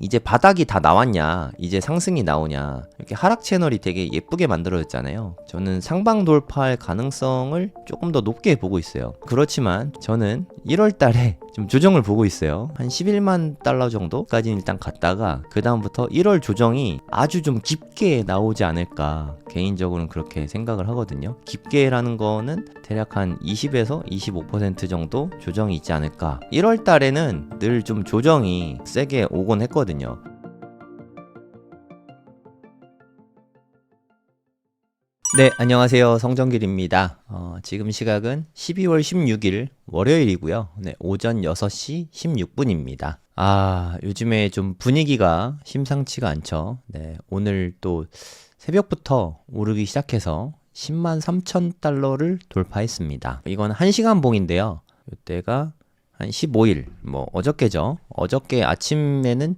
이제 바닥이 다 나왔냐, 이제 상승이 나오냐, 이렇게 하락 채널이 되게 예쁘게 만들어졌잖아요. 저는 상방 돌파할 가능성을 조금 더 높게 보고 있어요. 그렇지만 저는 1월 달에 좀 조정을 보고 있어요. 한 11만 달러 정도까지는 일단 갔다가 그 다음부터 1월 조정이 아주 좀 깊게 나오지 않을까, 개인적으로는 그렇게 생각을 하거든요. 깊게라는 거는 대략 한 20에서 25% 정도 조정이 있지 않을까. 1월 달에는 늘 좀 조정이 세게 오곤 했거든요. 네, 안녕하세요. 성정길입니다. 지금 시각은 12월 16일 월요일이고요. 네, 오전 6시 16분입니다. 요즘에 좀 분위기가 심상치가 않죠. 네, 오늘 또 새벽부터 오르기 시작해서 10만 3천 달러를 돌파했습니다. 이건 1시간 봉인데요. 이때가 한 15일, 어저께죠. 어저께 아침에는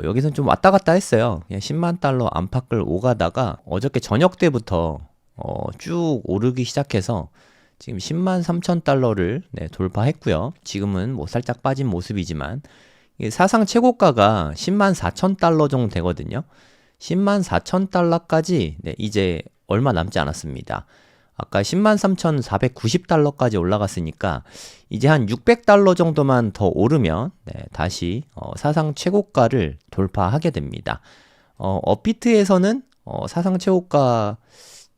여기선 좀 왔다 갔다 했어요. 그냥 10만 달러 안팎을 오가다가 어저께 저녁 때부터 쭉 오르기 시작해서 지금 10만 3천 달러를 돌파했고요. 지금은 살짝 빠진 모습이지만 사상 최고가가 10만 4천 달러 정도 되거든요. 10만 4천 달러까지 이제 얼마 남지 않았습니다. 아까 10만 3,490달러까지 올라갔으니까 이제 한 600달러 정도만 더 오르면 다시 사상 최고가를 돌파하게 됩니다. 업비트에서는 사상 최고가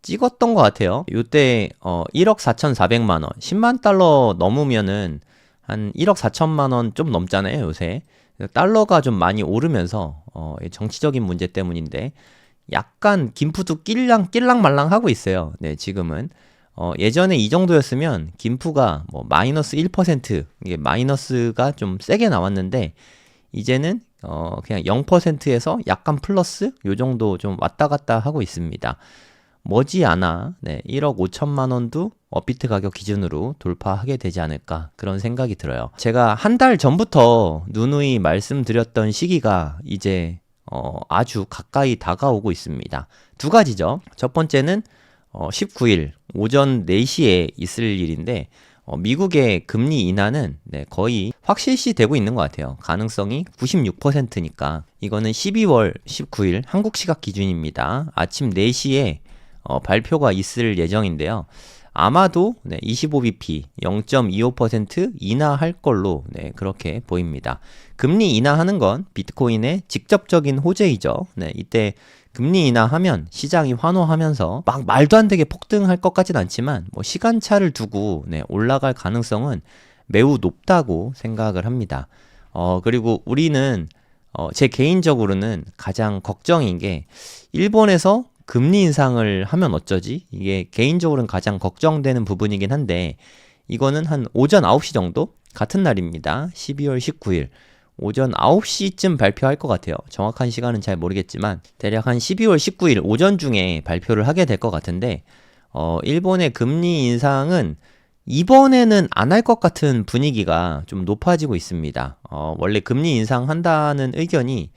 찍었던 것 같아요. 이때 1억 4,400만 원, 10만 달러 넘으면은 한 1억 4천만 원 좀 넘잖아요, 요새. 달러가 좀 많이 오르면서 정치적인 문제 때문인데 약간 김푸도 낄랑낄랑 하고 있어요. 네, 지금은. 예전에 이 정도였으면 김푸가 마이너스 1%, 이게 마이너스가 좀 세게 나왔는데 이제는 그냥 0%에서 약간 플러스 요 정도 좀 왔다 갔다 하고 있습니다. 머지않아 1억 5천만 원도 업비트 가격 기준으로 돌파하게 되지 않을까, 그런 생각이 들어요. 제가 한 달 전부터 누누이 말씀드렸던 시기가 이제 아주 가까이 다가오고 있습니다. 두 가지죠. 첫 번째는 19일 오전 4시에 있을 일인데 미국의 금리 인하는 거의 확실시 되고 있는 것 같아요. 가능성이 96%니까 이거는 12월 19일 한국 시각 기준입니다. 아침 4시에 발표가 있을 예정인데요. 아마도 25bp 0.25% 인하할 걸로 그렇게 보입니다. 금리 인하하는 건 비트코인의 직접적인 호재이죠. 이때 금리 인하하면 시장이 환호하면서 막 말도 안 되게 폭등할 것 같진 않지만 시간차를 두고 올라갈 가능성은 매우 높다고 생각을 합니다. 그리고 우리는 제 개인적으로는 가장 걱정인 게 일본에서 금리 인상을 하면 어쩌지? 이게 개인적으로는 가장 걱정되는 부분이긴 한데 이거는 한 오전 9시 정도? 같은 날입니다. 12월 19일 오전 9시쯤 발표할 것 같아요. 정확한 시간은 잘 모르겠지만 대략 한 12월 19일 오전 중에 발표를 하게 될 것 같은데 일본의 금리 인상은 이번에는 안 할 것 같은 분위기가 좀 높아지고 있습니다. 원래 금리 인상한다는 의견이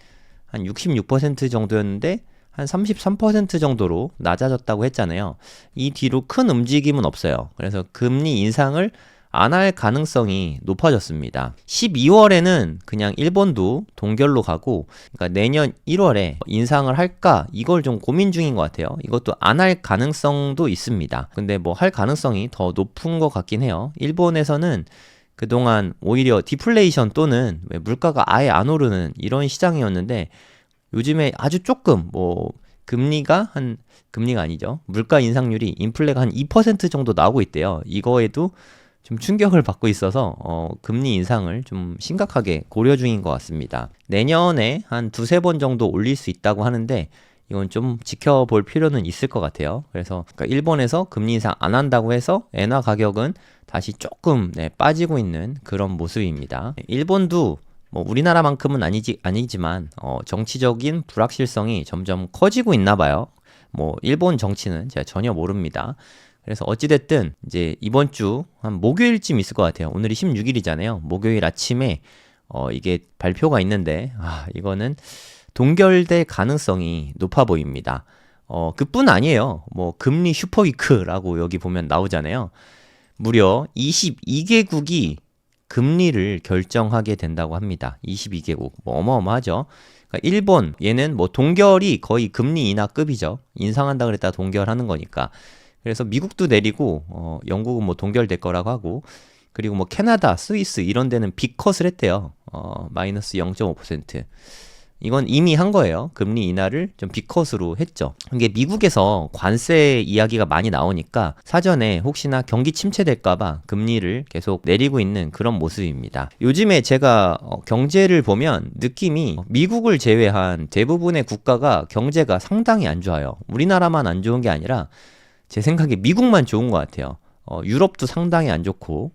한 66% 정도였는데 한 33% 정도로 낮아졌다고 했잖아요. 이 뒤로 큰 움직임은 없어요. 그래서 금리 인상을 안 할 가능성이 높아졌습니다. 12월에는 그냥 일본도 동결로 가고, 그러니까 내년 1월에 인상을 할까 이걸 좀 고민 중인 것 같아요. 이것도 안 할 가능성도 있습니다. 근데 할 가능성이 더 높은 것 같긴 해요. 일본에서는 그동안 오히려 디플레이션 또는 물가가 아예 안 오르는 이런 시장이었는데 요즘에 아주 조금 금리가 아니죠. 물가 인상률이 인플레가 한 2% 정도 나오고 있대요. 이거에도 좀 충격을 받고 있어서 금리 인상을 좀 심각하게 고려 중인 것 같습니다. 내년에 한 두세 번 정도 올릴 수 있다고 하는데 이건 좀 지켜볼 필요는 있을 것 같아요. 그래서 일본에서 금리 인상 안 한다고 해서 엔화 가격은 다시 조금 빠지고 있는 그런 모습입니다. 일본도 우리나라만큼은 아니지만 정치적인 불확실성이 점점 커지고 있나 봐요. 일본 정치는 제가 전혀 모릅니다. 그래서 어찌됐든 이제 이번 주 한 목요일쯤 있을 것 같아요. 오늘이 16일이잖아요. 목요일 아침에 이게 발표가 있는데 이거는 동결될 가능성이 높아 보입니다. 그뿐 아니에요. 금리 슈퍼위크라고 여기 보면 나오잖아요. 무려 22개국이 금리를 결정하게 된다고 합니다. 22개국. 뭐 어마어마하죠. 그러니까 일본 얘는 뭐 동결이 거의 금리 인하급이죠. 인상한다 그랬다 동결하는 거니까. 그래서 미국도 내리고 영국은 뭐 동결될 거라고 하고, 그리고 뭐 캐나다, 스위스 이런 데는 빅컷을 했대요. 마이너스 0.5%. 이건 이미 한 거예요. 금리 인하를 좀 빅컷으로 했죠. 이게 미국에서 관세 이야기가 많이 나오니까 사전에 혹시나 경기 침체될까봐 금리를 계속 내리고 있는 그런 모습입니다. 요즘에 제가 경제를 보면 느낌이 미국을 제외한 대부분의 국가가 경제가 상당히 안 좋아요. 우리나라만 안 좋은 게 아니라 제 생각에 미국만 좋은 것 같아요. 유럽도 상당히 안 좋고,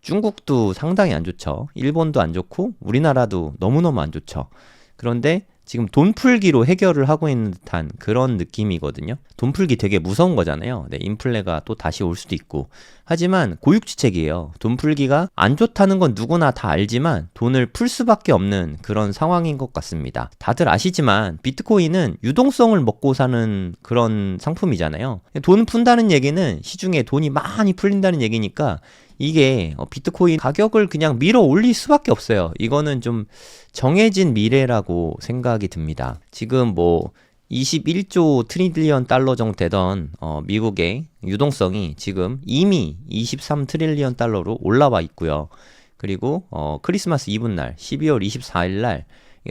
중국도 상당히 안 좋죠. 일본도 안 좋고, 우리나라도 너무너무 안 좋죠. 그런데 지금 돈 풀기로 해결을 하고 있는 듯한 그런 느낌이거든요. 돈 풀기 되게 무서운 거잖아요. 네, 인플레가 또 다시 올 수도 있고. 하지만 고육지책이에요. 돈 풀기가 안 좋다는 건 누구나 다 알지만 돈을 풀 수밖에 없는 그런 상황인 것 같습니다. 다들 아시지만 비트코인은 유동성을 먹고 사는 그런 상품이잖아요. 돈 푼다는 얘기는 시중에 돈이 많이 풀린다는 얘기니까 이게 비트코인 가격을 그냥 밀어 올릴 수밖에 없어요. 이거는 좀 정해진 미래라고 생각이 듭니다. 지금 뭐 21조 트리리언 달러 정도 되던 미국의 유동성이 지금 이미 23 트리리언 달러로 올라와 있고요. 그리고 크리스마스 이브날 12월 24일 날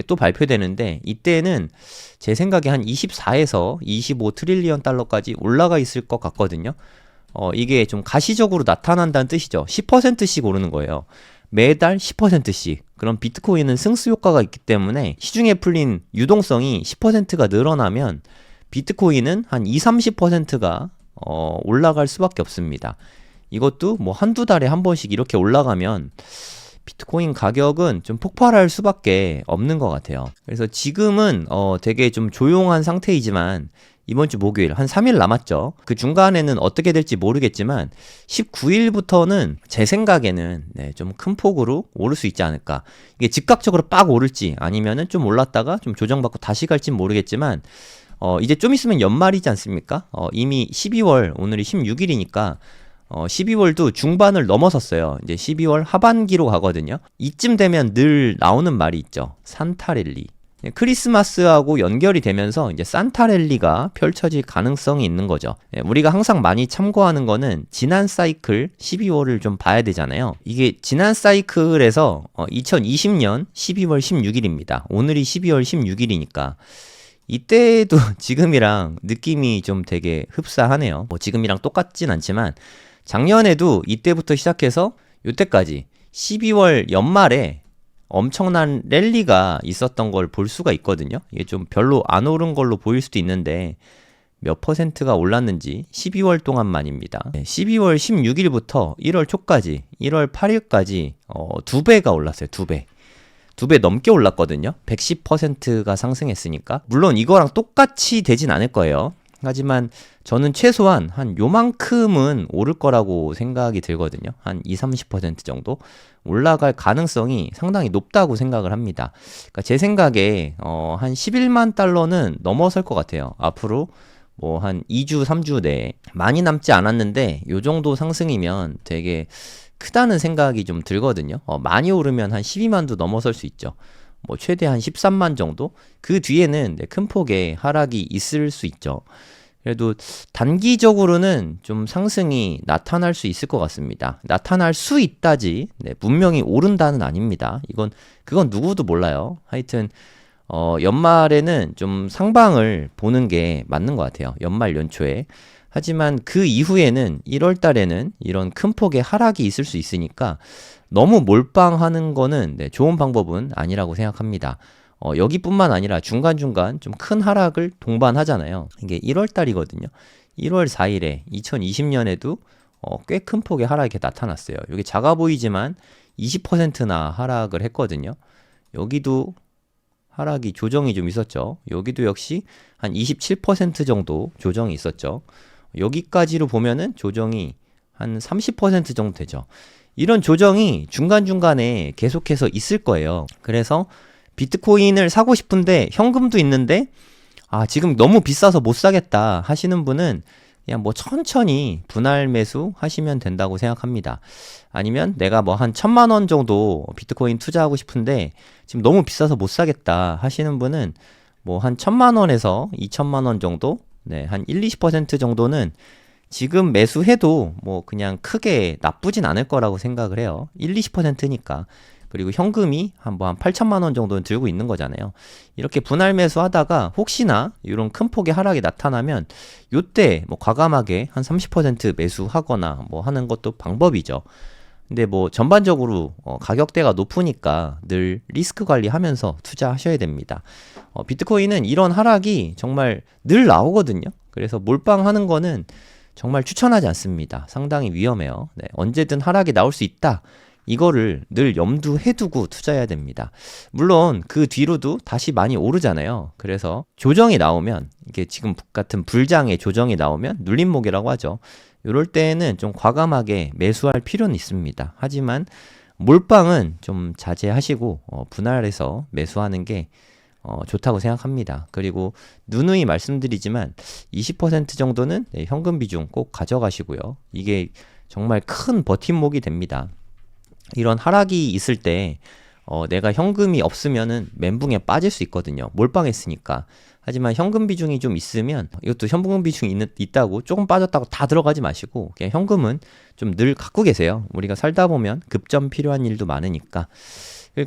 또 발표되는데, 이때는 제 생각에 한 24에서 25 트리리언 달러까지 올라가 있을 것 같거든요. 이게 좀 가시적으로 나타난다는 뜻이죠. 10%씩 오르는 거예요. 매달 10%씩. 그럼 비트코인은 승수 효과가 있기 때문에 시중에 풀린 유동성이 10%가 늘어나면 비트코인은 한 20-30%가 올라갈 수밖에 없습니다. 이것도 뭐 한두 달에 한 번씩 이렇게 올라가면 비트코인 가격은 좀 폭발할 수밖에 없는 것 같아요. 그래서 지금은 되게 좀 조용한 상태이지만 이번 주 목요일 한 3일 남았죠. 그 중간에는 어떻게 될지 모르겠지만 19일부터는 제 생각에는 좀 큰 폭으로 오를 수 있지 않을까. 이게 즉각적으로 빡 오를지 아니면은 좀 올랐다가 좀 조정받고 다시 갈지 모르겠지만 이제 좀 있으면 연말이지 않습니까? 이미 12월, 오늘이 16일이니까 12월도 중반을 넘어섰어요. 이제 12월 하반기로 가거든요. 이쯤 되면 늘 나오는 말이 있죠. 산타랠리. 크리스마스하고 연결이 되면서 이제 산타랠리가 펼쳐질 가능성이 있는 거죠. 우리가 항상 많이 참고하는 거는 지난 사이클 12월을 좀 봐야 되잖아요. 이게 지난 사이클에서 2020년 12월 16일입니다. 오늘이 12월 16일이니까 이때도 지금이랑 느낌이 좀 되게 흡사하네요. 뭐 지금이랑 똑같진 않지만 작년에도 이때부터 시작해서 이때까지 12월 연말에 엄청난 랠리가 있었던 걸 볼 수가 있거든요. 이게 좀 별로 안 오른 걸로 보일 수도 있는데 몇 %가 올랐는지 12월 동안만입니다. 12월 16일부터 1월 초까지 1월 8일까지 2배가 올랐어요. 2배. 2배 넘게 올랐거든요. 110%가 상승했으니까. 물론 이거랑 똑같이 되진 않을 거예요. 하지만 저는 최소한 한 요만큼은 오를 거라고 생각이 들거든요. 한 20-30% 정도 올라갈 가능성이 상당히 높다고 생각을 합니다. 그러니까 제 생각에 한 11만 달러는 넘어설 것 같아요. 앞으로 뭐 한 2주, 3주 내에 많이 남지 않았는데 요 정도 상승이면 되게 크다는 생각이 좀 들거든요. 많이 오르면 한 12만도 넘어설 수 있죠. 뭐 최대 한 13만 정도? 그 뒤에는 큰 폭의 하락이 있을 수 있죠. 그래도 단기적으로는 좀 상승이 나타날 수 있을 것 같습니다. 나타날 수 있다지 분명히 오른다는 아닙니다. 그건 누구도 몰라요. 하여튼 연말에는 좀 상방을 보는 게 맞는 것 같아요. 연말 연초에. 하지만 그 이후에는 1월 달에는 이런 큰 폭의 하락이 있을 수 있으니까 너무 몰빵하는 거는 좋은 방법은 아니라고 생각합니다. 여기뿐만 아니라 중간중간 좀 큰 하락을 동반하잖아요. 이게 1월 달이거든요. 1월 4일에 2020년에도 꽤 큰 폭의 하락이 나타났어요. 여기 작아 보이지만 20%나 하락을 했거든요. 여기도 하락이 조정이 좀 있었죠. 여기도 역시 한 27% 정도 조정이 있었죠. 여기까지로 보면은 조정이 한 30% 정도 되죠. 이런 조정이 중간중간에 계속해서 있을 거예요. 그래서 비트코인을 사고 싶은데 현금도 있는데 지금 너무 비싸서 못 사겠다 하시는 분은 그냥 뭐 천천히 분할 매수 하시면 된다고 생각합니다. 아니면 내가 뭐 한 1,000만 원 정도 비트코인 투자하고 싶은데 지금 너무 비싸서 못 사겠다 하시는 분은 뭐 한 1,000만 원에서 2,000만 원 정도, 네, 한 1, 20% 정도는 지금 매수해도 뭐 그냥 크게 나쁘진 않을 거라고 생각을 해요. 1, 20%니까. 그리고 현금이 한 8천만 원 정도는 들고 있는 거잖아요. 이렇게 분할 매수하다가 혹시나 이런 큰 폭의 하락이 나타나면 요때 뭐 과감하게 한 30% 매수하거나 뭐 하는 것도 방법이죠. 근데 뭐 전반적으로 가격대가 높으니까 늘 리스크 관리하면서 투자하셔야 됩니다. 비트코인은 이런 하락이 정말 늘 나오거든요. 그래서 몰빵하는 거는 정말 추천하지 않습니다. 상당히 위험해요. 네, 언제든 하락이 나올 수 있다. 이거를 늘 염두해 두고 투자해야 됩니다. 물론 그 뒤로도 다시 많이 오르잖아요. 그래서 조정이 나오면, 이게 지금 같은 불장의 조정이 나오면 눌림목이라고 하죠. 이럴 때는 좀 과감하게 매수할 필요는 있습니다. 하지만 몰빵은 좀 자제하시고 분할해서 매수하는 게 좋다고 생각합니다. 그리고 누누이 말씀드리지만 20% 정도는 현금 비중 꼭 가져가시고요. 이게 정말 큰 버팀목이 됩니다. 이런 하락이 있을 때 내가 현금이 없으면은 멘붕에 빠질 수 있거든요. 몰빵했으니까. 하지만 현금 비중이 좀 있으면, 이것도 현금 비중이 있다고 조금 빠졌다고 다 들어가지 마시고 그냥 현금은 좀 늘 갖고 계세요. 우리가 살다 보면 급전 필요한 일도 많으니까.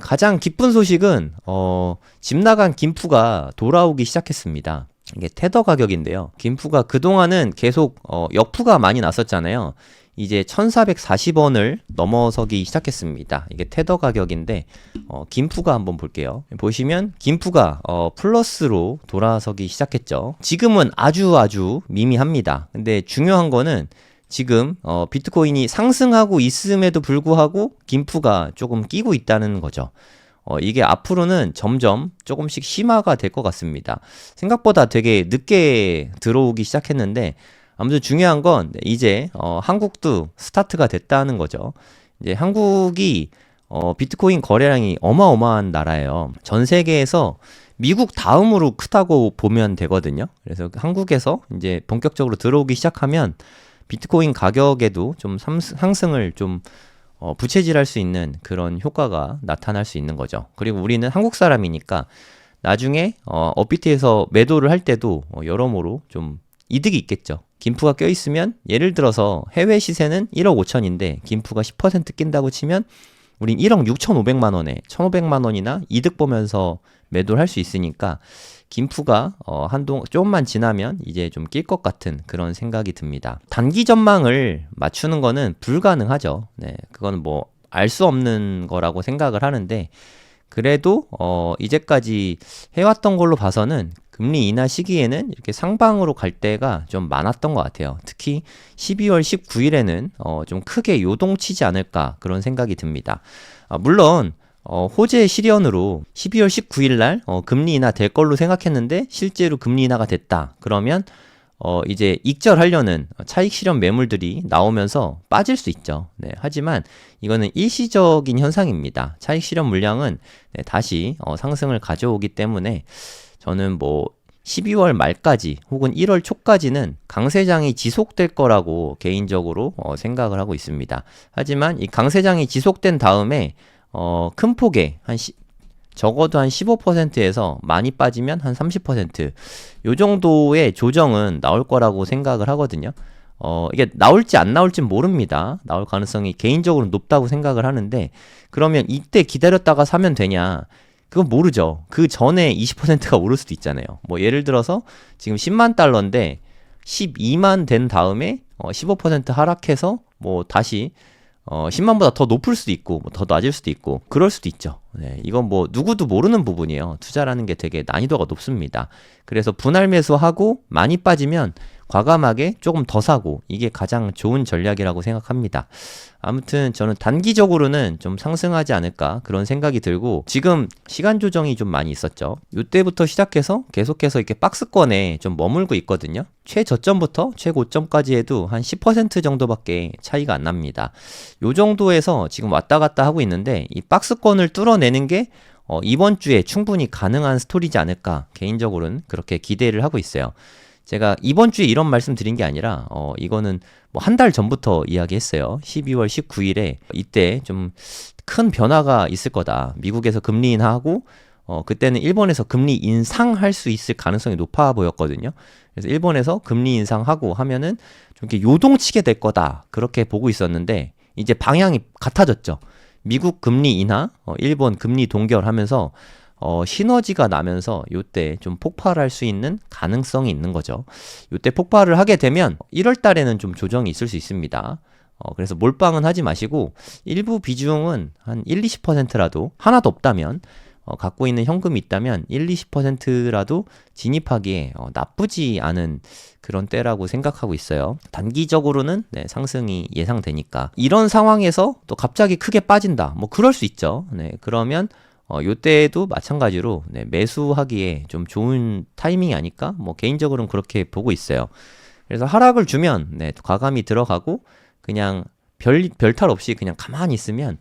가장 기쁜 소식은 집 나간 김프가 돌아오기 시작했습니다. 이게 테더 가격인데요. 김프가 그동안은 계속 역프가 많이 났었잖아요. 이제 1,440원을 넘어서기 시작했습니다. 이게 테더 가격인데 김프가 한번 볼게요. 보시면 김프가 플러스로 돌아서기 시작했죠. 지금은 아주 미미합니다. 근데 중요한 거는 지금 비트코인이 상승하고 있음에도 불구하고 김프가 조금 끼고 있다는 거죠. 이게 앞으로는 점점 조금씩 심화가 될 것 같습니다. 생각보다 되게 늦게 들어오기 시작했는데, 아무튼 중요한 건 이제 한국도 스타트가 됐다는 거죠. 이제 한국이 비트코인 거래량이 어마어마한 나라예요. 전 세계에서 미국 다음으로 크다고 보면 되거든요. 그래서 한국에서 이제 본격적으로 들어오기 시작하면 비트코인 가격에도 좀 상승을 좀 부채질할 수 있는 그런 효과가 나타날 수 있는 거죠. 그리고 우리는 한국 사람이니까 나중에 업비트에서 매도를 할 때도 여러모로 좀 이득이 있겠죠. 김프가 껴있으면 예를 들어서 해외 시세는 1억 5천인데 김프가 10% 낀다고 치면 우린 1억 6,500만 원에 1,500만 원이나 이득 보면서 매도를 할 수 있으니까 김프가 한동 조금만 지나면 이제 좀 낄 것 같은 그런 생각이 듭니다. 단기 전망을 맞추는 거는 불가능하죠. 네, 그거는 뭐 알 수 없는 거라고 생각을 하는데, 그래도 이제까지 해왔던 걸로 봐서는 금리 인하 시기에는 이렇게 상방으로 갈 때가 좀 많았던 것 같아요. 특히 12월 19일에는 좀 크게 요동치지 않을까 그런 생각이 듭니다. 물론 호재 실현으로 12월 19일 날 금리 인하 될 걸로 생각했는데 실제로 금리 인하가 됐다. 그러면 이제 익절하려는 차익 실현 매물들이 나오면서 빠질 수 있죠. 네, 하지만 이거는 일시적인 현상입니다. 차익 실현 물량은 다시 상승을 가져오기 때문에 저는 뭐 12월 말까지 혹은 1월 초까지는 강세장이 지속될 거라고 개인적으로 생각을 하고 있습니다. 하지만 이 강세장이 지속된 다음에 큰 폭의 적어도 한 15%에서 많이 빠지면 한 30%, 요 정도의 조정은 나올 거라고 생각을 하거든요. 이게 나올지 안 나올지는 모릅니다. 나올 가능성이 개인적으로 높다고 생각을 하는데, 그러면 이때 기다렸다가 사면 되냐? 그건 모르죠. 그 전에 20%가 오를 수도 있잖아요. 뭐 예를 들어서 지금 10만 달러인데 12만 된 다음에 15% 하락해서 뭐 다시 10만보다 더 높을 수도 있고 뭐 더 낮을 수도 있고 그럴 수도 있죠. 네, 이건 뭐 누구도 모르는 부분이에요. 투자라는 게 되게 난이도가 높습니다. 그래서 분할 매수하고 많이 빠지면 과감하게 조금 더 사고, 이게 가장 좋은 전략이라고 생각합니다. 아무튼 저는 단기적으로는 좀 상승하지 않을까 그런 생각이 들고, 지금 시간 조정이 좀 많이 있었죠. 이때부터 시작해서 계속해서 이렇게 박스권에 좀 머물고 있거든요. 최저점부터 최고점까지 해도 한 10% 정도밖에 차이가 안 납니다. 요 정도에서 지금 왔다 갔다 하고 있는데, 이 박스권을 뚫어내는 게 이번 주에 충분히 가능한 스토리지 않을까 개인적으로는 그렇게 기대를 하고 있어요. 제가 이번 주에 이런 말씀 드린 게 아니라 이거는 뭐 한 달 전부터 이야기했어요. 12월 19일에 이때 좀 큰 변화가 있을 거다. 미국에서 금리 인하하고 그때는 일본에서 금리 인상할 수 있을 가능성이 높아 보였거든요. 그래서 일본에서 금리 인상하고 하면은 좀 이렇게 요동치게 될 거다. 그렇게 보고 있었는데 이제 방향이 같아졌죠. 미국 금리 인하, 일본 금리 동결하면서 시너지가 나면서 요때 좀 폭발할 수 있는 가능성이 있는 거죠. 요때 폭발을 하게 되면 1월 달에는 좀 조정이 있을 수 있습니다. 그래서 몰빵은 하지 마시고 일부 비중은 한 1, 20%라도 하나도 없다면 갖고 있는 현금이 있다면 1, 20%라도 진입하기에 나쁘지 않은 그런 때라고 생각하고 있어요. 단기적으로는 네, 상승이 예상되니까 이런 상황에서 또 갑자기 크게 빠진다. 뭐 그럴 수 있죠. 네, 그러면 요때에도 마찬가지로 네, 매수하기에 좀 좋은 타이밍이 아닐까? 뭐 개인적으로는 그렇게 보고 있어요. 그래서 하락을 주면 네, 과감히 들어가고 그냥 별탈 없이 그냥 가만히 있으면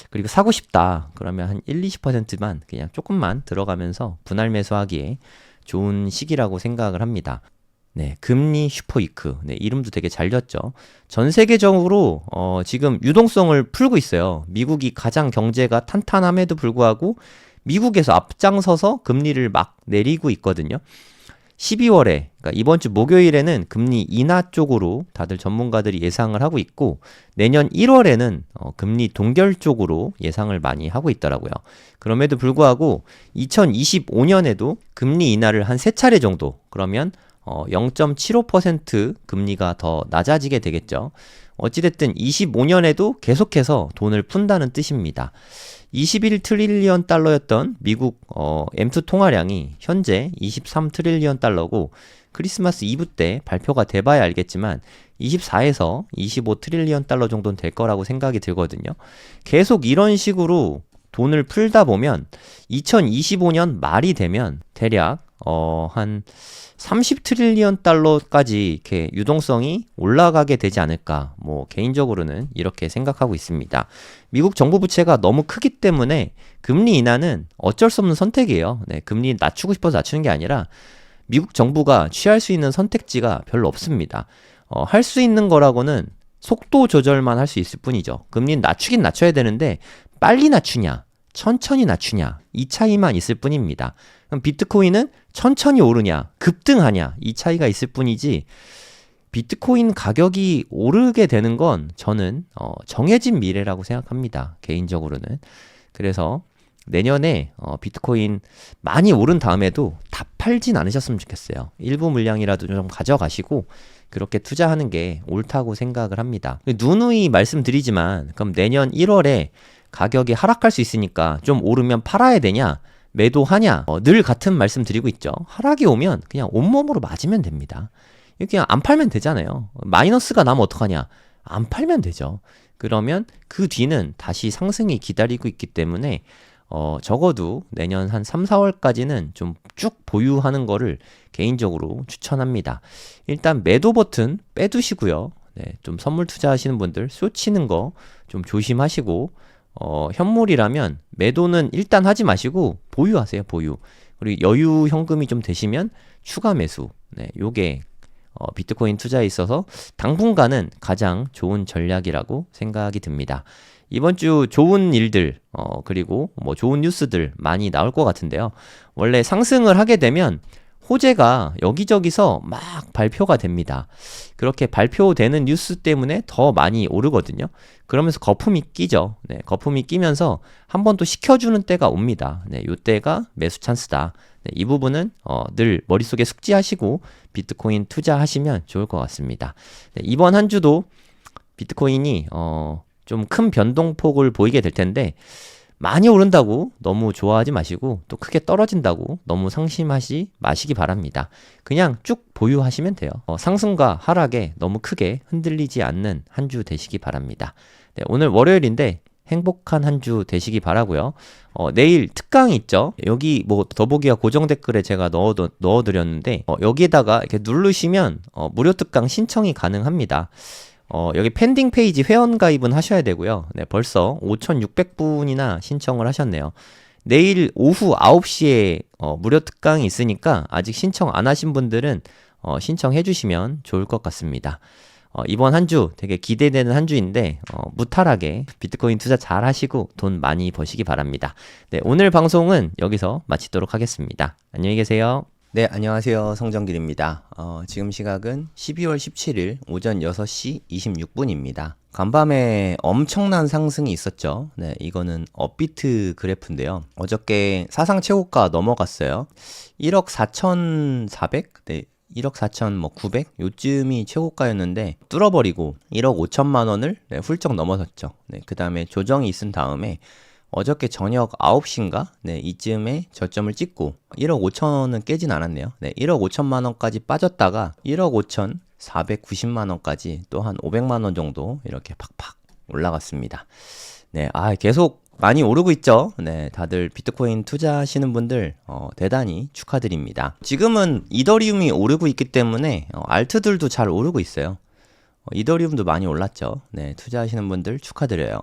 그리고 사고 싶다. 그러면 한 1, 20%만 그냥 조금만 들어가면서 분할 매수하기에 좋은 시기라고 생각을 합니다. 네, 금리 슈퍼위크. 네, 이름도 되게 잘 졌죠. 전 세계적으로 지금 유동성을 풀고 있어요. 미국이 가장 경제가 탄탄함에도 불구하고 미국에서 앞장서서 금리를 막 내리고 있거든요. 12월에, 그러니까 이번 주 목요일에는 금리 인하 쪽으로 다들 전문가들이 예상을 하고 있고 내년 1월에는 금리 동결 쪽으로 예상을 많이 하고 있더라고요. 그럼에도 불구하고 2025년에도 금리 인하를 한 3차례 정도, 그러면 0.75% 금리가 더 낮아지게 되겠죠. 어찌됐든 25년에도 계속해서 돈을 푼다는 뜻입니다. 21 트릴리언 달러였던 미국 M2 통화량이 현재 23 트릴리언 달러고 크리스마스 이브 때 발표가 돼봐야 알겠지만 24에서 25 트릴리언 달러 정도는 될 거라고 생각이 들거든요. 계속 이런 식으로 돈을 풀다 보면 2025년 말이 되면 대략 한 30 트릴리언 달러까지 이렇게 유동성이 올라가게 되지 않을까. 뭐 개인적으로는 이렇게 생각하고 있습니다. 미국 정부 부채가 너무 크기 때문에 금리 인하는 어쩔 수 없는 선택이에요. 네, 금리 낮추고 싶어서 낮추는 게 아니라 미국 정부가 취할 수 있는 선택지가 별로 없습니다. 할 수 있는 거라고는 속도 조절만 할 수 있을 뿐이죠. 금리는 낮추긴 낮춰야 되는데 빨리 낮추냐, 천천히 낮추냐, 이 차이만 있을 뿐입니다. 그럼 비트코인은 천천히 오르냐, 급등하냐, 이 차이가 있을 뿐이지 비트코인 가격이 오르게 되는 건 저는 정해진 미래라고 생각합니다. 개인적으로는. 그래서 내년에 비트코인 많이 오른 다음에도 다 팔진 않으셨으면 좋겠어요. 일부 물량이라도 좀 가져가시고 그렇게 투자하는 게 옳다고 생각을 합니다. 누누이 말씀드리지만 그럼 내년 1월에 가격이 하락할 수 있으니까 좀 오르면 팔아야 되냐? 매도하냐? 늘 같은 말씀 드리고 있죠. 하락이 오면 그냥 온몸으로 맞으면 됩니다. 그냥 안 팔면 되잖아요. 마이너스가 나면 어떡하냐? 안 팔면 되죠. 그러면 그 뒤는 다시 상승이 기다리고 있기 때문에 적어도 내년 한 3, 4월까지는 좀 쭉 보유하는 거를 개인적으로 추천합니다. 일단 매도 버튼 빼두시고요. 네, 좀 선물 투자하시는 분들 쏘치는 거 좀 조심하시고 현물이라면 매도는 일단 하지 마시고 보유하세요. 보유. 그리고 여유 현금이 좀 되시면 추가 매수. 네, 요게 비트코인 투자에 있어서 당분간은 가장 좋은 전략이라고 생각이 듭니다. 이번 주 좋은 일들 그리고 뭐 좋은 뉴스들 많이 나올 것 같은데요. 원래 상승을 하게 되면 호재가 여기저기서 막 발표가 됩니다. 그렇게 발표되는 뉴스 때문에 더 많이 오르거든요. 그러면서 거품이 끼죠. 네, 거품이 끼면서 한 번 또 시켜주는 때가 옵니다. 네, 요 때가 매수 찬스다. 네, 이 부분은 늘 머릿속에 숙지하시고 비트코인 투자하시면 좋을 것 같습니다. 네, 이번 한 주도 비트코인이 좀 큰 변동폭을 보이게 될 텐데 많이 오른다고 너무 좋아하지 마시고 또 크게 떨어진다고 너무 상심하지 마시기 바랍니다. 그냥 쭉 보유하시면 돼요. 상승과 하락에 너무 크게 흔들리지 않는 한 주 되시기 바랍니다. 네, 오늘 월요일인데 행복한 한 주 되시기 바라고요. 내일 특강이 있죠. 여기 뭐 더보기와 고정 댓글에 제가 넣어드렸는데 여기에다가 이렇게 누르시면 무료 특강 신청이 가능합니다. 여기 펜딩 페이지 회원 가입은 하셔야 되고요. 네, 벌써 5,600분이나 신청을 하셨네요. 내일 오후 9시에 무료 특강이 있으니까 아직 신청 안 하신 분들은 신청해 주시면 좋을 것 같습니다. 이번 한 주 되게 기대되는 한 주인데 무탈하게 비트코인 투자 잘 하시고 돈 많이 버시기 바랍니다. 네, 오늘 방송은 여기서 마치도록 하겠습니다. 안녕히 계세요. 네, 안녕하세요. 성정길입니다. 지금 시각은 12월 17일 오전 6시 26분입니다. 간밤에 엄청난 상승이 있었죠. 네, 이거는 업비트 그래프인데요. 어저께 사상 최고가 넘어갔어요. 1억 4,400? 네, 1억 4,900? 요쯤이 최고가였는데 뚫어버리고 1억 5천만 원을 훌쩍 넘어섰죠. 네, 그 다음에 조정이 있은 다음에 어저께 저녁 9시인가? 네, 이쯤에 저점을 찍고 1억 5천은 깨진 않았네요. 네, 1억 5천만 원까지 빠졌다가 1억 5천 490만 원까지 또 한 500만 원 정도 이렇게 팍팍 올라갔습니다. 네, 계속 많이 오르고 있죠. 네, 다들 비트코인 투자하시는 분들 대단히 축하드립니다. 지금은 이더리움이 오르고 있기 때문에 알트들도 잘 오르고 있어요. 이더리움도 많이 올랐죠. 네, 투자하시는 분들 축하드려요.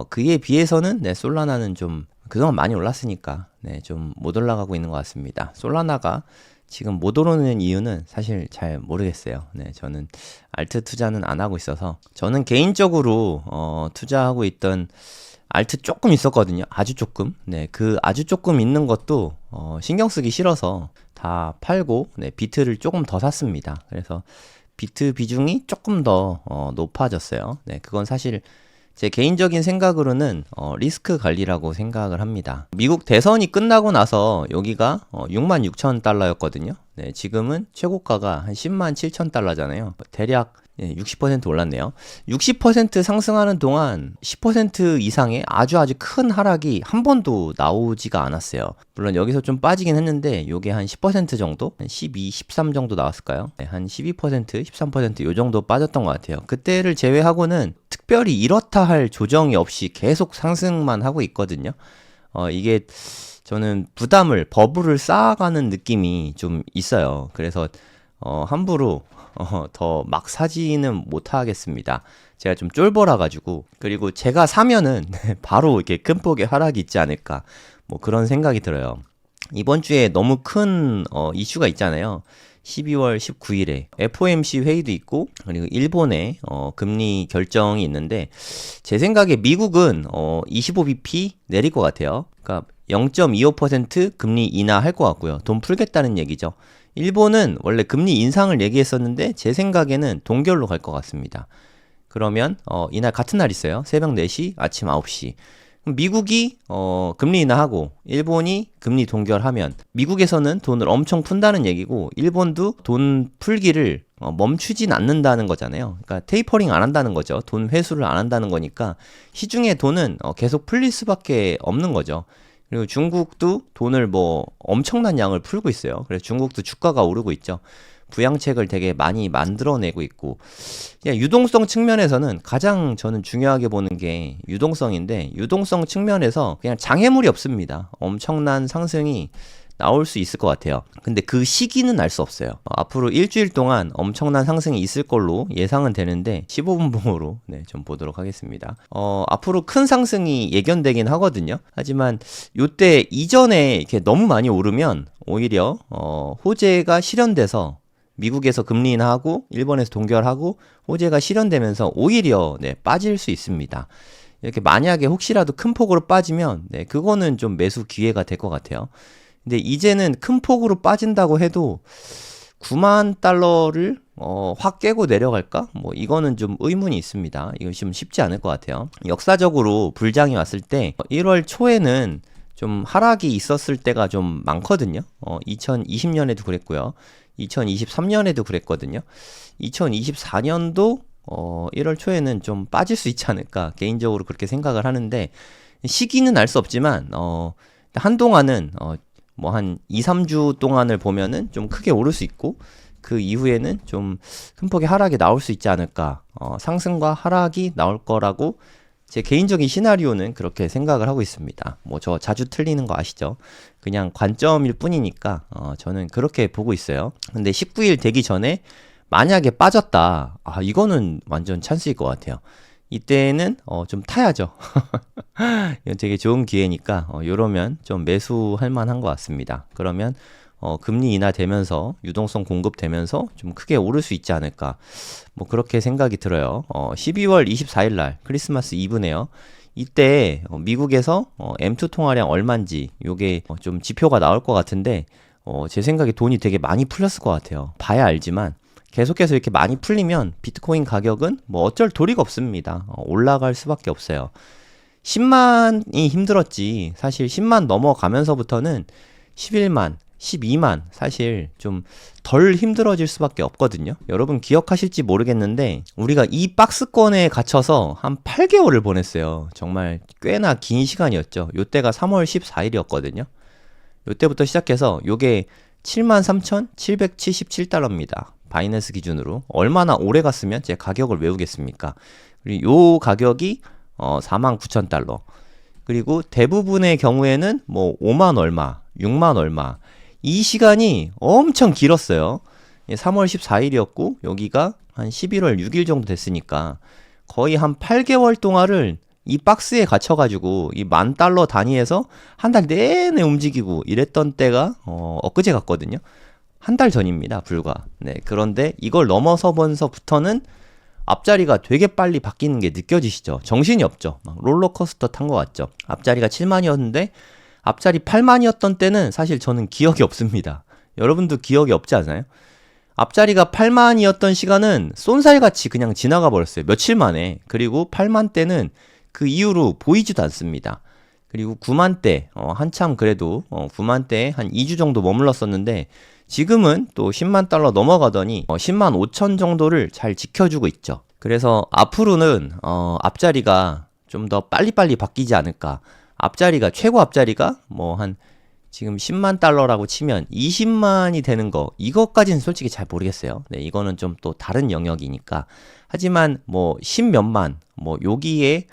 그에 비해서는 네, 솔라나는 좀 그동안 많이 올랐으니까 네, 좀 못 올라가고 있는 것 같습니다. 솔라나가 지금 못 오르는 이유는 사실 잘 모르겠어요. 네, 저는 알트 투자는 안 하고 있어서 저는 개인적으로 투자하고 있던 알트 조금 있었거든요. 아주 조금. 네, 그 아주 조금 있는 것도 신경 쓰기 싫어서 다 팔고 네, 비트를 조금 더 샀습니다. 그래서 비트 비중이 조금 더 높아졌어요. 네, 그건 사실 제 개인적인 생각으로는 리스크 관리라고 생각을 합니다. 미국 대선이 끝나고 나서 여기가 66,000달러였거든요. 네, 지금은 최고가가 한 107,000달러잖아요. 대략 60% 올랐네요. 60% 상승하는 동안 10% 이상의 아주 큰 하락이 한 번도 나오지가 않았어요. 물론 여기서 좀 빠지긴 했는데 요게 한 10% 정도? 한 12, 13 정도 나왔을까요? 네, 한 12%, 13% 요 정도 빠졌던 것 같아요. 그때를 제외하고는 특별히 이렇다 할 조정이 없이 계속 상승만 하고 있거든요. 이게 저는 버블을 쌓아가는 느낌이 좀 있어요. 그래서 함부로 더 막 사지는 못하겠습니다. 제가 좀 쫄보라 가지고 그리고 제가 사면은 바로 이렇게 큰 폭의 하락이 있지 않을까 뭐 그런 생각이 들어요. 이번 주에 너무 큰 이슈가 있잖아요. 12월 19일에 FOMC 회의도 있고 그리고 일본의 금리 결정이 있는데 제 생각에 미국은 25bp 내릴 것 같아요. 그러니까 0.25% 금리 인하할 것 같고요. 돈 풀겠다는 얘기죠. 일본은 원래 금리 인상을 얘기했었는데 제 생각에는 동결로 갈 것 같습니다. 그러면 이날 같은 날 있어요. 새벽 4시, 아침 9시. 미국이 금리 인하하고 일본이 금리 동결하면 미국에서는 돈을 엄청 푼다는 얘기고 일본도 돈 풀기를 멈추진 않는다는 거잖아요. 그러니까 테이퍼링 안 한다는 거죠. 돈 회수를 안 한다는 거니까 시중에 돈은 계속 풀릴 수밖에 없는 거죠. 그리고 중국도 돈을 엄청난 양을 풀고 있어요. 그래서 중국도 주가가 오르고 있죠. 부양책을 되게 많이 만들어내고 있고 그냥 유동성 측면에서는 가장 저는 중요하게 보는 게 유동성인데 유동성 측면에서 그냥 장애물이 없습니다. 엄청난 상승이 나올 수 있을 것 같아요. 근데 그 시기는 알 수 없어요. 앞으로 일주일 동안 엄청난 상승이 있을 걸로 예상은 되는데 15분 봉으로 좀 보도록 하겠습니다. 앞으로 큰 상승이 예견되긴 하거든요. 하지만 요때 이전에 이렇게 너무 많이 오르면 오히려 호재가 실현돼서 미국에서 금리 인하하고 일본에서 동결하고 호재가 실현되면서 오히려 빠질 수 있습니다. 이렇게 만약에 혹시라도 큰 폭으로 빠지면 그거는 좀 매수 기회가 될 것 같아요. 근데 이제는 큰 폭으로 빠진다고 해도 9만 달러를 확 깨고 내려갈까? 이거는 좀 의문이 있습니다. 이거 좀 쉽지 않을 것 같아요. 역사적으로 불장이 왔을 때 1월 초에는 좀 하락이 있었을 때가 좀 많거든요. 2020년에도 그랬고요. 2023년에도 그랬거든요. 2024년도 1월 초에는 좀 빠질 수 있지 않을까 개인적으로 그렇게 생각을 하는데 시기는 알 수 없지만 한동안은 한 2, 3주 동안을 보면은 좀 크게 오를 수 있고 그 이후에는 좀 큰 폭의 하락이 나올 수 있지 않을까 상승과 하락이 나올 거라고 제 개인적인 시나리오는 그렇게 생각을 하고 있습니다. 저 자주 틀리는 거 아시죠? 그냥 관점일 뿐이니까 저는 그렇게 보고 있어요. 근데 19일 되기 전에 만약에 빠졌다, 이거는 완전 찬스일 것 같아요. 이때는 좀 타야죠. 이건 되게 좋은 기회니까 요러면 좀 매수할 만한 것 같습니다. 그러면 금리 인하되면서 유동성 공급되면서 좀 크게 오를 수 있지 않을까. 뭐 그렇게 생각이 들어요. 12월 24일 날 크리스마스 이브네요. 이때 미국에서 M2 통화량 얼마인지 요게 좀 지표가 나올 것 같은데 제 생각에 돈이 되게 많이 풀렸을 것 같아요. 봐야 알지만 계속해서 이렇게 많이 풀리면 비트코인 가격은 뭐 어쩔 도리가 없습니다. 올라갈 수밖에 없어요. 10만이 힘들었지. 사실 10만 넘어가면서부터는 11만, 12만 사실 좀 덜 힘들어질 수밖에 없거든요. 여러분 기억하실지 모르겠는데 우리가 이 박스권에 갇혀서 한 8개월을 보냈어요. 정말 꽤나 긴 시간이었죠. 요때가 3월 14일이었거든요. 요때부터 시작해서 요게 73,777달러입니다. 바이낸스 기준으로. 얼마나 오래 갔으면 제 가격을 외우겠습니까? 그리고 요 가격이 49,000달러. 그리고 대부분의 경우에는 뭐 5만 얼마, 6만 얼마. 이 시간이 엄청 길었어요. 3월 14일이었고 여기가 한 11월 6일 정도 됐으니까 거의 한 8개월 동안을 이 박스에 갇혀가지고 이 10,000달러 단위에서 한 달 내내 움직이고 이랬던 때가 엊그제 같거든요. 한 달 전입니다, 불과. 네, 그런데 이걸 넘어서면서부터는 앞자리가 되게 빨리 바뀌는 게 느껴지시죠? 정신이 없죠? 막 롤러코스터 탄 것 같죠? 앞자리가 7만이었는데 앞자리 8만이었던 때는 사실 저는 기억이 없습니다. 여러분도 기억이 없지 않아요? 앞자리가 8만이었던 시간은 쏜살같이 그냥 지나가 버렸어요. 며칠 만에. 그리고 8만 때는 그 이후로 보이지도 않습니다. 그리고 9만 때, 한참 그래도 9만 때에 한 2주 정도 머물렀었는데 지금은 또 10만 달러 넘어가더니 10만 5천 정도를 잘 지켜주고 있죠. 그래서 앞으로는 앞자리가 좀 더 빨리빨리 바뀌지 않을까. 앞자리가 최고 앞자리가 뭐 한 지금 10만 달러라고 치면 20만이 되는 거 이것까지는 솔직히 잘 모르겠어요. 네, 이거는 좀 또 다른 영역이니까. 하지만 뭐 10몇만 뭐 여기에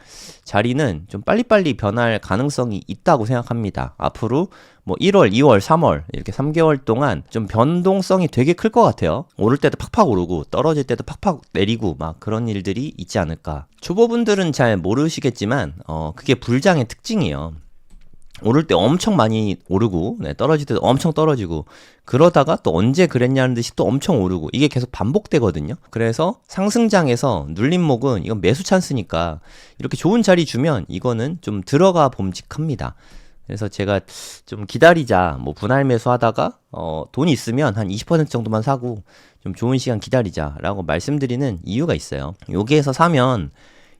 자리는 좀 빨리빨리 변할 가능성이 있다고 생각합니다. 앞으로 뭐 1월, 2월, 3월 이렇게 3개월 동안 좀 변동성이 되게 클 것 같아요. 오를 때도 팍팍 오르고 떨어질 때도 팍팍 내리고 막 그런 일들이 있지 않을까. 초보분들은 잘 모르시겠지만 그게 불장의 특징이에요. 오를 때 엄청 많이 오르고 떨어질 때도 엄청 떨어지고 그러다가 또 언제 그랬냐는 듯이 또 엄청 오르고 이게 계속 반복되거든요. 그래서 상승장에서 눌림목은 이건 매수 찬스니까 이렇게 좋은 자리 주면 이거는 좀 들어가 봄직합니다. 그래서 제가 좀 기다리자 뭐 분할 매수하다가 돈이 있으면 한 20% 정도만 사고 좀 좋은 시간 기다리자라고 말씀드리는 이유가 있어요. 여기에서 사면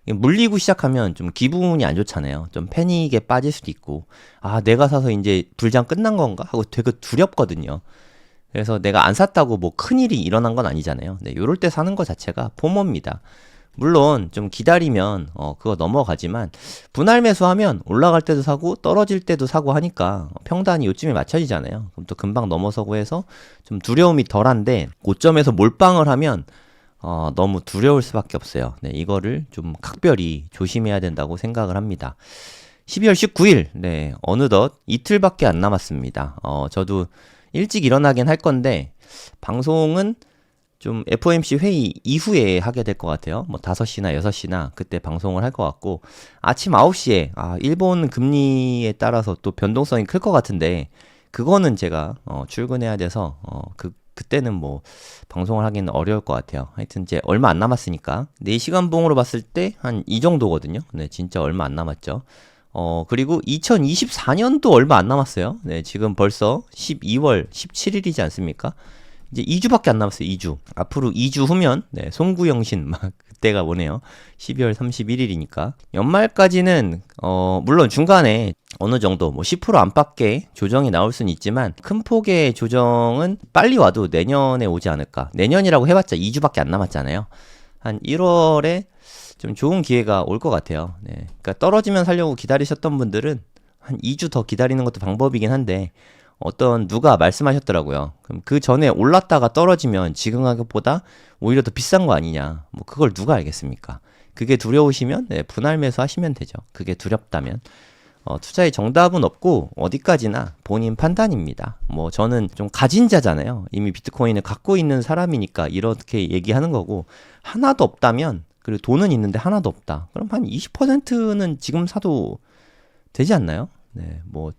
물리고 시작하면 좀 기분이 안 좋잖아요. 좀 패닉에 빠질 수도 있고, 아, 내가 사서 이제 불장 끝난 건가? 하고 되게 두렵거든요. 그래서 내가 안 샀다고 뭐 큰일이 일어난 건 아니잖아요. 네, 요럴 때 사는 거 자체가 포모입니다. 물론 좀 기다리면 그거 넘어가지만 분할 매수하면 올라갈 때도 사고 떨어질 때도 사고 하니까 평단이 요쯤에 맞춰지잖아요. 그럼 또 금방 넘어서고 해서 좀 두려움이 덜한데 고점에서 몰빵을 하면 너무 두려울 수밖에 없어요. 네, 이거를 좀 각별히 조심해야 된다고 생각을 합니다. 12월 19일, 네, 어느덧 이틀밖에 안 남았습니다. 저도 일찍 일어나긴 할 건데, 방송은 좀 FOMC 회의 이후에 하게 될 것 같아요. 뭐 5시나 6시나 그때 방송을 할 것 같고, 아침 9시에, 일본 금리에 따라서 또 변동성이 클 것 같은데, 그거는 제가 출근해야 돼서, 그때는 뭐 방송을 하기는 어려울 것 같아요. 하여튼 이제 얼마 안 남았으니까 4시간 봉으로 봤을 때 한 이 정도거든요. 네, 진짜 얼마 안 남았죠. 그리고 2024년도 얼마 안 남았어요. 네, 지금 벌써 12월 17일이지 않습니까? 이제 2주밖에 안 남았어요. 2주. 앞으로 2주 후면 네, 송구영신 막 그때가 오네요. 12월 31일이니까. 연말까지는 물론 중간에 어느 정도 뭐 10% 안팎의 조정이 나올 수는 있지만 큰 폭의 조정은 빨리 와도 내년에 오지 않을까. 내년이라고 해봤자 2주밖에 안 남았잖아요. 한 1월에 좀 좋은 기회가 올 것 같아요. 네. 그러니까 떨어지면 살려고 기다리셨던 분들은 한 2주 더 기다리는 것도 방법이긴 한데 누가 말씀하셨더라고요. 그럼 그 전에 올랐다가 떨어지면 지금 가격보다 오히려 더 비싼 거 아니냐. 뭐 그걸 누가 알겠습니까? 그게 두려우시면 네, 분할 매수 하시면 되죠. 그게 두렵다면. 투자의 정답은 없고 어디까지나 본인 판단입니다. 뭐 저는 좀 가진 자잖아요. 이미 비트코인을 갖고 있는 사람이니까 이렇게 얘기하는 거고 하나도 없다면 그리고 돈은 있는데 하나도 없다. 그럼 한 20%는 지금 사도 되지 않나요? 네, 뭐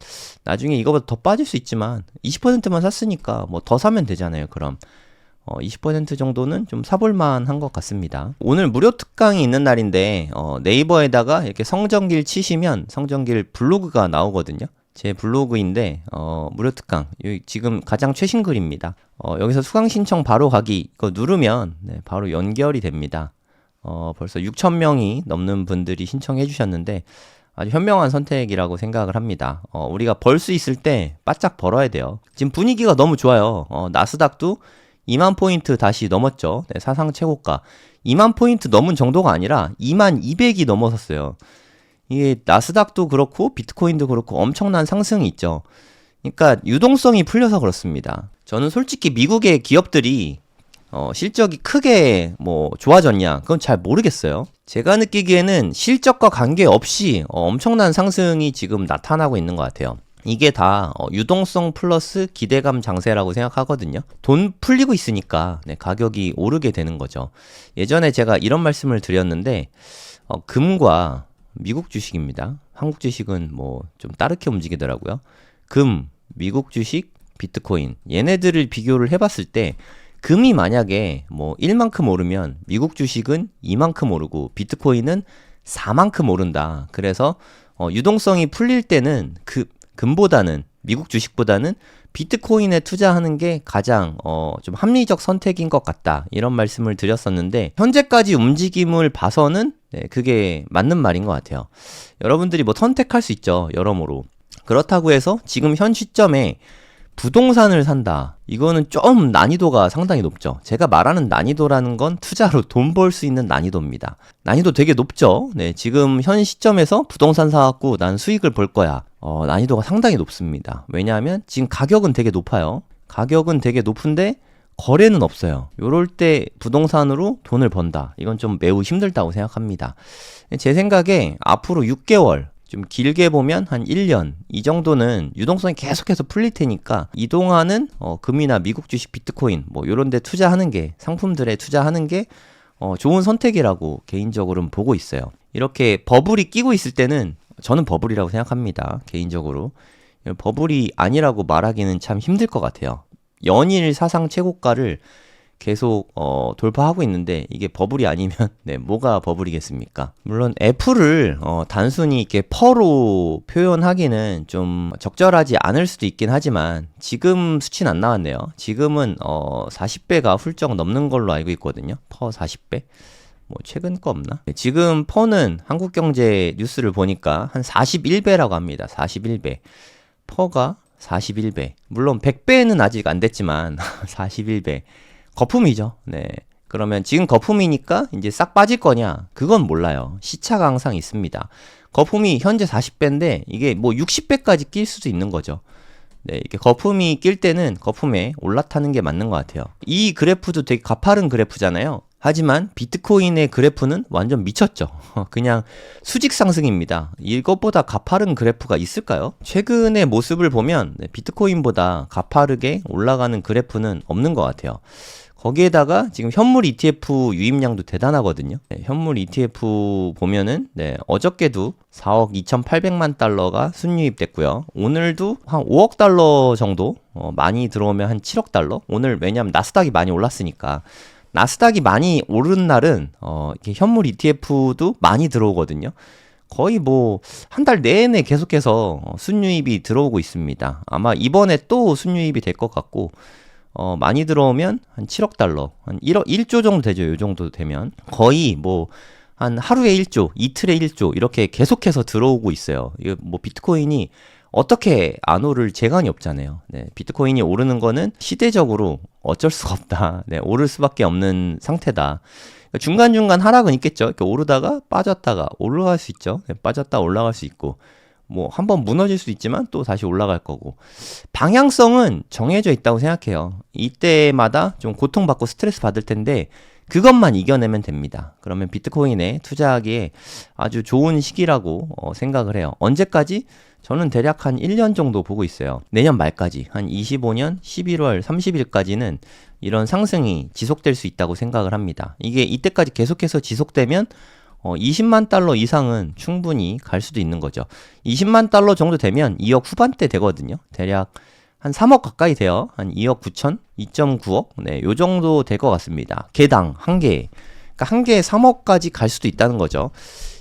나중에 이거보다 더 빠질 수 있지만 20%만 샀으니까 뭐 더 사면 되잖아요. 그럼 20% 정도는 좀 사볼 만한 것 같습니다. 오늘 무료 특강이 있는 날인데 네이버에다가 이렇게 성정길 치시면 성정길 블로그가 나오거든요. 제 블로그인데 무료 특강 여기 지금 가장 최신 글입니다. 여기서 수강 신청 바로 가기 이거 누르면 네, 바로 연결이 됩니다. 벌써 6,000명이 넘는 분들이 신청해 주셨는데 아주 현명한 선택이라고 생각을 합니다. 우리가 벌 수 있을 때 바짝 벌어야 돼요. 지금 분위기가 너무 좋아요. 나스닥도 2만 포인트 다시 넘었죠. 네, 사상 최고가. 2만 포인트 넘은 정도가 아니라 2만 200이 넘어섰어요. 이게 나스닥도 그렇고 비트코인도 그렇고 엄청난 상승이 있죠. 그러니까 유동성이 풀려서 그렇습니다. 저는 솔직히 미국의 기업들이 실적이 크게 뭐 좋아졌냐 그건 잘 모르겠어요. 제가 느끼기에는 실적과 관계없이 엄청난 상승이 지금 나타나고 있는 것 같아요. 이게 다 유동성 플러스 기대감 장세라고 생각하거든요. 돈 풀리고 있으니까 네, 가격이 오르게 되는 거죠. 예전에 제가 이런 말씀을 드렸는데 금과 미국 주식입니다. 한국 주식은 뭐 좀 다르게 움직이더라고요. 금, 미국 주식, 비트코인 얘네들을 비교를 해봤을 때 금이 만약에 뭐 1만큼 오르면 미국 주식은 2만큼 오르고 비트코인은 4만큼 오른다. 그래서 유동성이 풀릴 때는 금보다는 미국 주식보다는 비트코인에 투자하는 게 가장 좀 합리적 선택인 것 같다. 이런 말씀을 드렸었는데 현재까지 움직임을 봐서는 네, 그게 맞는 말인 것 같아요. 여러분들이 뭐 선택할 수 있죠. 여러모로. 그렇다고 해서 지금 현 시점에 부동산을 산다. 이거는 좀 난이도가 상당히 높죠. 제가 말하는 난이도라는 건 투자로 돈 벌 수 있는 난이도입니다. 난이도 되게 높죠. 네, 지금 현 시점에서 부동산 사갖고 난 수익을 볼 거야. 난이도가 상당히 높습니다. 왜냐하면 지금 가격은 되게 높아요. 가격은 되게 높은데 거래는 없어요. 요럴 때 부동산으로 돈을 번다. 이건 좀 매우 힘들다고 생각합니다. 제 생각에 앞으로 6개월 좀 길게 보면 한 1년 이 정도는 유동성이 계속해서 풀릴 테니까 이동하는 금이나 미국 주식 비트코인 뭐 요런 데 투자하는 게 상품들에 투자하는 게 좋은 선택이라고 개인적으로는 보고 있어요. 이렇게 버블이 끼고 있을 때는 저는 버블이라고 생각합니다. 개인적으로. 버블이 아니라고 말하기는 참 힘들 것 같아요. 연일 사상 최고가를 계속 돌파하고 있는데 이게 버블이 아니면 네, 뭐가 버블이겠습니까? 물론 애플을 단순히 이렇게 퍼로 표현하기는 좀 적절하지 않을 수도 있긴 하지만 지금 수치는 안 나왔네요. 지금은 40배가 훌쩍 넘는 걸로 알고 있거든요. 퍼 40배. 뭐 최근 거 없나? 네, 지금 퍼는 한국경제 뉴스를 보니까 한 41배라고 합니다. 41배. 퍼가 41배. 물론 100배는 아직 안 됐지만 41배. 거품이죠. 네. 그러면 지금 거품이니까 이제 싹 빠질 거냐? 그건 몰라요. 시차가 항상 있습니다. 거품이 현재 40배인데 이게 뭐 60배까지 낄 수도 있는 거죠. 네, 이렇게 거품이 낄 때는 거품에 올라타는 게 맞는 것 같아요. 이 그래프도 되게 가파른 그래프잖아요. 하지만 비트코인의 그래프는 완전 미쳤죠. 그냥 수직 상승입니다. 이것보다 가파른 그래프가 있을까요? 최근의 모습을 보면 비트코인보다 가파르게 올라가는 그래프는 없는 것 같아요. 거기에다가 지금 현물 ETF 유입량도 대단하거든요. 네, 현물 ETF 보면은 어저께도 4억 2,800만 달러가 순유입됐고요. 오늘도 한 5억 달러 정도 많이 들어오면 한 7억 달러? 오늘 왜냐면 나스닥이 많이 올랐으니까 나스닥이 많이 오른 날은 이렇게 현물 ETF도 많이 들어오거든요. 거의 뭐 한 달 내내 계속해서 순유입이 들어오고 있습니다. 아마 이번에 또 순유입이 될 것 같고 많이 들어오면 한 7억 달러, 한 1조 정도 되죠. 요 정도 되면 거의 뭐 한 하루에 1조, 이틀에 1조 이렇게 계속해서 들어오고 있어요. 이거 뭐 비트코인이 어떻게 안 오를 재간이 없잖아요. 네, 비트코인이 오르는 거는 시대적으로 어쩔 수가 없다. 네, 오를 수밖에 없는 상태다. 중간중간 하락은 있겠죠. 이렇게 오르다가 빠졌다가 올라갈 수 있죠. 네, 빠졌다 올라갈 수 있고 뭐 한번 무너질 수 있지만 또 다시 올라갈 거고 방향성은 정해져 있다고 생각해요. 이때마다 좀 고통받고 스트레스 받을 텐데 그것만 이겨내면 됩니다. 그러면 비트코인에 투자하기에 아주 좋은 시기라고 생각을 해요. 언제까지? 저는 대략 한 1년 정도 보고 있어요. 내년 말까지 한 25년 11월 30일까지는 이런 상승이 지속될 수 있다고 생각을 합니다. 이게 이때까지 계속해서 지속되면 20만 달러 이상은 충분히 갈 수도 있는 거죠. 20만 달러 정도 되면 2억 후반대 되거든요. 대략 한 3억 가까이 돼요. 한 2억 9천, 2.9억? 네, 요 정도 될 것 같습니다. 개당 한 개. 그러니까 한 개에 3억까지 갈 수도 있다는 거죠.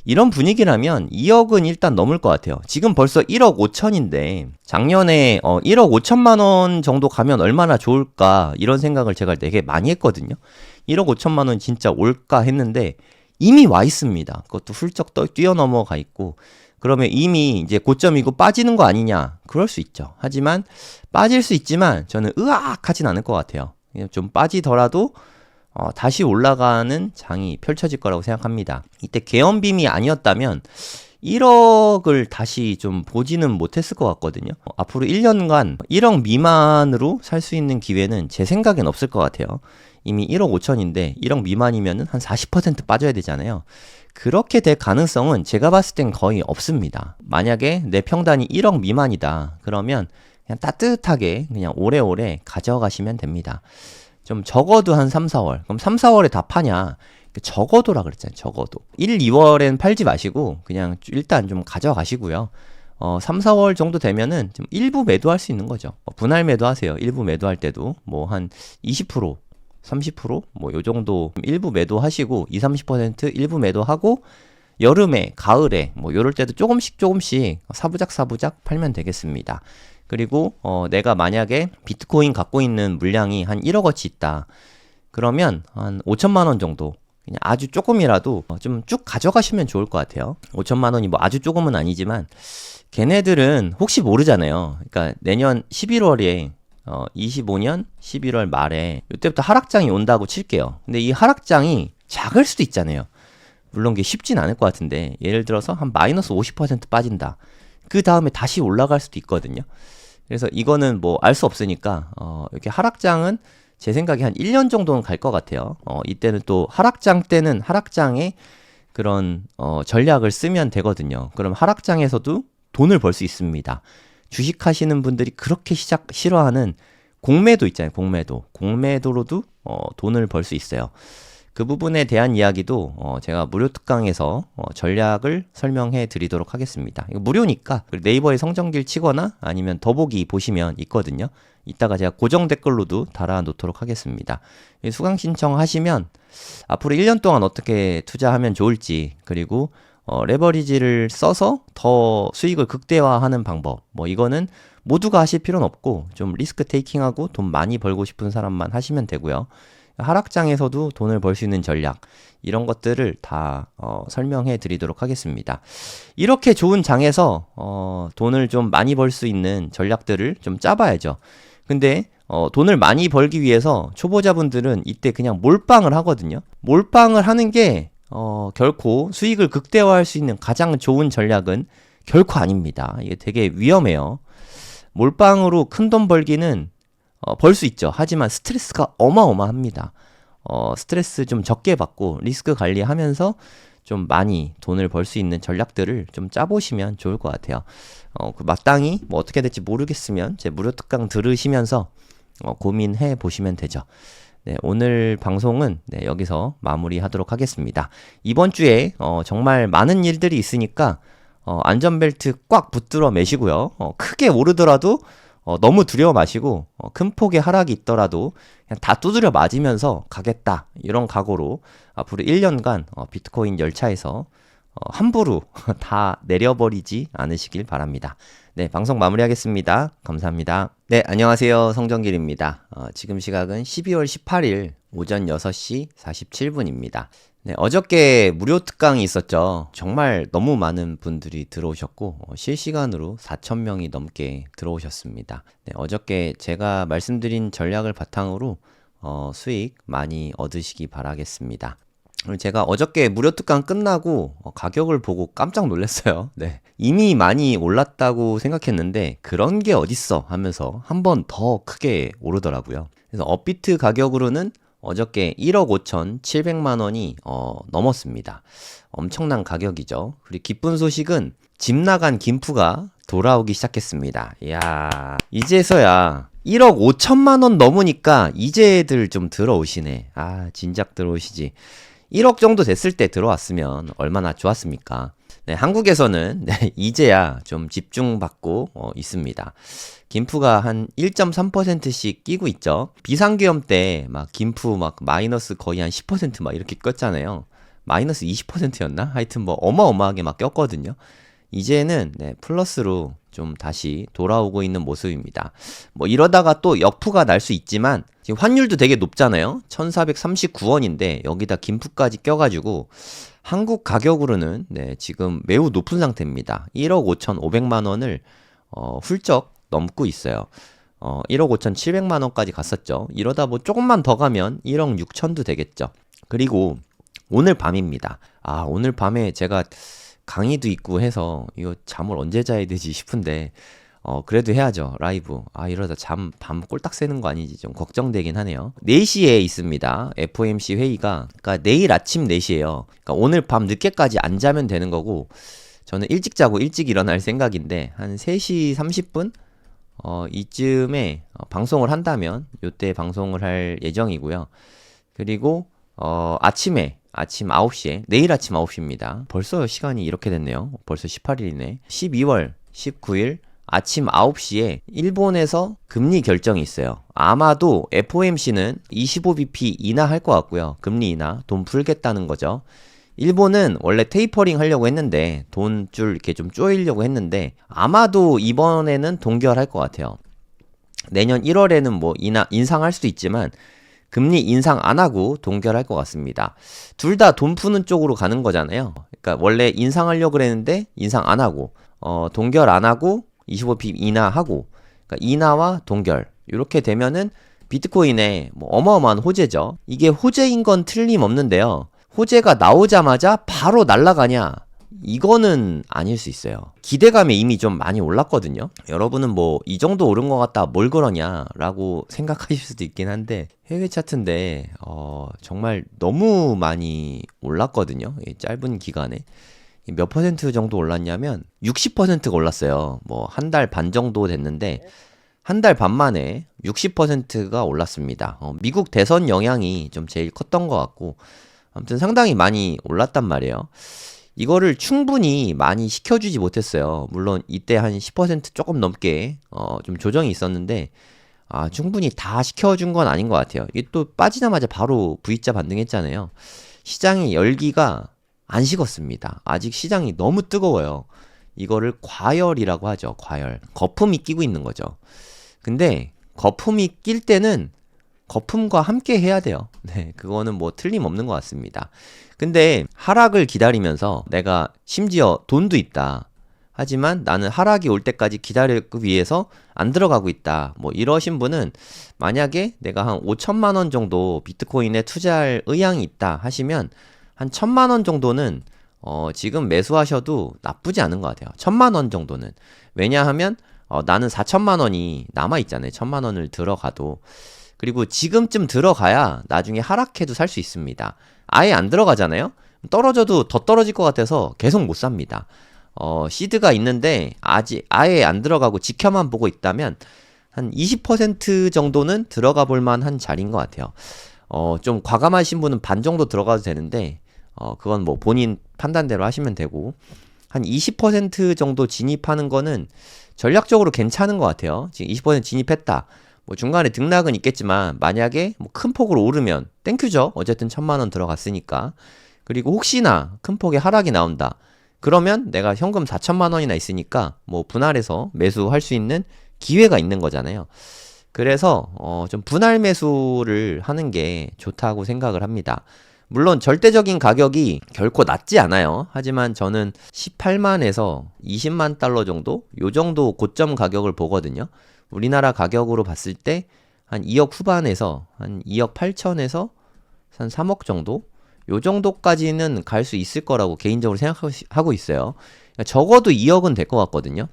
이런 분위기라면 2억은 일단 넘을 것 같아요. 지금 벌써 1억 5천인데 작년에 1억 5천만 원 정도 가면 얼마나 좋을까 이런 생각을 제가 되게 많이 했거든요. 1억 5천만 원 진짜 올까 했는데 이미 와 있습니다. 그것도 훌쩍 뛰어넘어가 있고 그러면 이미 이제 고점이고 빠지는 거 아니냐? 그럴 수 있죠. 하지만 빠질 수 있지만 저는 으악 하진 않을 것 같아요. 좀 빠지더라도 다시 올라가는 장이 펼쳐질 거라고 생각합니다. 이때 계엄빔이 아니었다면 1억을 다시 좀 보지는 못했을 것 같거든요. 앞으로 1년간 1억 미만으로 살 수 있는 기회는 제 생각엔 없을 것 같아요. 이미 1억 5천인데 1억 미만이면 한 40% 빠져야 되잖아요. 그렇게 될 가능성은 제가 봤을 땐 거의 없습니다. 만약에 내 평단이 1억 미만이다. 그러면 그냥 따뜻하게 그냥 오래오래 가져가시면 됩니다. 좀 적어도 한 3, 4월. 그럼 3, 4월에 다 파냐? 적어도라 그랬잖아요. 적어도. 1, 2월엔 팔지 마시고 그냥 일단 좀 가져가시고요. 3, 4월 정도 되면은 좀 일부 매도할 수 있는 거죠. 분할 매도하세요. 일부 매도할 때도 뭐 한 20%, 30%? 뭐 요 정도 일부 매도하시고 2, 30% 일부 매도하고 여름에, 가을에 뭐 요럴 때도 조금씩 사부작 팔면 되겠습니다. 그리고 내가 만약에 비트코인 갖고 있는 물량이 한 1억어치 있다. 그러면 한 5천만 원 정도 그냥 아주 조금이라도 좀 쭉 가져가시면 좋을 것 같아요. 5천만 원이 뭐 아주 조금은 아니지만 걔네들은 혹시 모르잖아요. 그러니까 내년 11월에 25년 11월 말에 이때부터 하락장이 온다고 칠게요. 근데 이 하락장이 작을 수도 있잖아요. 물론 그게 쉽진 않을 것 같은데 예를 들어서 한 마이너스 50% 빠진다. 그 다음에 다시 올라갈 수도 있거든요. 그래서 이거는 뭐 알 수 없으니까 이렇게 하락장은 제 생각에 한 1년 정도는 갈 것 같아요. 이때는 또 하락장 때는 하락장에 그런 전략을 쓰면 되거든요. 그럼 하락장에서도 돈을 벌 수 있습니다. 주식 하시는 분들이 그렇게 싫어하는 공매도 있잖아요. 공매도로도 돈을 벌 수 있어요. 그 부분에 대한 이야기도 제가 무료 특강에서 전략을 설명해 드리도록 하겠습니다. 이거 무료니까 네이버에 성정길 치거나 아니면 더보기 보시면 있거든요. 이따가 제가 고정 댓글로도 달아 놓도록 하겠습니다. 수강 신청하시면 앞으로 1년 동안 어떻게 투자하면 좋을지 그리고 레버리지를 써서 더 수익을 극대화하는 방법 뭐 이거는 모두가 하실 필요는 없고 좀 리스크 테이킹하고 돈 많이 벌고 싶은 사람만 하시면 되고요. 하락장에서도 돈을 벌 수 있는 전략 이런 것들을 다 설명해 드리도록 하겠습니다. 이렇게 좋은 장에서 돈을 좀 많이 벌 수 있는 전략들을 좀 짜봐야죠. 근데 돈을 많이 벌기 위해서 초보자분들은 이때 그냥 몰빵을 하거든요. 몰빵을 하는 게 결코 수익을 극대화할 수 있는 가장 좋은 전략은 결코 아닙니다. 이게 되게 위험해요. 몰빵으로 큰 돈 벌기는 벌 수 있죠. 하지만 스트레스가 어마어마합니다. 스트레스 좀 적게 받고 리스크 관리하면서 좀 많이 돈을 벌 수 있는 전략들을 좀 짜보시면 좋을 것 같아요. 그 마땅히 뭐 어떻게 될지 모르겠으면 제 무료 특강 들으시면서 고민해 보시면 되죠. 네, 오늘 방송은 여기서 마무리하도록 하겠습니다. 이번 주에 정말 많은 일들이 있으니까 안전벨트 꽉 붙들어 매시고요. 크게 오르더라도 너무 두려워 마시고 큰 폭의 하락이 있더라도 그냥 다 두드려 맞으면서 가겠다 이런 각오로 앞으로 1년간 비트코인 열차에서 함부로 다 내려버리지 않으시길 바랍니다. 네, 방송 마무리하겠습니다. 감사합니다. 네, 안녕하세요. 성정길입니다. 지금 시각은 12월 18일 오전 6시 47분입니다. 네, 어저께 무료 특강이 있었죠. 정말 너무 많은 분들이 들어오셨고 실시간으로 4,000명이 넘게 들어오셨습니다. 네, 어저께 제가 말씀드린 전략을 바탕으로 수익 많이 얻으시기 바라겠습니다. 제가 어저께 무료 특강 끝나고 가격을 보고 깜짝 놀랐어요. 네. 이미 많이 올랐다고 생각했는데 그런 게 어딨어 하면서 한 번 더 크게 오르더라고요. 그래서 업비트 가격으로는 어저께 1억 5,700만 원이 넘었습니다. 엄청난 가격이죠. 그리고 기쁜 소식은 집 나간 김프가 돌아오기 시작했습니다. 이야, 이제서야 1억 5천만 원 넘으니까 이제들 좀 들어오시네. 진작 들어오시지. 1억 정도 됐을 때 들어왔으면 얼마나 좋았습니까? 네, 한국에서는 네, 이제야 좀 집중받고 있습니다. 김프가 한 1.3%씩 끼고 있죠. 비상계엄 때 막 김프 막 마이너스 거의 한 10%막 이렇게 꼈잖아요. 마이너스 20%였나? 하여튼 뭐 어마어마하게 막 꼈거든요. 이제는 네, 플러스로 좀 다시 돌아오고 있는 모습입니다. 뭐 이러다가 또 역푸가 날 수 있지만 지금 환율도 되게 높잖아요. 1439원인데 여기다 김프까지 껴가지고 한국 가격으로는 네, 지금 매우 높은 상태입니다. 1억 5,500만 원을 훌쩍 넘고 있어요. 1억 5,700만 원까지 갔었죠. 이러다 뭐 조금만 더 가면 1억 6천도 되겠죠. 그리고 오늘 밤입니다. 오늘 밤에 제가 강의도 있고 해서 이거 잠을 언제 자야 되지 싶은데 그래도 해야죠. 라이브. 이러다 밤 꼴딱 새는 거 아니지? 좀 걱정되긴 하네요. 4시에 있습니다. FOMC 회의가. 그러니까 내일 아침 4시에요. 그러니까 오늘 밤 늦게까지 안 자면 되는 거고 저는 일찍 자고 일찍 일어날 생각인데 한 3시 30분? 이쯤에 방송을 한다면 요때 방송을 할 예정이고요. 그리고 아침 9시에 내일 아침 9시입니다. 벌써 시간이 이렇게 됐네요. 벌써 18일이네. 12월 19일 아침 9시에 일본에서 금리 결정이 있어요. 아마도 FOMC는 25bp 인하할 것 같고요. 금리 인하, 돈 풀겠다는 거죠. 일본은 원래 테이퍼링 하려고 했는데 돈줄 이렇게 좀 쪼이려고 했는데 아마도 이번에는 동결할 것 같아요. 내년 1월에는 뭐 인상할 수도 있지만 금리 인상 안 하고 동결할 것 같습니다. 둘 다 돈 푸는 쪽으로 가는 거잖아요. 그러니까 원래 인상하려고 그랬는데 인상 안 하고 동결 안 하고 25bp 인하하고 그러니까 인하와 동결 이렇게 되면은 비트코인에 뭐 어마어마한 호재죠. 이게 호재인 건 틀림없는데요. 호재가 나오자마자 바로 날아가냐? 이거는 아닐 수 있어요. 기대감이 이미 좀 많이 올랐거든요. 여러분은 뭐 이 정도 오른 것 같다 뭘 그러냐라고 생각하실 수도 있긴 한데 해외 차트인데 정말 너무 많이 올랐거든요. 짧은 기간에 몇 퍼센트 정도 올랐냐면 60%가 올랐어요. 뭐 한 달 반 정도 됐는데 한 달 반 만에 60%가 올랐습니다. 미국 대선 영향이 좀 제일 컸던 것 같고 아무튼 상당히 많이 올랐단 말이에요. 이거를 충분히 많이 시켜주지 못했어요. 물론 이때 한 10% 조금 넘게 좀 조정이 있었는데 충분히 다 시켜준 건 아닌 것 같아요. 이게 또 빠지자마자 바로 V자 반등했잖아요. 시장의 열기가 안 식었습니다. 아직 시장이 너무 뜨거워요. 이거를 과열이라고 하죠. 과열. 거품이 끼고 있는 거죠. 근데 거품이 낄 때는 거품과 함께 해야 돼요. 네, 그거는 뭐 틀림없는 것 같습니다. 근데 하락을 기다리면서 내가 심지어 돈도 있다. 하지만 나는 하락이 올 때까지 기다리기 위해서 안 들어가고 있다. 뭐 이러신 분은 만약에 내가 한 5천만 원 정도 비트코인에 투자할 의향이 있다 하시면 한 1,000만 원 정도는 지금 매수하셔도 나쁘지 않은 것 같아요. 1,000만 원 정도는. 왜냐하면 나는 4천만 원이 남아있잖아요. 1,000만 원을 들어가도. 그리고 지금쯤 들어가야 나중에 하락해도 살 수 있습니다. 아예 안 들어가잖아요? 떨어져도 더 떨어질 것 같아서 계속 못 삽니다. 시드가 있는데 아예 안 들어가고 지켜만 보고 있다면 한 20% 정도는 들어가 볼 만한 자리인 것 같아요. 좀 과감하신 분은 반 정도 들어가도 되는데 그건 뭐 본인 판단대로 하시면 되고 한 20% 정도 진입하는 거는 전략적으로 괜찮은 것 같아요. 지금 20% 진입했다. 뭐 중간에 등락은 있겠지만 만약에 뭐 큰 폭으로 오르면 땡큐죠. 어쨌든 1,000만 원 들어갔으니까. 그리고 혹시나 큰 폭의 하락이 나온다. 그러면 내가 현금 4천만 원이나 있으니까 뭐 분할해서 매수할 수 있는 기회가 있는 거잖아요. 그래서 좀 분할 매수를 하는 게 좋다고 생각을 합니다. 물론 절대적인 가격이 결코 낮지 않아요. 하지만 저는 18만에서 20만 달러 정도? 요 정도 고점 가격을 보거든요. 우리나라 가격으로 봤을 때 한 2억 후반에서 한 2억 8천에서 한 3억 정도? 요 정도까지는 갈 수 있을 거라고 개인적으로 생각하고 있어요. 그러니까 적어도 2억은 될 것 같거든요.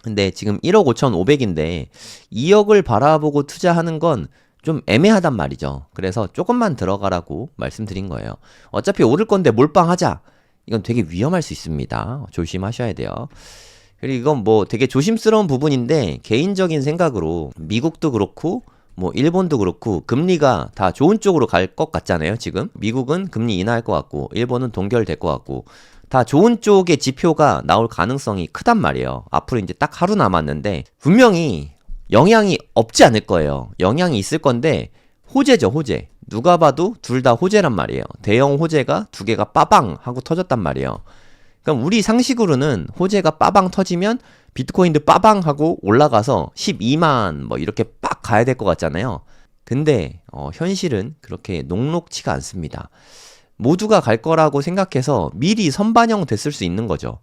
근데 지금 1억 5,500인데 2억을 바라보고 투자하는 건 좀 애매하단 말이죠. 그래서 조금만 들어가라고 말씀드린 거예요. 어차피 오를 건데 몰빵하자. 이건 되게 위험할 수 있습니다. 조심하셔야 돼요. 그리고 이건 뭐 되게 조심스러운 부분인데 개인적인 생각으로 미국도 그렇고 뭐 일본도 그렇고 금리가 다 좋은 쪽으로 갈 것 같잖아요. 지금 미국은 금리 인하할 것 같고 일본은 동결될 것 같고 다 좋은 쪽의 지표가 나올 가능성이 크단 말이에요. 앞으로 이제 딱 하루 남았는데 분명히 영향이 없지 않을 거예요. 영향이 있을 건데 호재죠, 호재. 누가 봐도 둘 다 호재란 말이에요. 대형 호재가 두 개가 빠방 하고 터졌단 말이에요. 그럼 우리 상식으로는 호재가 빠방 터지면 비트코인도 빠방 하고 올라가서 12만 뭐 이렇게 빡 가야 될 것 같잖아요. 근데 현실은 그렇게 녹록치가 않습니다. 모두가 갈 거라고 생각해서 미리 선반영 됐을 수 있는 거죠.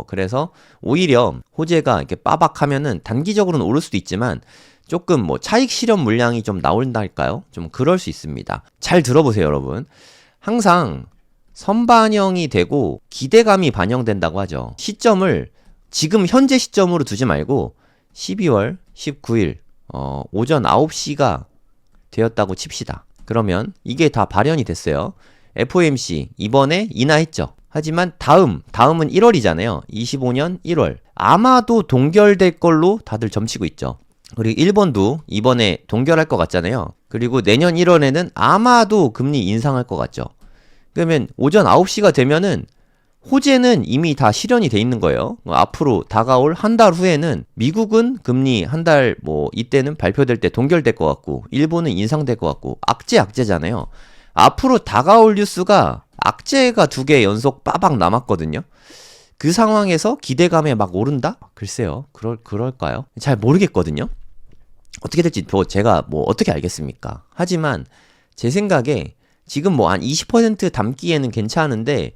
그래서 오히려 호재가 이렇게 빠박하면은 단기적으로는 오를 수도 있지만 조금 뭐 차익 실현 물량이 좀 나온다 할까요? 좀 그럴 수 있습니다. 잘 들어보세요, 여러분. 항상 선반영이 되고 기대감이 반영된다고 하죠. 시점을 지금 현재 시점으로 두지 말고 12월 19일 오전 9시가 되었다고 칩시다. 그러면 이게 다 발현이 됐어요. FOMC 이번에 인하했죠. 하지만 다음은 1월이잖아요. 25년 1월. 아마도 동결될 걸로 다들 점치고 있죠. 그리고 일본도 이번에 동결할 것 같잖아요. 그리고 내년 1월에는 아마도 금리 인상할 것 같죠. 그러면 오전 9시가 되면은 호재는 이미 다 실현이 돼 있는 거예요. 앞으로 다가올 한 달 후에는 미국은 금리 한 달 뭐 이때는 발표될 때 동결될 것 같고 일본은 인상될 것 같고 악재잖아요. 앞으로 다가올 뉴스가 악재가 2개 연속 빠박 남았거든요. 그 상황에서 기대감에 막 오른다? 글쎄요. 그럴까요? 잘 모르겠거든요. 어떻게 될지 제가 뭐 어떻게 알겠습니까? 하지만 제 생각에 지금 뭐 한 20% 담기에는 괜찮은데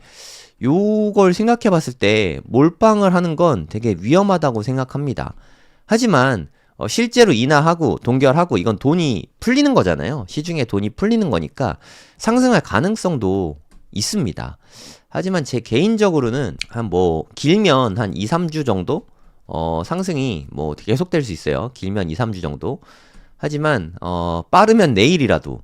요걸 생각해 봤을 때 몰빵을 하는 건 되게 위험하다고 생각합니다. 하지만 실제로 인하하고 동결하고 이건 돈이 풀리는 거잖아요. 시중에 돈이 풀리는 거니까 상승할 가능성도 있습니다. 하지만 제 개인적으로는 한 뭐 길면 한 2, 3주 정도 상승이 뭐 계속될 수 있어요. 길면 2, 3주 정도. 하지만 빠르면 내일이라도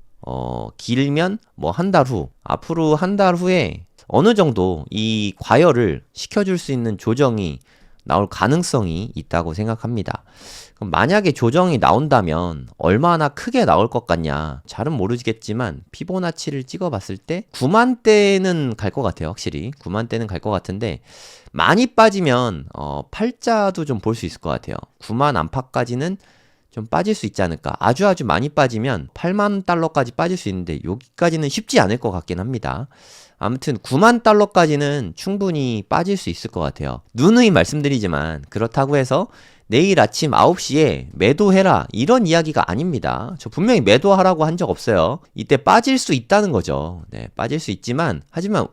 길면 뭐 한 달 후, 앞으로 한 달 후에 어느 정도 이 과열을 시켜줄 수 있는 조정이 나올 가능성이 있다고 생각합니다. 그럼 만약에 조정이 나온다면 얼마나 크게 나올 것 같냐? 잘은 모르겠지만 피보나치를 찍어봤을 때 9만대는 갈 것 같아요. 확실히 9만대는 갈 것 같은데 많이 빠지면 팔자도 좀 볼 수 있을 것 같아요. 9만 안팎까지는 좀 빠질 수 있지 않을까. 아주 많이 빠지면 8만 달러까지 빠질 수 있는데 여기까지는 쉽지 않을 것 같긴 합니다. 아무튼 9만 달러까지는 충분히 빠질 수 있을 것 같아요. 누누이 말씀드리지만 그렇다고 해서 내일 아침 9시에 매도해라 이런 이야기가 아닙니다. 저 분명히 매도하라고 한 적 없어요. 이때 빠질 수 있다는 거죠. 네, 빠질 수 있지만 하지만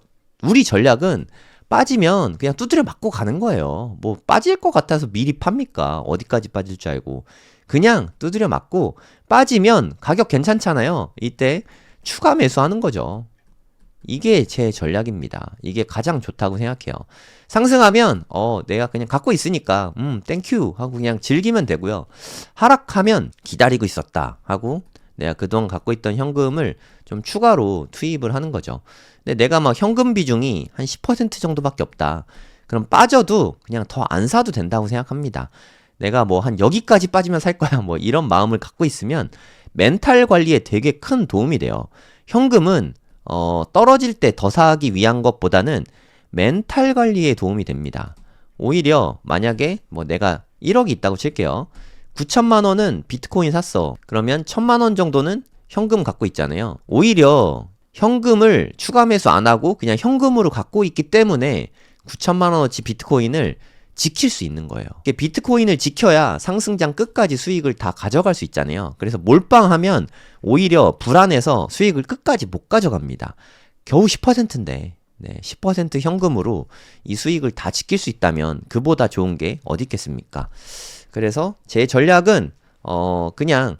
우리 전략은 빠지면 그냥 두드려 맞고 가는 거예요. 뭐 빠질 것 같아서 미리 팝니까? 어디까지 빠질 줄 알고. 그냥 두드려 맞고 빠지면 가격 괜찮잖아요. 이때 추가 매수하는 거죠. 이게 제 전략입니다. 이게 가장 좋다고 생각해요. 상승하면 내가 그냥 갖고 있으니까 땡큐 하고 그냥 즐기면 되고요. 하락하면 기다리고 있었다 하고 내가 그동안 갖고 있던 현금을 좀 추가로 투입을 하는 거죠. 근데 내가 막 현금 비중이 한 10% 정도밖에 없다. 그럼 빠져도 그냥 더 안 사도 된다고 생각합니다. 내가 뭐 한 여기까지 빠지면 살 거야 뭐 이런 마음을 갖고 있으면 멘탈 관리에 되게 큰 도움이 돼요. 현금은 떨어질 때 더 사기 위한 것보다는 멘탈 관리에 도움이 됩니다. 오히려 만약에 뭐 내가 1억이 있다고 칠게요. 9천만 원은 비트코인 샀어. 그러면 1,000만 원 정도는 현금 갖고 있잖아요. 오히려 현금을 추가 매수 안 하고 그냥 현금으로 갖고 있기 때문에 9천만 원어치 비트코인을 지킬 수 있는 거예요. 비트코인을 지켜야 상승장 끝까지 수익을 다 가져갈 수 있잖아요. 그래서 몰빵하면 오히려 불안해서 수익을 끝까지 못 가져갑니다. 겨우 10%인데 10% 현금으로 이 수익을 다 지킬 수 있다면 그보다 좋은 게 어디 있겠습니까? 그래서 제 전략은 그냥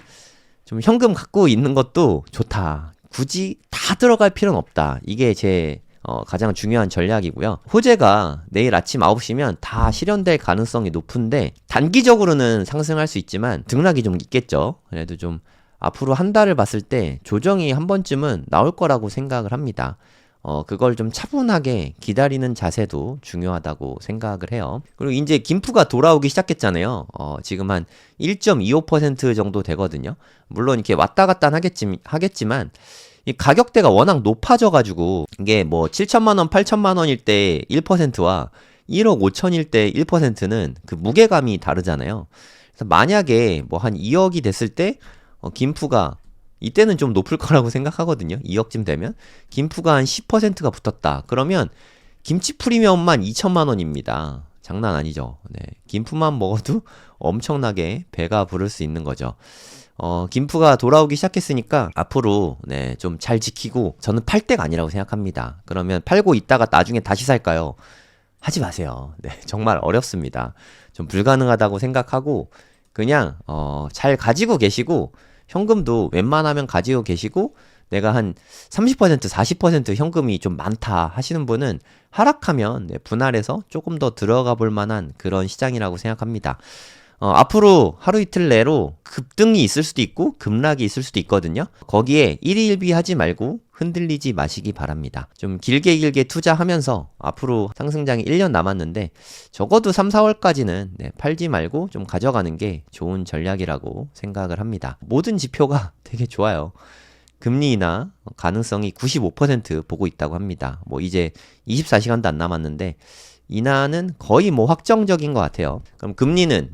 좀 현금 갖고 있는 것도 좋다. 굳이 다 들어갈 필요는 없다. 이게 제 가장 중요한 전략이고요. 호재가 내일 아침 9시면 다 실현될 가능성이 높은데 단기적으로는 상승할 수 있지만 등락이 좀 있겠죠. 그래도 좀 앞으로 한 달을 봤을 때 조정이 한 번쯤은 나올 거라고 생각을 합니다. 그걸 좀 차분하게 기다리는 자세도 중요하다고 생각을 해요. 그리고 이제 김프가 돌아오기 시작했잖아요. 지금 한 1.25% 정도 되거든요. 물론 이렇게 왔다 갔다 하겠지만 이 가격대가 워낙 높아져가지고 이게 뭐 7천만 원, 8천만 원일 때 1%와 1억 5천일 때 1%는 그 무게감이 다르잖아요. 그래서 만약에 뭐 한 2억이 됐을 때 김프가 이때는 좀 높을 거라고 생각하거든요. 2억쯤 되면 김프가 한 10%가 붙었다. 그러면 김치 프리미엄만 2천만 원입니다. 장난 아니죠. 네, 김프만 먹어도 엄청나게 배가 부를 수 있는 거죠. 김프가 돌아오기 시작했으니까 앞으로 네, 좀 잘 지키고 저는 팔 때가 아니라고 생각합니다. 그러면 팔고 있다가 나중에 다시 살까요? 하지 마세요. 네, 정말 어렵습니다. 좀 불가능하다고 생각하고 그냥 잘 가지고 계시고 현금도 웬만하면 가지고 계시고 내가 한 30%, 40% 현금이 좀 많다 하시는 분은 하락하면 네, 분할해서 조금 더 들어가 볼 만한 그런 시장이라고 생각합니다. 앞으로 하루 이틀 내로 급등이 있을 수도 있고 급락이 있을 수도 있거든요. 거기에 일희일비 하지 말고 흔들리지 마시기 바랍니다. 좀 길게 투자하면서 앞으로 상승장이 1년 남았는데 적어도 3, 4월까지는 네, 팔지 말고 좀 가져가는 게 좋은 전략이라고 생각을 합니다. 모든 지표가 되게 좋아요. 금리 인하 가능성이 95% 보고 있다고 합니다. 뭐 이제 24시간도 안 남았는데 인하는 거의 뭐 확정적인 것 같아요. 그럼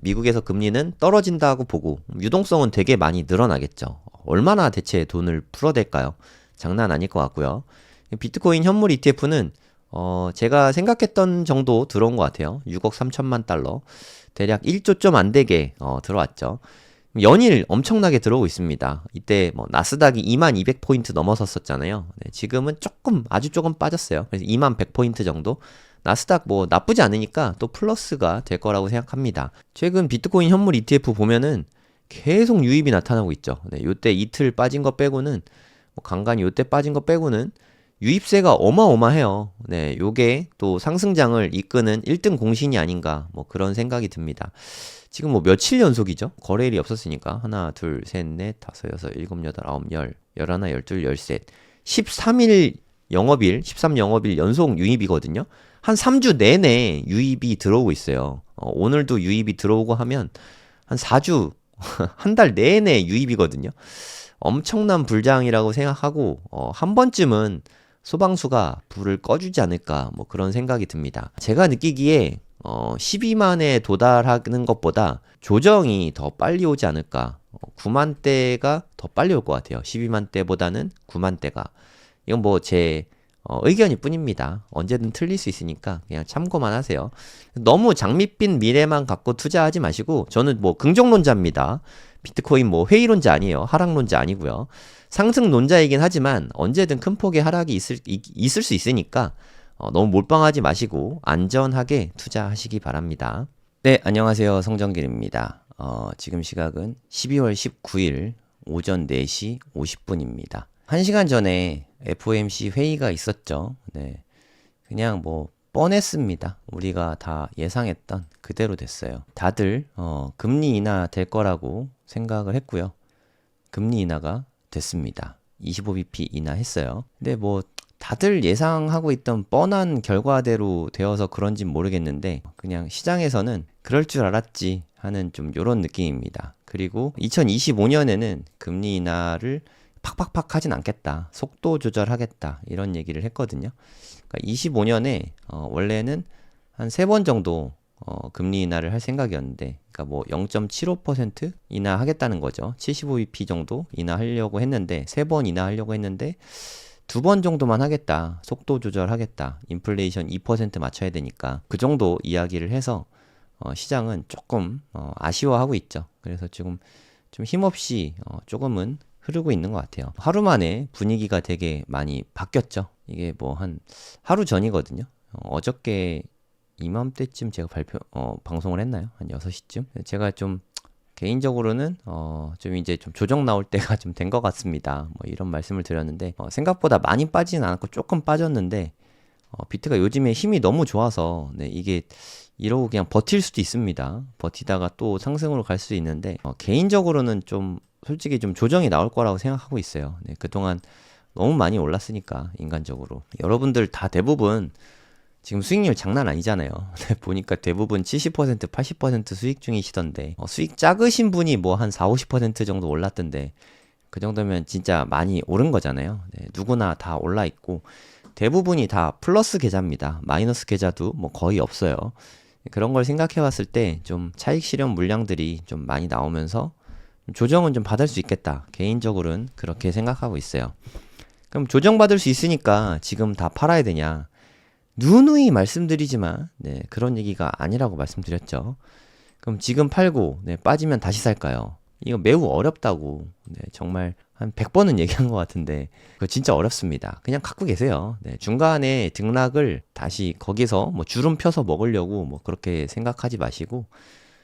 미국에서 금리는 떨어진다고 보고 유동성은 되게 많이 늘어나겠죠. 얼마나 대체 돈을 풀어댈까요? 장난 아닐 것 같고요. 비트코인 현물 ETF는 제가 생각했던 정도 들어온 것 같아요. 6억 3천만 달러. 대략 1조 좀 안 되게 들어왔죠. 연일 엄청나게 들어오고 있습니다. 이때 뭐 나스닥이 2200포인트 넘어섰었잖아요. 네, 지금은 아주 조금 빠졌어요. 그래서 2100포인트 정도. 나스닥 뭐 나쁘지 않으니까 또 플러스가 될 거라고 생각합니다. 최근 비트코인 현물 ETF 보면은 계속 유입이 나타나고 있죠. 네, 요때 이틀 빠진 거 빼고는 간간히 요때 빠진 거 빼고는 유입세가 어마어마해요. 네, 요게 또 상승장을 이끄는 1등 공신이 아닌가 뭐 그런 생각이 듭니다. 지금 뭐 며칠 연속이죠? 거래일이 없었으니까 하나, 둘, 셋, 넷, 다섯, 여섯, 일곱, 여덟, 아홉, 열, 열하나, 열둘, 열셋 13일 영업일, 13영업일 연속 유입이거든요. 한 3주 내내 유입이 들어오고 있어요. 오늘도 유입이 들어오고 하면 한 4주, 한 달 내내 유입이거든요. 엄청난 불장이라고 생각하고 한 번쯤은 소방수가 불을 꺼주지 않을까 뭐 그런 생각이 듭니다. 제가 느끼기에 12만에 도달하는 것보다 조정이 더 빨리 오지 않을까. 9만대가 더 빨리 올 것 같아요. 12만대보다는 9만대가. 이건 뭐 제 의견일 뿐입니다. 언제든 틀릴 수 있으니까 그냥 참고만 하세요. 너무 장밋빛 미래만 갖고 투자하지 마시고 저는 뭐 긍정론자입니다. 비트코인 뭐 회의론자 아니에요. 하락론자 아니고요. 상승론자이긴 하지만 언제든 큰 폭의 하락이 있을 수 있으니까 너무 몰빵하지 마시고 안전하게 투자하시기 바랍니다. 네, 안녕하세요. 성정길입니다. 지금 시각은 12월 19일 오전 4시 50분입니다. 1시간 전에 FOMC 회의가 있었죠. 네. 그냥 뭐 뻔했습니다. 우리가 다 예상했던 그대로 됐어요. 다들 금리 인하 될 거라고 생각을 했고요. 금리 인하가 됐습니다. 25bp 인하했어요. 근데 뭐 다들 예상하고 있던 뻔한 결과대로 되어서 그런진 모르겠는데 그냥 시장에서는 그럴 줄 알았지 하는 좀 요런 느낌입니다. 그리고 2025년에는 금리 인하를 팍팍팍 하진 않겠다. 속도 조절하겠다. 이런 얘기를 했거든요. 그러니까 25년에 원래는 한 3번 정도 금리 인하를 할 생각이었는데 그러니까 뭐 0.75% 인하하겠다는 거죠. 75bp 정도 인하하려고 했는데 3번 인하하려고 했는데 2번 정도만 하겠다. 속도 조절하겠다. 인플레이션 2% 맞춰야 되니까 그 정도 이야기를 해서 시장은 조금 아쉬워하고 있죠. 그래서 지금 좀 힘없이 조금은 흐르고 있는 것 같아요. 하루 만에 분위기가 되게 많이 바뀌었죠. 이게 뭐 한 하루 전이거든요. 어저께 이맘때쯤 제가 방송을 했나요? 한 6시쯤? 제가 좀 개인적으로는 좀 이제 좀 조정 나올 때가 좀 된 것 같습니다. 뭐 이런 말씀을 드렸는데 생각보다 많이 빠지진 않았고 조금 빠졌는데 비트가 요즘에 힘이 너무 좋아서 네, 이게 이러고 그냥 버틸 수도 있습니다. 버티다가 또 상승으로 갈 수도 있는데 개인적으로는 좀 솔직히 좀 조정이 나올 거라고 생각하고 있어요. 네, 그동안 너무 많이 올랐으니까 인간적으로. 여러분들 다 대부분 지금 수익률 장난 아니잖아요. 보니까 대부분 70%, 80% 수익 중이시던데 수익 작으신 분이 뭐 한 4, 50% 정도 올랐던데 그 정도면 진짜 많이 오른 거잖아요. 네, 누구나 다 올라 있고 대부분이 다 플러스 계좌입니다. 마이너스 계좌도 뭐 거의 없어요. 그런 걸 생각해 봤을 때 좀 차익 실현 물량들이 좀 많이 나오면서 조정은 좀 받을 수 있겠다. 개인적으로는 그렇게 생각하고 있어요. 그럼 조정받을 수 있으니까 지금 다 팔아야 되냐? 누누이 말씀드리지만 네, 그런 얘기가 아니라고 말씀드렸죠. 그럼 지금 팔고 네, 빠지면 다시 살까요? 이거 매우 어렵다고 네, 정말 한 100번은 얘기한 것 같은데 그거 진짜 어렵습니다. 그냥 갖고 계세요. 네, 중간에 등락을 다시 거기서 뭐 주름 펴서 먹으려고 뭐 그렇게 생각하지 마시고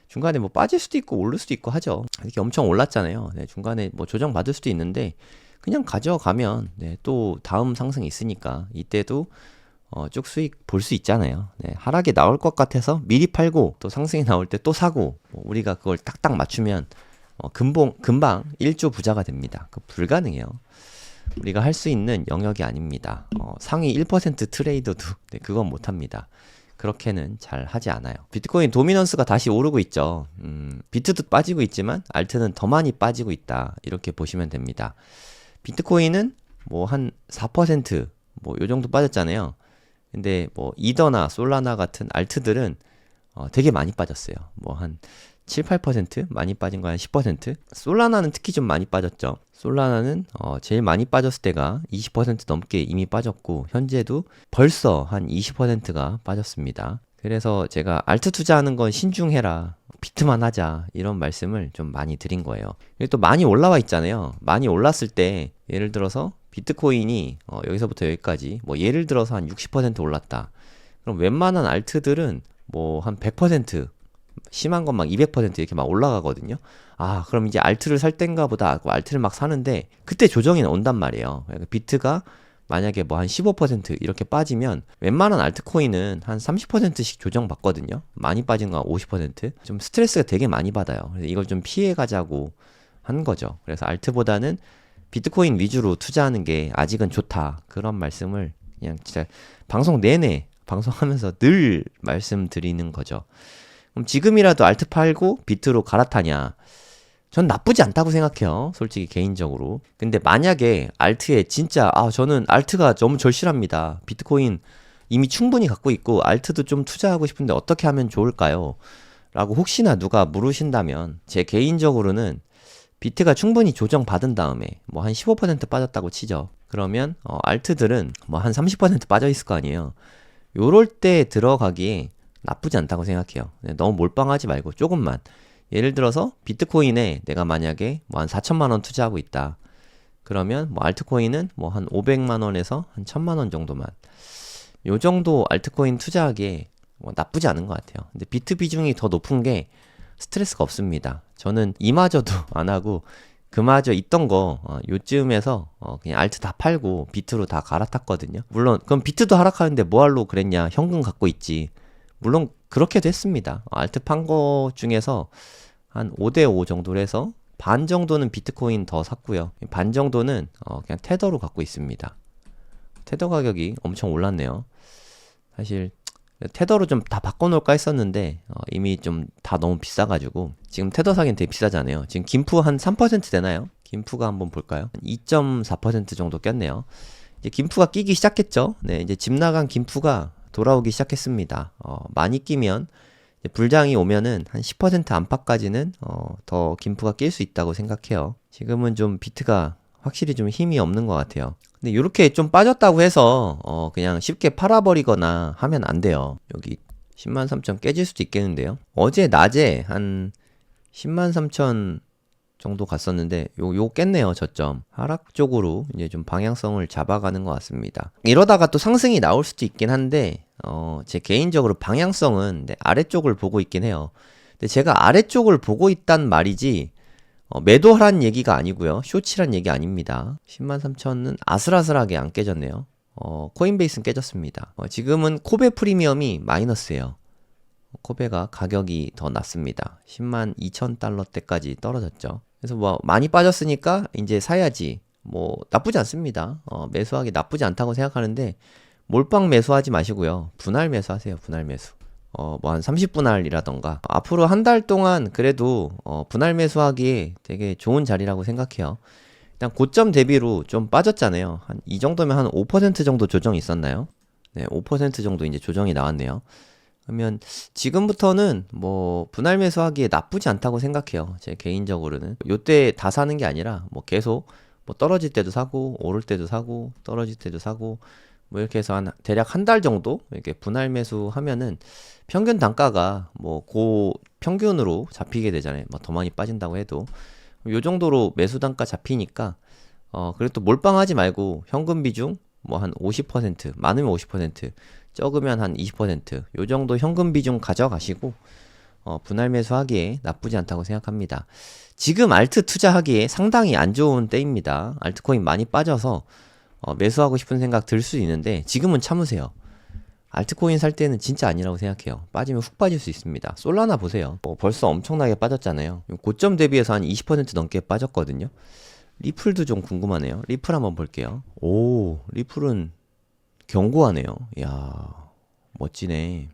중간에 뭐 빠질 수도 있고 오를 수도 있고 하죠. 이렇게 엄청 올랐잖아요. 네, 중간에 뭐 조정 받을 수도 있는데 그냥 가져가면 네, 또 다음 상승이 있으니까 이때도 쭉 수익 볼 수 있잖아요. 네, 하락이 나올 것 같아서 미리 팔고 또 상승이 나올 때 또 사고 우리가 그걸 딱딱 맞추면 금방 1조 부자가 됩니다. 그 불가능해요. 우리가 할 수 있는 영역이 아닙니다. 상위 1% 트레이더도 네, 그건 못합니다. 그렇게는 잘 하지 않아요. 비트코인 도미넌스가 다시 오르고 있죠. 비트도 빠지고 있지만 알트는 더 많이 빠지고 있다. 이렇게 보시면 됩니다. 비트코인은 뭐 한 4% 뭐 요 정도 빠졌잖아요. 근데 뭐 이더나 솔라나 같은 알트들은 되게 많이 빠졌어요. 뭐 한 7, 8% 많이 빠진 거 한 10%. 솔라나는 특히 좀 많이 빠졌죠. 솔라나는 제일 많이 빠졌을 때가 20% 넘게 이미 빠졌고 현재도 벌써 한 20%가 빠졌습니다. 그래서 제가 알트 투자하는 건 신중해라. 비트만 하자. 이런 말씀을 좀 많이 드린 거예요. 그리고 또 많이 올라와 있잖아요. 많이 올랐을 때 예를 들어서 비트코인이 여기서부터 여기까지 뭐 예를 들어서 한 60% 올랐다. 그럼 웬만한 알트들은 뭐 한 100% 심한 건 막 200% 이렇게 막 올라가거든요. 아, 그럼 이제 알트를 살 땐가 보다 하고 알트를 막 사는데 그때 조정이 온단 말이에요. 그러니까 비트가 만약에 뭐 한 15% 이렇게 빠지면 웬만한 알트코인은 한 30%씩 조정받거든요. 많이 빠진 거 한 50%. 좀 스트레스가 되게 많이 받아요. 그래서 이걸 좀 피해 가자고 한 거죠. 그래서 알트보다는 비트코인 위주로 투자하는 게 아직은 좋다. 그런 말씀을 그냥 진짜 방송 내내 방송하면서 늘 말씀드리는 거죠. 그럼 지금이라도 알트 팔고 비트로 갈아타냐? 전 나쁘지 않다고 생각해요. 솔직히 개인적으로. 근데 만약에 알트에 진짜 저는 알트가 너무 절실합니다. 비트코인 이미 충분히 갖고 있고 알트도 좀 투자하고 싶은데 어떻게 하면 좋을까요? 라고 혹시나 누가 물으신다면 제 개인적으로는 비트가 충분히 조정받은 다음에 뭐 한 15% 빠졌다고 치죠. 그러면 알트들은 뭐 한 30% 빠져 있을 거 아니에요. 요럴 때 들어가기에 나쁘지 않다고 생각해요. 너무 몰빵하지 말고 조금만. 예를 들어서 비트코인에 내가 만약에 뭐 한 4천만 원 투자하고 있다. 그러면 뭐 알트코인은 뭐 한 500만 원에서 한 1000만 원 정도만. 요 정도 알트코인 투자하기에 뭐 나쁘지 않은 것 같아요. 근데 비트 비중이 더 높은 게 스트레스가 없습니다. 저는 이마저도 안 하고 그마저 있던 거 요쯤에서 그냥 알트 다 팔고 비트로 다 갈아탔거든요. 물론 그럼 비트도 하락하는데 뭐하러 그랬냐. 현금 갖고 있지. 물론 그렇게도 했습니다. 알트 판 거 중에서 한 5대5 정도로 해서 반 정도는 비트코인 더 샀고요. 반 정도는 그냥 테더로 갖고 있습니다. 테더 가격이 엄청 올랐네요. 사실 테더로 좀 다 바꿔놓을까 했었는데 이미 좀 다 너무 비싸가지고 지금 테더 사기엔 되게 비싸잖아요. 지금 김프 한 3% 되나요? 김프가 한번 볼까요? 2.4% 정도 꼈네요. 이제 김프가 끼기 시작했죠. 네, 이제 집 나간 김프가 돌아오기 시작했습니다. 많이 끼면 불장이 오면은 한 10% 안팎까지는 더 김프가 낄 수 있다고 생각해요. 지금은 좀 비트가 확실히 좀 힘이 없는 것 같아요. 근데 이렇게 좀 빠졌다고 해서 그냥 쉽게 팔아버리거나 하면 안 돼요. 여기 10만 3천 깨질 수도 있겠는데요. 어제 낮에 한 10만 3천 정도 갔었는데 요 깼네요. 저점 하락 쪽으로 이제 좀 방향성을 잡아가는 것 같습니다. 이러다가 또 상승이 나올 수도 있긴 한데 제 개인적으로 방향성은 아래쪽을 보고 있긴 해요. 근데 제가 아래쪽을 보고 있단 말이지 매도하란 얘기가 아니고요. 쇼치란 얘기 아닙니다. 10만 3천은 아슬아슬하게 안 깨졌네요. 코인베이스는 깨졌습니다. 지금은 코베 프리미엄이 마이너스예요. 코베가 가격이 더 낮습니다. 10만 2천 달러대까지 떨어졌죠. 그래서 뭐 많이 빠졌으니까 이제 사야지. 뭐 나쁘지 않습니다. 매수하기 나쁘지 않다고 생각하는데 몰빵 매수하지 마시고요. 분할 매수하세요. 분할 매수. 뭐 한 30분할이라던가 앞으로 한 달 동안 그래도 분할 매수하기에 되게 좋은 자리라고 생각해요. 일단 고점 대비로 좀 빠졌잖아요. 한 이 정도면 한 5% 정도 조정이 있었나요? 네, 5% 정도 이제 조정이 나왔네요. 그러면 지금부터는 뭐 분할 매수하기에 나쁘지 않다고 생각해요. 제 개인적으로는 요때 다 사는 게 아니라 뭐 계속 뭐 떨어질 때도 사고 오를 때도 사고 떨어질 때도 사고 뭐 이렇게 해서 한 대략 한 달 정도 이렇게 분할 매수하면은 평균 단가가 뭐 고 평균으로 잡히게 되잖아요. 뭐 더 많이 빠진다고 해도 요 정도로 매수 단가 잡히니까 그래도 또 몰빵하지 말고 현금 비중 뭐 한 50%, 많으면 50%, 적으면 한 20%요 정도 현금 비중 가져가시고 분할 매수하기에 나쁘지 않다고 생각합니다. 지금 알트 투자하기에 상당히 안 좋은 때입니다. 알트코인 많이 빠져서 매수하고 싶은 생각 들 수 있는데 지금은 참으세요. 알트코인 살 때는 진짜 아니라고 생각해요. 빠지면 훅 빠질 수 있습니다. 솔라나 보세요. 벌써 엄청나게 빠졌잖아요. 고점 대비해서 한 20% 넘게 빠졌거든요. 리플도 좀 궁금하네요. 리플 한번 볼게요. 오, 리플은 견고하네요. 이야, 멋지네.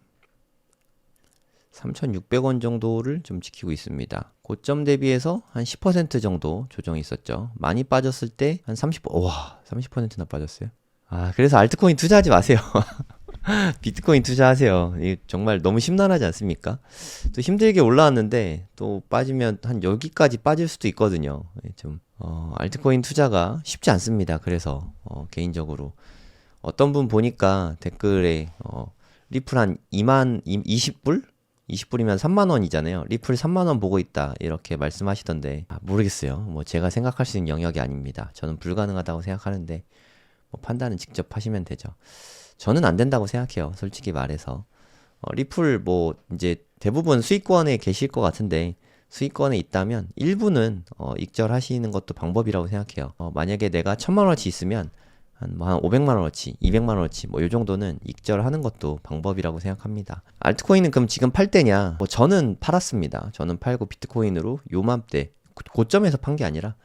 3,600원 정도를 좀 지키고 있습니다. 고점 대비해서 한 10% 정도 조정이 있었죠. 많이 빠졌을 때 한 30%나 빠졌어요. 그래서 알트코인 투자하지 마세요. 비트코인 투자하세요. 이게 정말 너무 심란하지 않습니까? 또 힘들게 올라왔는데 또 빠지면 한 여기까지 빠질 수도 있거든요. 알트코인 투자가 쉽지 않습니다. 그래서 개인적으로 어떤 분 보니까 댓글에 리플 한 20불? 20불이면 3만 원이잖아요. 리플 3만 원 보고 있다. 이렇게 말씀하시던데 모르겠어요. 뭐 제가 생각할 수 있는 영역이 아닙니다. 저는 불가능하다고 생각하는데 뭐 판단은 직접 하시면 되죠. 저는 안 된다고 생각해요. 솔직히 말해서. 리플 뭐 이제 대부분 수익권에 계실 것 같은데 수익권에 있다면 일부는 익절하시는 것도 방법이라고 생각해요. 만약에 내가 1,000만 원어치 있으면 한 500만 원어치, 200만 원어치 뭐 요 정도는 익절하는 것도 방법이라고 생각합니다. 알트코인은 그럼 지금 팔 때냐? 뭐 저는 팔았습니다. 저는 팔고 비트코인으로 요맘때 고점에서 판 게 아니라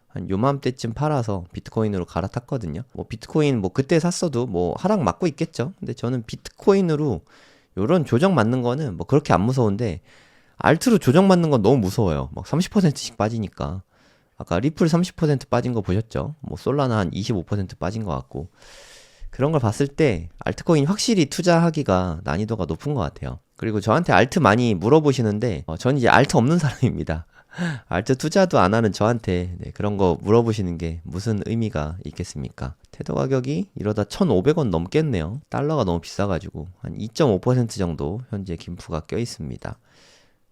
한 요맘때쯤 팔아서 비트코인으로 갈아탔거든요. 뭐 비트코인 뭐 그때 샀어도 뭐 하락 맞고 있겠죠. 근데 저는 비트코인으로 요런 조정 맞는 거는 뭐 그렇게 안 무서운데 알트로 조정 맞는 건 너무 무서워요. 막 30%씩 빠지니까. 아까 리플 30% 빠진 거 보셨죠? 뭐 솔라나 한 25% 빠진 것 같고. 그런 걸 봤을 때 알트코인 확실히 투자하기가 난이도가 높은 것 같아요. 그리고 저한테 알트 많이 물어보시는데 전 이제 알트 없는 사람입니다. 알트 투자도 안 하는 저한테 그런 거 물어보시는 게 무슨 의미가 있겠습니까? 테더 가격이 이러다 1,500원 넘겠네요. 달러가 너무 비싸가지고 한 2.5% 정도 현재 김프가 껴 있습니다.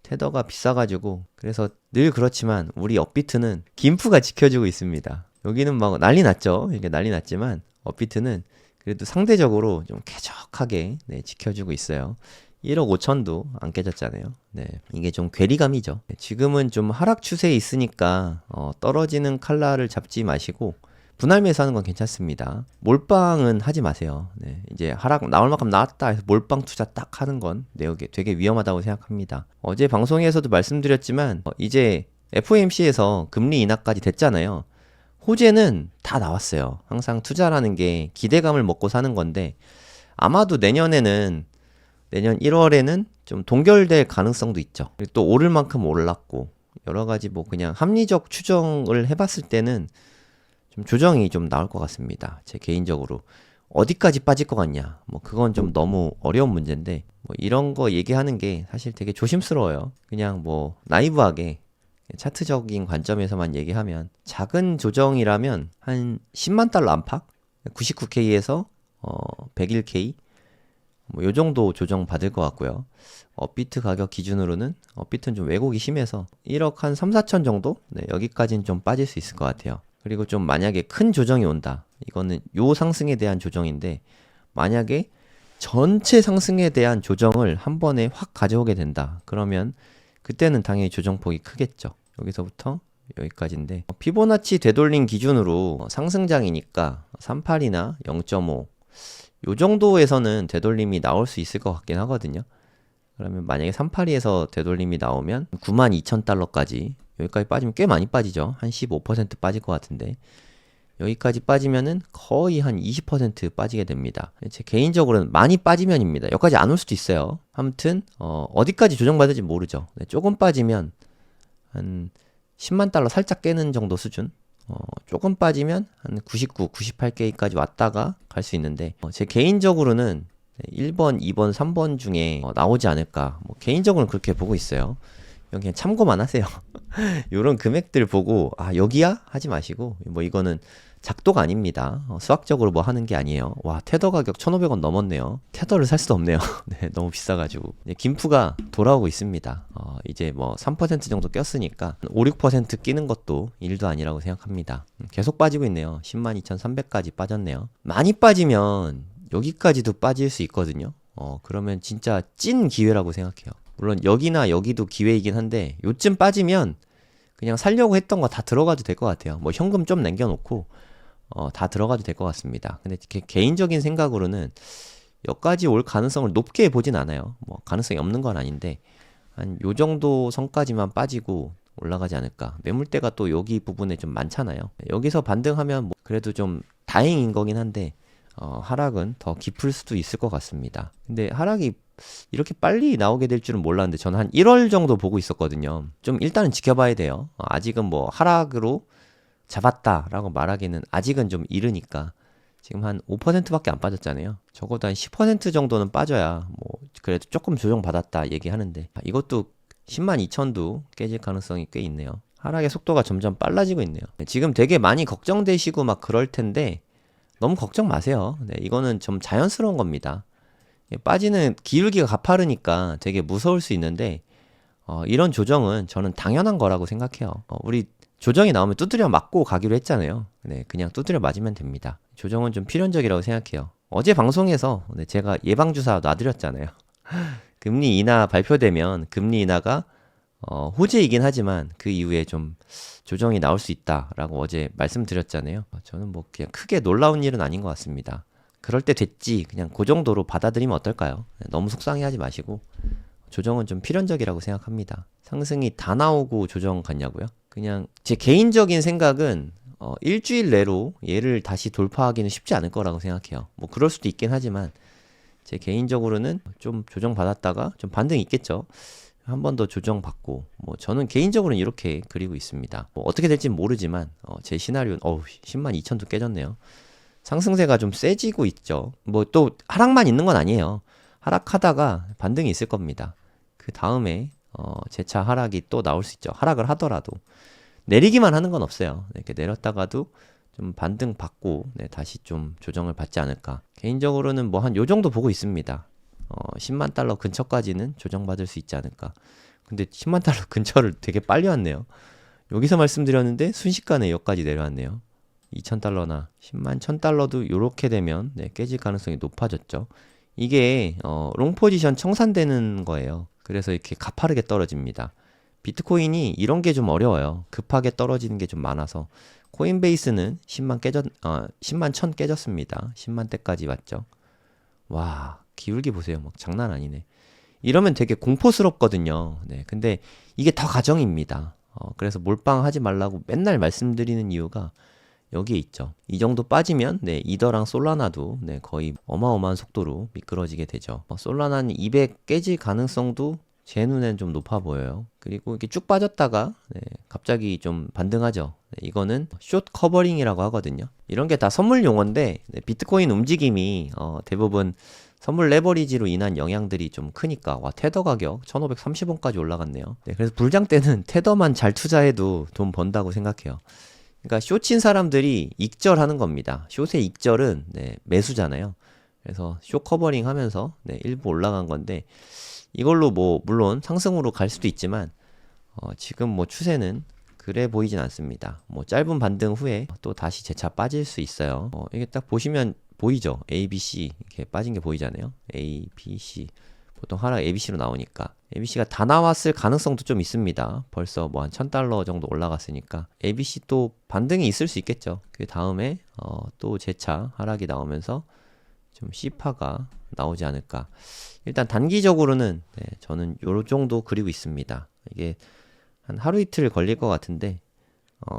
테더가 비싸가지고 그래서 늘 그렇지만 우리 업비트는 김프가 지켜주고 있습니다. 여기는 막 난리 났죠. 이게 난리 났지만 업비트는 그래도 상대적으로 좀 쾌적하게 지켜주고 있어요. 1억 5천도 안 깨졌잖아요. 네, 이게 좀 괴리감이죠. 지금은 좀 하락 추세에 있으니까 떨어지는 칼날을 잡지 마시고 분할 매수하는 건 괜찮습니다. 몰빵은 하지 마세요. 네, 이제 하락 나올 만큼 나왔다 해서 몰빵 투자 딱 하는 건 이게 되게 위험하다고 생각합니다. 어제 방송에서도 말씀드렸지만 이제 FOMC에서 금리 인하까지 됐잖아요. 호재는 다 나왔어요. 항상 투자라는 게 기대감을 먹고 사는 건데 아마도 내년 1월에는 좀 동결될 가능성도 있죠. 그리고 또 오를 만큼 올랐고 여러 가지 뭐 그냥 합리적 추정을 해봤을 때는 좀 조정이 좀 나올 것 같습니다. 제 개인적으로 어디까지 빠질 것 같냐 뭐 그건 좀 너무 어려운 문제인데 뭐 이런 거 얘기하는 게 사실 되게 조심스러워요. 그냥 뭐 나이브하게 차트적인 관점에서만 얘기하면 작은 조정이라면 한 10만 달러 안팎 99K에서 101K 뭐 요 정도 조정 받을 것 같고요. 업비트 가격 기준으로는 업비트는 좀 왜곡이 심해서 1억 한 3, 4천 정도? 네, 여기까지는 좀 빠질 수 있을 것 같아요. 그리고 좀 만약에 큰 조정이 온다. 이거는 요 상승에 대한 조정인데 만약에 전체 상승에 대한 조정을 한 번에 확 가져오게 된다. 그러면 그때는 당연히 조정폭이 크겠죠. 여기서부터 여기까지인데 피보나치 되돌림 기준으로 상승장이니까 38이나 0.5 요 정도에서는 되돌림이 나올 수 있을 것 같긴 하거든요. 그러면 만약에 382에서 되돌림이 나오면 92,000달러까지 여기까지 빠지면 꽤 많이 빠지죠. 한 15% 빠질 것 같은데 여기까지 빠지면은 거의 한 20% 빠지게 됩니다. 제 개인적으로는 많이 빠지면입니다. 여기까지 안 올 수도 있어요. 아무튼 어디까지 조정받을지 모르죠. 네, 조금 빠지면 한 10만 달러 살짝 깨는 정도 수준. 조금 빠지면 한 99, 98K까지 왔다가 갈 수 있는데 제 개인적으로는 1번, 2번, 3번 중에 나오지 않을까. 뭐 개인적으로는 그렇게 보고 있어요. 이건 그냥 참고만 하세요. 요런 금액들 보고 여기야? 하지 마시고 뭐 이거는 작도가 아닙니다. 수학적으로 뭐 하는 게 아니에요. 와, 테더 가격 1,500원 넘었네요. 테더를 살 수도 없네요. 네, 너무 비싸가지고. 김프가 돌아오고 있습니다. 이제 뭐 3% 정도 꼈으니까 5, 6% 끼는 것도 일도 아니라고 생각합니다. 계속 빠지고 있네요. 102,300까지 빠졌네요. 많이 빠지면 여기까지도 빠질 수 있거든요. 그러면 진짜 찐 기회라고 생각해요. 물론 여기나 여기도 기회이긴 한데 요쯤 빠지면 그냥 살려고 했던 거 다 들어가도 될 것 같아요. 뭐 현금 좀 남겨놓고 다 들어가도 될 것 같습니다. 근데 개인적인 생각으로는 여기까지 올 가능성을 높게 보진 않아요. 뭐 가능성이 없는 건 아닌데 한 요 정도 선까지만 빠지고 올라가지 않을까. 매물대가 또 여기 부분에 좀 많잖아요. 여기서 반등하면 뭐 그래도 좀 다행인 거긴 한데 하락은 더 깊을 수도 있을 것 같습니다. 근데 하락이 이렇게 빨리 나오게 될 줄은 몰랐는데 저는 한 1월 정도 보고 있었거든요. 좀 일단은 지켜봐야 돼요. 아직은 뭐 하락으로 잡았다라고 말하기는 아직은 좀 이르니까 지금 한 5%밖에 안 빠졌잖아요. 적어도 한 10% 정도는 빠져야 뭐 그래도 조금 조정받았다 얘기하는데 이것도 102,000도 깨질 가능성이 꽤 있네요. 하락의 속도가 점점 빨라지고 있네요. 지금 되게 많이 걱정되시고 막 그럴 텐데 너무 걱정 마세요. 네, 이거는 좀 자연스러운 겁니다. 빠지는 기울기가 가파르니까 되게 무서울 수 있는데 이런 조정은 저는 당연한 거라고 생각해요. 우리 조정이 나오면 두드려 맞고 가기로 했잖아요. 네, 그냥 두드려 맞으면 됩니다. 조정은 좀 필연적이라고 생각해요. 어제 방송에서 제가 예방주사 놔드렸잖아요. 금리 인하 발표되면 금리 인하가 호재이긴 하지만 그 이후에 좀 조정이 나올 수 있다라고 어제 말씀드렸잖아요. 저는 뭐 그냥 크게 놀라운 일은 아닌 것 같습니다. 그럴 때 됐지 그냥 그 정도로 받아들이면 어떨까요? 너무 속상해하지 마시고 조정은 좀 필연적이라고 생각합니다. 상승이 다 나오고 조정 같냐고요? 그냥 제 개인적인 생각은 일주일 내로 얘를 다시 돌파하기는 쉽지 않을 거라고 생각해요. 뭐 그럴 수도 있긴 하지만 제 개인적으로는 좀 조정받았다가 좀 반등이 있겠죠. 한 번 더 조정받고 뭐 저는 개인적으로는 이렇게 그리고 있습니다. 뭐 어떻게 될지는 모르지만 제 시나리오는 102,000도 깨졌네요. 상승세가 좀 세지고 있죠. 뭐 또 하락만 있는 건 아니에요. 하락하다가 반등이 있을 겁니다. 그 다음에 재차 하락이 또 나올 수 있죠. 하락을 하더라도 내리기만 하는 건 없어요. 이렇게 내렸다가도 좀 반등 받고 다시 좀 조정을 받지 않을까. 개인적으로는 뭐 한 요 정도 보고 있습니다. 10만 달러 근처까지는 조정받을 수 있지 않을까. 근데 10만 달러 근처를 되게 빨리 왔네요. 여기서 말씀드렸는데 순식간에 여기까지 내려왔네요. 2,000달러나 10만 1,000달러도 요렇게 되면 깨질 가능성이 높아졌죠. 이게 롱 포지션 청산되는 거예요. 그래서 이렇게 가파르게 떨어집니다. 비트코인이 이런 게 좀 어려워요. 급하게 떨어지는 게 좀 많아서 코인베이스는 10만 1,000 깨졌습니다. 10만 대까지 왔죠. 와, 기울기 보세요. 막 장난 아니네. 이러면 되게 공포스럽거든요. 네, 근데 이게 더 가정입니다. 그래서 몰빵하지 말라고 맨날 말씀드리는 이유가 여기에 있죠. 이 정도 빠지면 이더랑 솔라나도 거의 어마어마한 속도로 미끄러지게 되죠. 솔라나는 200 깨질 가능성도 제 눈엔 좀 높아 보여요. 그리고 이렇게 쭉 빠졌다가 갑자기 좀 반등하죠. 이거는 숏 커버링이라고 하거든요. 이런 게 다 선물 용어인데 비트코인 움직임이 대부분 선물 레버리지로 인한 영향들이 좀 크니까 테더 가격 1,530원까지 올라갔네요. 그래서 불장 때는 테더만 잘 투자해도 돈 번다고 생각해요. 그러니까 숏친 사람들이 익절하는 겁니다. 숏의 익절은 매수잖아요. 그래서 숏 커버링 하면서 일부 올라간 건데 이걸로 뭐 물론 상승으로 갈 수도 있지만 지금 뭐 추세는 그래 보이진 않습니다. 뭐 짧은 반등 후에 또 다시 재차 빠질 수 있어요. 이게 딱 보시면 보이죠? A, B, C 이렇게 빠진 게 보이잖아요. A, B, C 보통 하락 ABC로 나오니까 ABC가 다 나왔을 가능성도 좀 있습니다. 벌써 뭐 한 1,000달러 정도 올라갔으니까 ABC 또 반등이 있을 수 있겠죠. 그 다음에 또 재차 하락이 나오면서 좀 C파가 나오지 않을까. 일단 단기적으로는 저는 요 정도 그리고 있습니다. 이게 한 하루 이틀 걸릴 것 같은데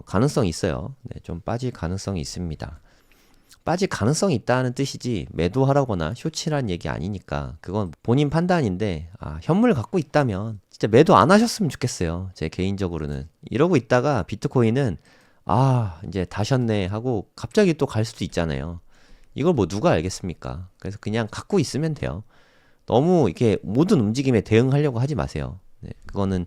가능성이 있어요. 네, 좀 빠질 가능성이 있습니다. 빠질 가능성이 있다는 뜻이지 매도하라거나 쇼치라는 얘기 아니니까 그건 본인 판단인데 현물 갖고 있다면 진짜 매도 안 하셨으면 좋겠어요. 제 개인적으로는 이러고 있다가 비트코인은 이제 다셨네 하고 갑자기 또 갈 수도 있잖아요. 이걸 뭐 누가 알겠습니까? 그래서 그냥 갖고 있으면 돼요. 너무 이렇게 모든 움직임에 대응하려고 하지 마세요. 네, 그거는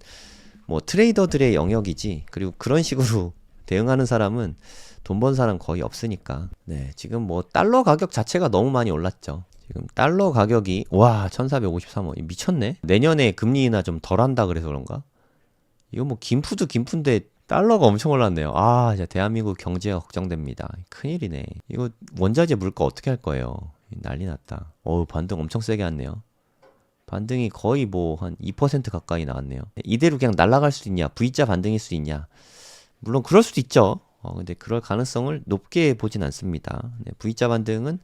뭐 트레이더들의 영역이지. 그리고 그런 식으로 대응하는 사람은 돈 번 사람 거의 없으니까. 네, 지금 뭐 달러 가격 자체가 너무 많이 올랐죠. 지금 달러 가격이 1453원 미쳤네. 내년에 금리 인하 좀 덜 한다 그래서 그런가? 이거 뭐 김푸도 김푸인데 달러가 엄청 올랐네요. 진짜 대한민국 경제가 걱정됩니다. 큰일이네. 이거 원자재 물가 어떻게 할 거예요? 난리 났다. 반등 엄청 세게 왔네요. 반등이 거의 뭐 한 2% 가까이 나왔네요. 이대로 그냥 날아갈 수 있냐? V자 반등일 수 있냐? 물론 그럴 수도 있죠. 근데 그럴 가능성을 높게 보진 않습니다. 네, V자 반등은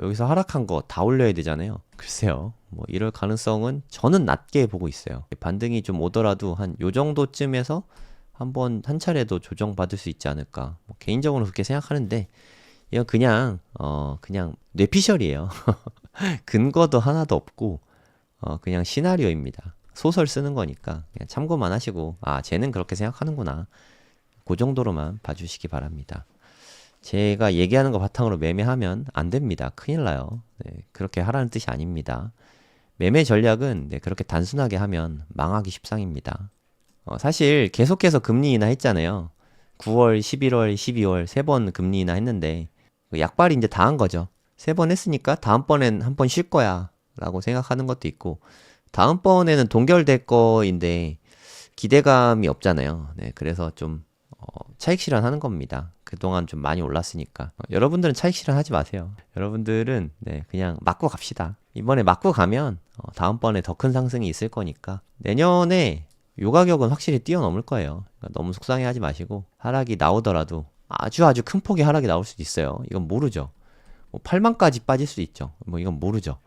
여기서 하락한 거 다 올려야 되잖아요. 글쎄요. 뭐 이럴 가능성은 저는 낮게 보고 있어요. 반등이 좀 오더라도 한 요 정도쯤에서 한 차례도 조정받을 수 있지 않을까. 뭐 개인적으로 그렇게 생각하는데 이건 그냥 뇌피셜이에요. 근거도 하나도 없고 그냥 시나리오입니다. 소설 쓰는 거니까 그냥 참고만 하시고 쟤는 그렇게 생각하는구나. 그 정도로만 봐주시기 바랍니다. 제가 얘기하는 거 바탕으로 매매하면 안 됩니다. 큰일 나요. 네, 그렇게 하라는 뜻이 아닙니다. 매매 전략은 그렇게 단순하게 하면 망하기 십상입니다. 사실 계속해서 금리 인하 했잖아요. 9월, 11월, 12월 3번 금리 인하 했는데 약발이 이제 다 한 거죠. 3번 했으니까 다음번엔 한 번 쉴 거야 라고 생각하는 것도 있고 다음번에는 동결될 거인데 기대감이 없잖아요. 네, 그래서 좀 차익 실현하는 겁니다. 그동안 좀 많이 올랐으니까 여러분들은 차익 실현하지 마세요. 여러분들은 그냥 맞고 갑시다. 이번에 맞고 가면 다음번에 더 큰 상승이 있을 거니까 내년에 요 가격은 확실히 뛰어넘을 거예요. 그러니까 너무 속상해하지 마시고 하락이 나오더라도 아주 큰 폭의 하락이 나올 수도 있어요. 이건 모르죠. 뭐 8만까지 빠질 수도 있죠. 뭐 이건 모르죠.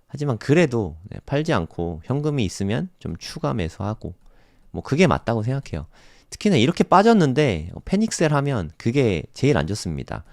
하지만 그래도 팔지 않고 현금이 있으면 좀 추가 매수하고 뭐 그게 맞다고 생각해요. 특히나 이렇게 빠졌는데 패닉셀 하면 그게 제일 안 좋습니다.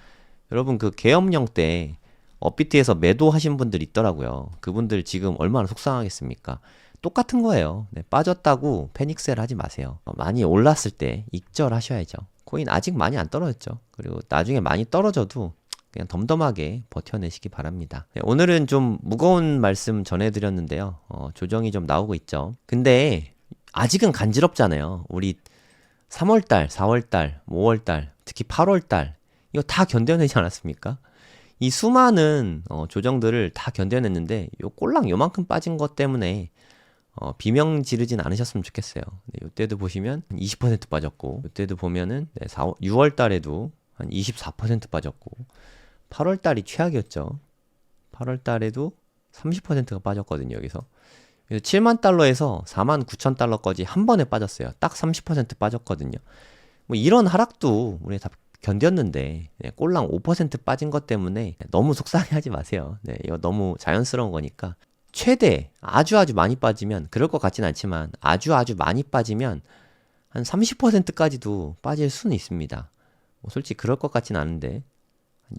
여러분 그 계엄령 때 업비트에서 매도하신 분들 있더라고요. 그분들 지금 얼마나 속상하겠습니까? 똑같은 거예요. 빠졌다고 패닉셀 하지 마세요. 많이 올랐을 때 익절하셔야죠. 코인 아직 많이 안 떨어졌죠. 그리고 나중에 많이 떨어져도 그냥 덤덤하게 버텨내시기 바랍니다. 오늘은 좀 무거운 말씀 전해드렸는데요. 조정이 좀 나오고 있죠. 근데 아직은 간지럽잖아요. 우리 3월달, 4월달, 5월달, 특히 8월달 이거 다 견뎌내지 않았습니까? 이 수많은 조정들을 다 견뎌냈는데 요 꼴랑 요만큼 빠진 것 때문에 비명 지르진 않으셨으면 좋겠어요. 이때도 보시면 20% 빠졌고 이때도 보면은 6월 달에도 한 24% 빠졌고 8월 달이 최악이었죠. 8월 달에도 30%가 빠졌거든요. 여기서 7만 달러에서 4만 9천 달러까지 한 번에 빠졌어요. 딱 30% 빠졌거든요. 뭐 이런 하락도 우리 다 견뎠는데 꼴랑 5% 빠진 것 때문에 너무 속상해하지 마세요. 이거 너무 자연스러운 거니까 최대 아주 많이 빠지면 그럴 것 같진 않지만 아주 많이 빠지면 한 30%까지도 빠질 수는 있습니다. 뭐 솔직히 그럴 것 같진 않은데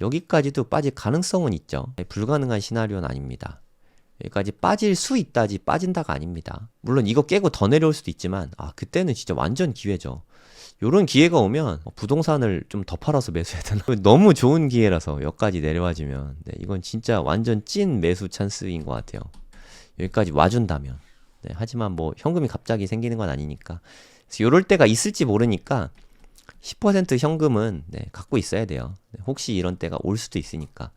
여기까지도 빠질 가능성은 있죠. 불가능한 시나리오는 아닙니다. 여기까지 빠질 수 있다지 빠진다가 아닙니다. 물론 이거 깨고 더 내려올 수도 있지만 그때는 진짜 완전 기회죠. 요런 기회가 오면 부동산을 좀 더 팔아서 매수해야 되나? 너무 좋은 기회라서 여기까지 내려와주면 이건 진짜 완전 찐 매수 찬스인 것 같아요. 여기까지 와준다면. 하지만 뭐 현금이 갑자기 생기는 건 아니니까. 그래서 요럴 때가 있을지 모르니까 10% 현금은 갖고 있어야 돼요. 혹시 이런 때가 올 수도 있으니까.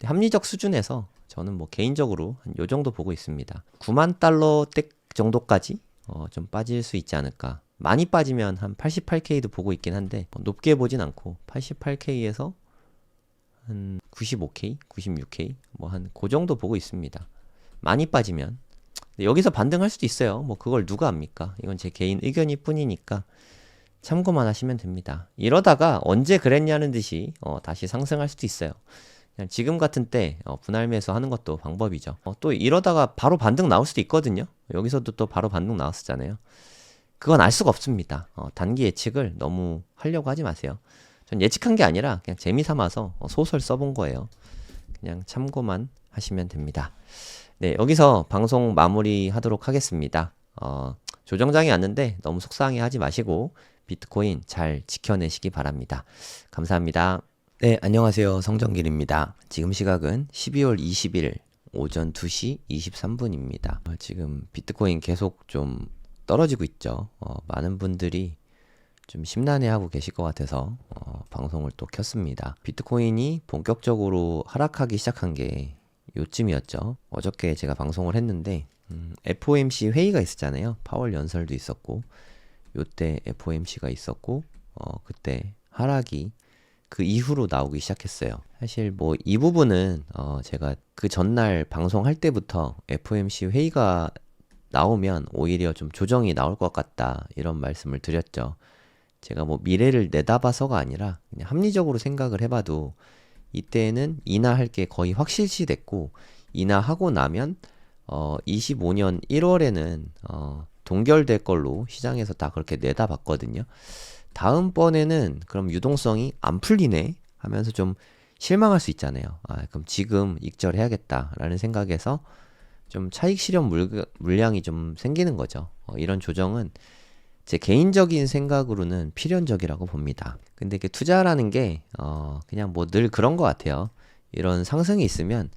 합리적 수준에서 저는 뭐 개인적으로 한 요 정도 보고 있습니다. 9만 달러대 정도까지 좀 빠질 수 있지 않을까. 많이 빠지면 한 88K도 보고 있긴 한데 높게 보진 않고 88K에서 한 95K, 96K 뭐 한 그 정도 보고 있습니다. 많이 빠지면 여기서 반등할 수도 있어요. 뭐 그걸 누가 압니까? 이건 제 개인 의견일 뿐이니까 참고만 하시면 됩니다. 이러다가 언제 그랬냐는 듯이 다시 상승할 수도 있어요. 그냥 지금 같은 때 분할 매수 하는 것도 방법이죠. 또 이러다가 바로 반등 나올 수도 있거든요. 여기서도 또 바로 반등 나왔었잖아요. 그건 알 수가 없습니다. 단기 예측을 너무 하려고 하지 마세요. 전 예측한 게 아니라 그냥 재미삼아서 소설 써본 거예요. 그냥 참고만 하시면 됩니다. 네, 여기서 방송 마무리 하도록 하겠습니다. 조정장이 왔는데 너무 속상해 하지 마시고 비트코인 잘 지켜내시기 바랍니다. 감사합니다. 네, 안녕하세요. 성정길입니다. 지금 시각은 12월 20일 오전 2시 23분입니다. 지금 비트코인 계속 좀 떨어지고 있죠. 많은 분들이 좀 심란해하고 계실 것 같아서 방송을 또 켰습니다. 비트코인이 본격적으로 하락하기 시작한 게 요쯤이었죠. 어저께 제가 방송을 했는데 FOMC 회의가 있었잖아요. 파월 연설도 있었고 요때 FOMC가 있었고 그때 하락이 그 이후로 나오기 시작했어요. 사실 뭐 이 부분은 제가 그 전날 방송할 때부터 FOMC 회의가 나오면 오히려 좀 조정이 나올 것 같다 이런 말씀을 드렸죠. 제가 뭐 미래를 내다봐서가 아니라 그냥 합리적으로 생각을 해봐도 이때는 인하할 게 거의 확실시 됐고 인하하고 나면 25년 1월에는 동결될 걸로 시장에서 다 그렇게 내다봤거든요. 다음번에는 그럼 유동성이 안 풀리네 하면서 좀 실망할 수 있잖아요. 그럼 지금 익절해야겠다라는 생각에서 좀 차익 실현 물량이 좀 생기는 거죠. 이런 조정은 제 개인적인 생각으로는 필연적이라고 봅니다. 근데 이게 투자라는 게 그냥 뭐 늘 그런 것 같아요. 이런 상승이 있으면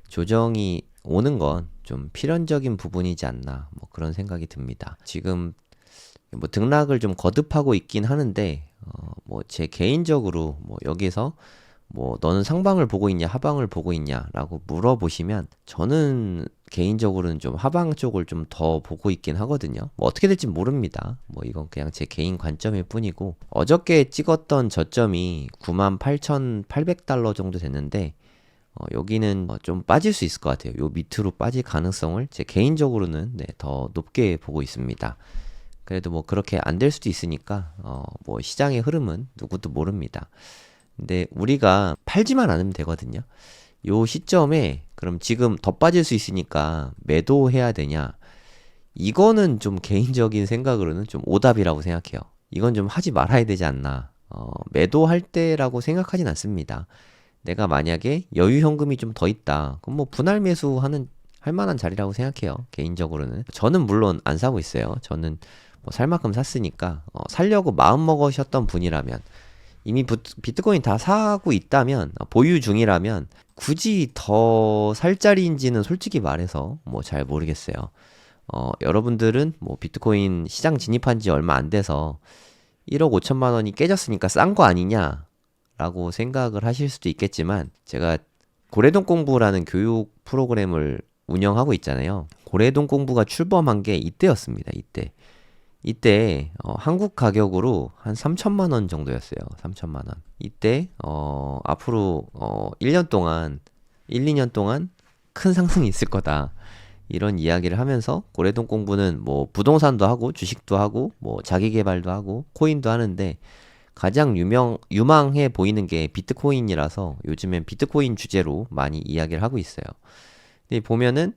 조정이 오는 건 좀 필연적인 부분이지 않나 뭐 그런 생각이 듭니다. 지금 뭐 등락을 좀 거듭하고 있긴 하는데 뭐 제 개인적으로 뭐 여기서 뭐 너는 상방을 보고 있냐 하방을 보고 있냐라고 물어보시면 저는 개인적으로는 좀 하방 쪽을 좀 더 보고 있긴 하거든요. 뭐 어떻게 될지 모릅니다. 뭐 이건 그냥 제 개인 관점일 뿐이고 어저께 찍었던 저점이 98,800달러 정도 됐는데 여기는 좀 빠질 수 있을 것 같아요. 요 밑으로 빠질 가능성을 제 개인적으로는 더 높게 보고 있습니다. 그래도 뭐 그렇게 안 될 수도 있으니까 뭐 시장의 흐름은 누구도 모릅니다. 근데 우리가 팔지만 않으면 되거든요. 요 시점에 그럼 지금 더 빠질 수 있으니까 매도해야 되냐? 이거는 좀 개인적인 생각으로는 좀 오답이라고 생각해요. 이건 좀 하지 말아야 되지 않나. 매도할 때라고 생각하진 않습니다. 내가 만약에 여유 현금이 좀 더 있다. 그럼 뭐 분할 매수하는 할 만한 자리라고 생각해요. 개인적으로는. 저는 물론 안 사고 있어요. 저는 뭐 살 만큼 샀으니까 살려고 마음 먹으셨던 분이라면 이미 비트코인 다 사고 있다면 보유 중이라면 굳이 더 살 자리인지는 솔직히 말해서 뭐 잘 모르겠어요. 여러분들은 뭐 비트코인 시장 진입한 지 얼마 안 돼서 1억 5천만 원이 깨졌으니까 싼 거 아니냐 라고 생각을 하실 수도 있겠지만 제가 고래동 공부라는 교육 프로그램을 운영하고 있잖아요. 고래동 공부가 출범한 게 이때였습니다. 이때 한국 가격으로 한 3천만 원 정도였어요. 3천만 원. 이때 앞으로 1년 동안 1, 2년 동안 큰 상승이 있을 거다. 이런 이야기를 하면서 고래동 공부는 뭐 부동산도 하고 주식도 하고 뭐 자기 개발도 하고 코인도 하는데 가장 유망해 보이는 게 비트코인이라서 요즘엔 비트코인 주제로 많이 이야기를 하고 있어요. 근데 보면은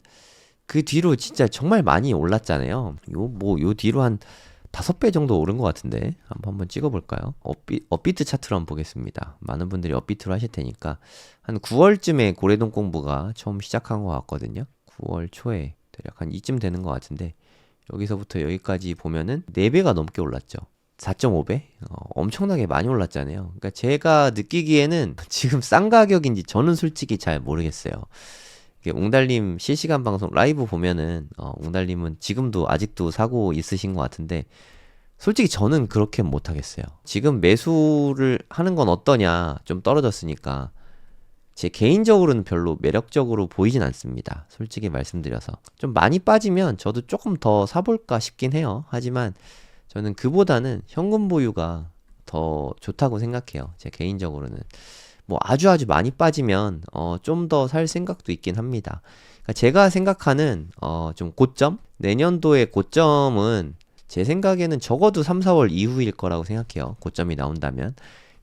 그 뒤로 진짜 정말 많이 올랐잖아요. 요 뒤로 한 5배 정도 오른 것 같은데 한번 찍어볼까요? 업비트 차트로 한번 보겠습니다. 많은 분들이 업비트로 하실 테니까 한 9월쯤에 고래동 공부가 처음 시작한 것 같거든요. 9월 초에 대략 한 이쯤 되는 것 같은데 여기서부터 여기까지 보면은 4배가 넘게 올랐죠. 4.5배? 엄청나게 많이 올랐잖아요. 그러니까 제가 느끼기에는 지금 싼 가격인지 저는 솔직히 잘 모르겠어요. 웅달님 실시간 방송 라이브 보면은 웅달님은 지금도 아직도 사고 있으신 것 같은데 솔직히 저는 그렇게 못하겠어요. 지금 매수를 하는 건 어떠냐 좀 떨어졌으니까 제 개인적으로는 별로 매력적으로 보이진 않습니다. 솔직히 말씀드려서 좀 많이 빠지면 저도 조금 더 사볼까 싶긴 해요. 하지만 저는 그보다는 현금 보유가 더 좋다고 생각해요. 제 개인적으로는 뭐 아주 많이 빠지면 좀 더 살 생각도 있긴 합니다. 그러니까 제가 생각하는 좀 고점 내년도의 고점은 제 생각에는 적어도 3, 4월 이후일 거라고 생각해요. 고점이 나온다면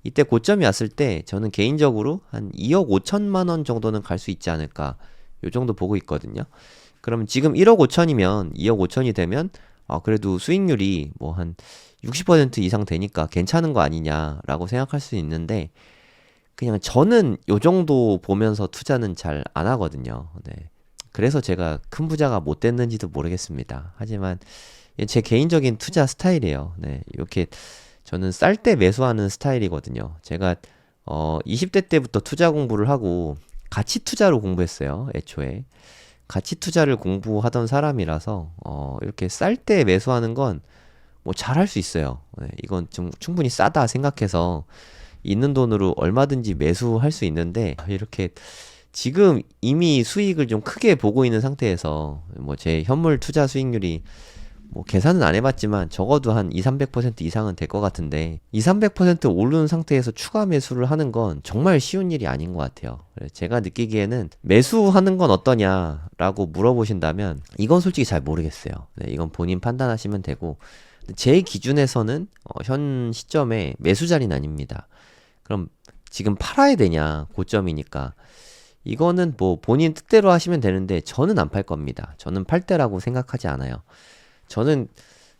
이때 고점이 왔을 때 저는 개인적으로 한 2억 5천만 원 정도는 갈 수 있지 않을까 요 정도 보고 있거든요. 그럼 지금 1억 5천이면 2억 5천이 되면 그래도 수익률이 뭐 한 60% 이상 되니까 괜찮은 거 아니냐라고 생각할 수 있는데, 그냥 저는 요 정도 보면서 투자는 잘 안 하거든요. 네. 그래서 제가 큰 부자가 못 됐는지도 모르겠습니다. 하지만 제 개인적인 투자 스타일이에요. 네. 이렇게 저는 쌀 때 매수하는 스타일이거든요. 제가 20대 때부터 투자 공부를 하고 가치 투자로 공부했어요. 애초에. 가치 투자를 공부하던 사람이라서 이렇게 쌀 때 매수하는 건 뭐 잘할 수 있어요. 네, 이건 좀 충분히 싸다 생각해서 있는 돈으로 얼마든지 매수할 수 있는데, 이렇게 지금 이미 수익을 좀 크게 보고 있는 상태에서 뭐 제 현물 투자 수익률이 뭐 계산은 안 해봤지만 적어도 한 2, 300% 이상은 될 것 같은데, 2, 300% 오른 상태에서 추가 매수를 하는 건 정말 쉬운 일이 아닌 것 같아요. 그래서 제가 느끼기에는 매수하는 건 어떠냐라고 물어보신다면 이건 솔직히 잘 모르겠어요. 네, 이건 본인 판단하시면 되고, 제 기준에서는 현 시점에 매수 자리는 아닙니다. 그럼 지금 팔아야 되냐, 고점이니까. 이거는 뭐 본인 뜻대로 하시면 되는데 저는 안 팔 겁니다. 저는 팔 때라고 생각하지 않아요. 저는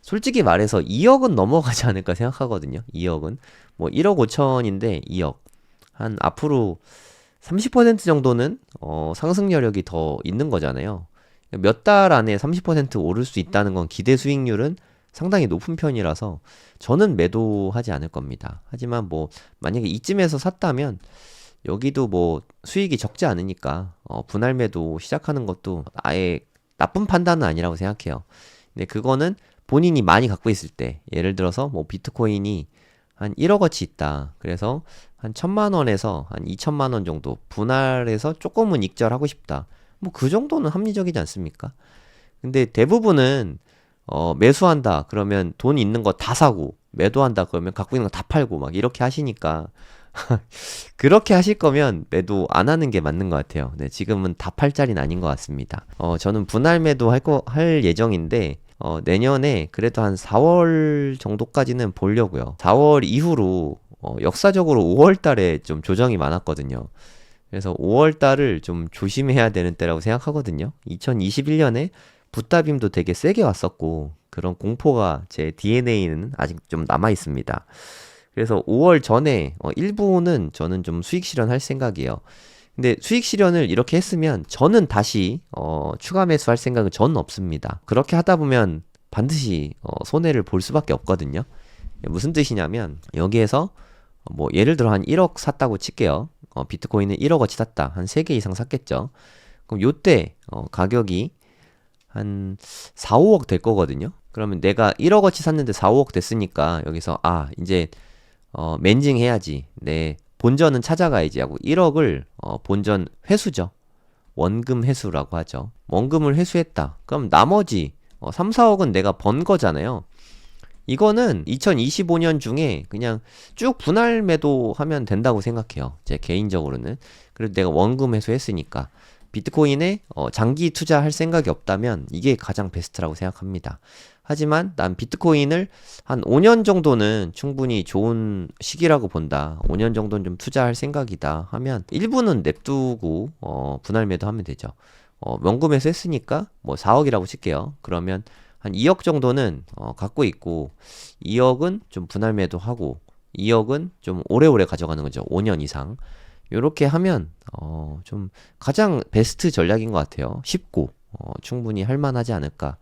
솔직히 말해서 2억은 넘어가지 않을까 생각하거든요. 2억은. 뭐 1억 5천인데 2억. 한 앞으로 30% 정도는 상승 여력이 더 있는 거잖아요. 몇 달 안에 30% 오를 수 있다는 건 기대 수익률은 상당히 높은 편이라서 저는 매도하지 않을 겁니다. 하지만 뭐 만약에 이쯤에서 샀다면 여기도 뭐 수익이 적지 않으니까 분할 매도 시작하는 것도 아예 나쁜 판단은 아니라고 생각해요. 근데 그거는 본인이 많이 갖고 있을 때, 예를 들어서 뭐 비트코인이 한 1억어치 있다. 그래서 한 1,000만 원에서 한 2,000만 원 정도 분할해서 조금은 익절하고 싶다. 뭐 그 정도는 합리적이지 않습니까? 근데 대부분은 매수한다 그러면 돈 있는 거 다 사고, 매도한다 그러면 갖고 있는 거 다 팔고 막 이렇게 하시니까 그렇게 하실 거면 매도 안 하는 게 맞는 것 같아요. 네, 지금은 다 팔 자리는 아닌 것 같습니다. 저는 분할 매도 할 예정인데, 내년에 그래도 한 4월 정도까지는 보려고요. 4월 이후로 역사적으로 5월 달에 좀 조정이 많았거든요. 그래서 5월 달을 좀 조심해야 되는 때라고 생각하거든요. 2021년에 붓다빔도 되게 세게 왔었고, 그런 공포가 제 DNA는 아직 좀 남아 있습니다. 그래서 5월 전에 일부는 저는 좀 수익 실현할 생각이에요. 근데 수익 실현을 이렇게 했으면 저는 다시 추가 매수할 생각은 저는 없습니다. 그렇게 하다 보면 반드시 손해를 볼 수밖에 없거든요. 무슨 뜻이냐면 여기에서 뭐 예를 들어 한 1억 샀다고 칠게요. 비트코인은 1억어치 샀다. 한 3개 이상 샀겠죠. 그럼 요때 가격이 한 4, 5억 될 거거든요. 그러면 내가 1억어치 샀는데 4, 5억 됐으니까 여기서 이제 맨징 해야지. 내 본전은 찾아가야지 하고 1억을 본전 회수죠. 원금 회수라고 하죠. 원금을 회수했다. 그럼 나머지 3, 4억은 내가 번 거잖아요. 이거는 2025년 중에 그냥 쭉 분할 매도하면 된다고 생각해요. 제 개인적으로는. 그래도 내가 원금 회수했으니까. 비트코인에 장기 투자할 생각이 없다면 이게 가장 베스트라고 생각합니다. 하지만 난 비트코인을 한 5년 정도는 충분히 좋은 시기라고 본다. 5년 정도는 좀 투자할 생각이다 하면 일부는 냅두고 분할 매도하면 되죠. 원금에서 했으니까 뭐 4억이라고 칠게요. 그러면 한 2억 정도는 갖고 있고 2억은 좀 분할 매도하고 2억은 좀 오래오래 가져가는 거죠. 5년 이상. 요렇게 하면 좀 가장 베스트 전략인 것 같아요. 쉽고 충분히 할만하지 않을까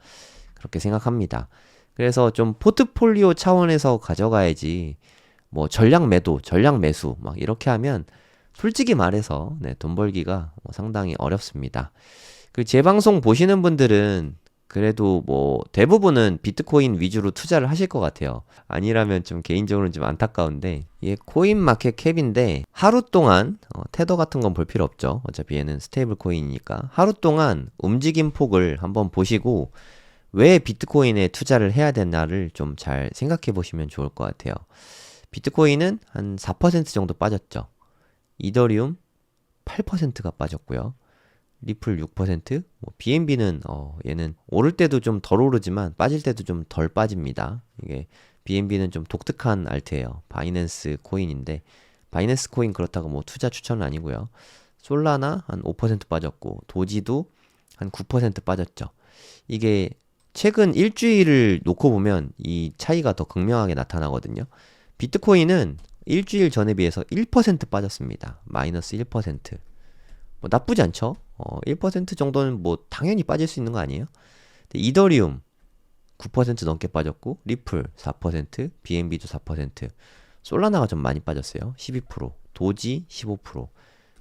그렇게 생각합니다. 그래서 좀 포트폴리오 차원에서 가져가야지 뭐 전략 매도, 전략 매수 막 이렇게 하면 솔직히 말해서 돈 벌기가 상당히 어렵습니다. 그 제 방송 보시는 분들은 그래도 뭐 대부분은 비트코인 위주로 투자를 하실 것 같아요. 아니라면 좀 개인적으로는 좀 안타까운데, 이게 코인 마켓 캡인데 하루 동안 테더 같은 건 볼 필요 없죠. 어차피 얘는 스테이블 코인이니까 하루 동안 움직임 폭을 한번 보시고 왜 비트코인에 투자를 해야 되나를 좀 잘 생각해 보시면 좋을 것 같아요. 비트코인은 한 4% 정도 빠졌죠. 이더리움 8%가 빠졌고요. 리플 6%, 뭐 BNB는 얘는 오를 때도 좀 덜 오르지만 빠질 때도 좀 덜 빠집니다. 이게 BNB는 좀 독특한 알트예요. 바이낸스 코인인데 바이낸스 코인 그렇다고 뭐 투자 추천은 아니고요. 솔라나 한 5% 빠졌고 도지도 한 9% 빠졌죠. 이게 최근 일주일을 놓고 보면 이 차이가 더 극명하게 나타나거든요. 비트코인은 일주일 전에 비해서 1% 빠졌습니다. 마이너스 1%. 뭐 나쁘지 않죠? 1% 정도는 뭐 당연히 빠질 수 있는 거 아니에요? 이더리움 9% 넘게 빠졌고, 리플 4%, BNB도 4%, 솔라나가 좀 많이 빠졌어요. 12%, 도지 15%,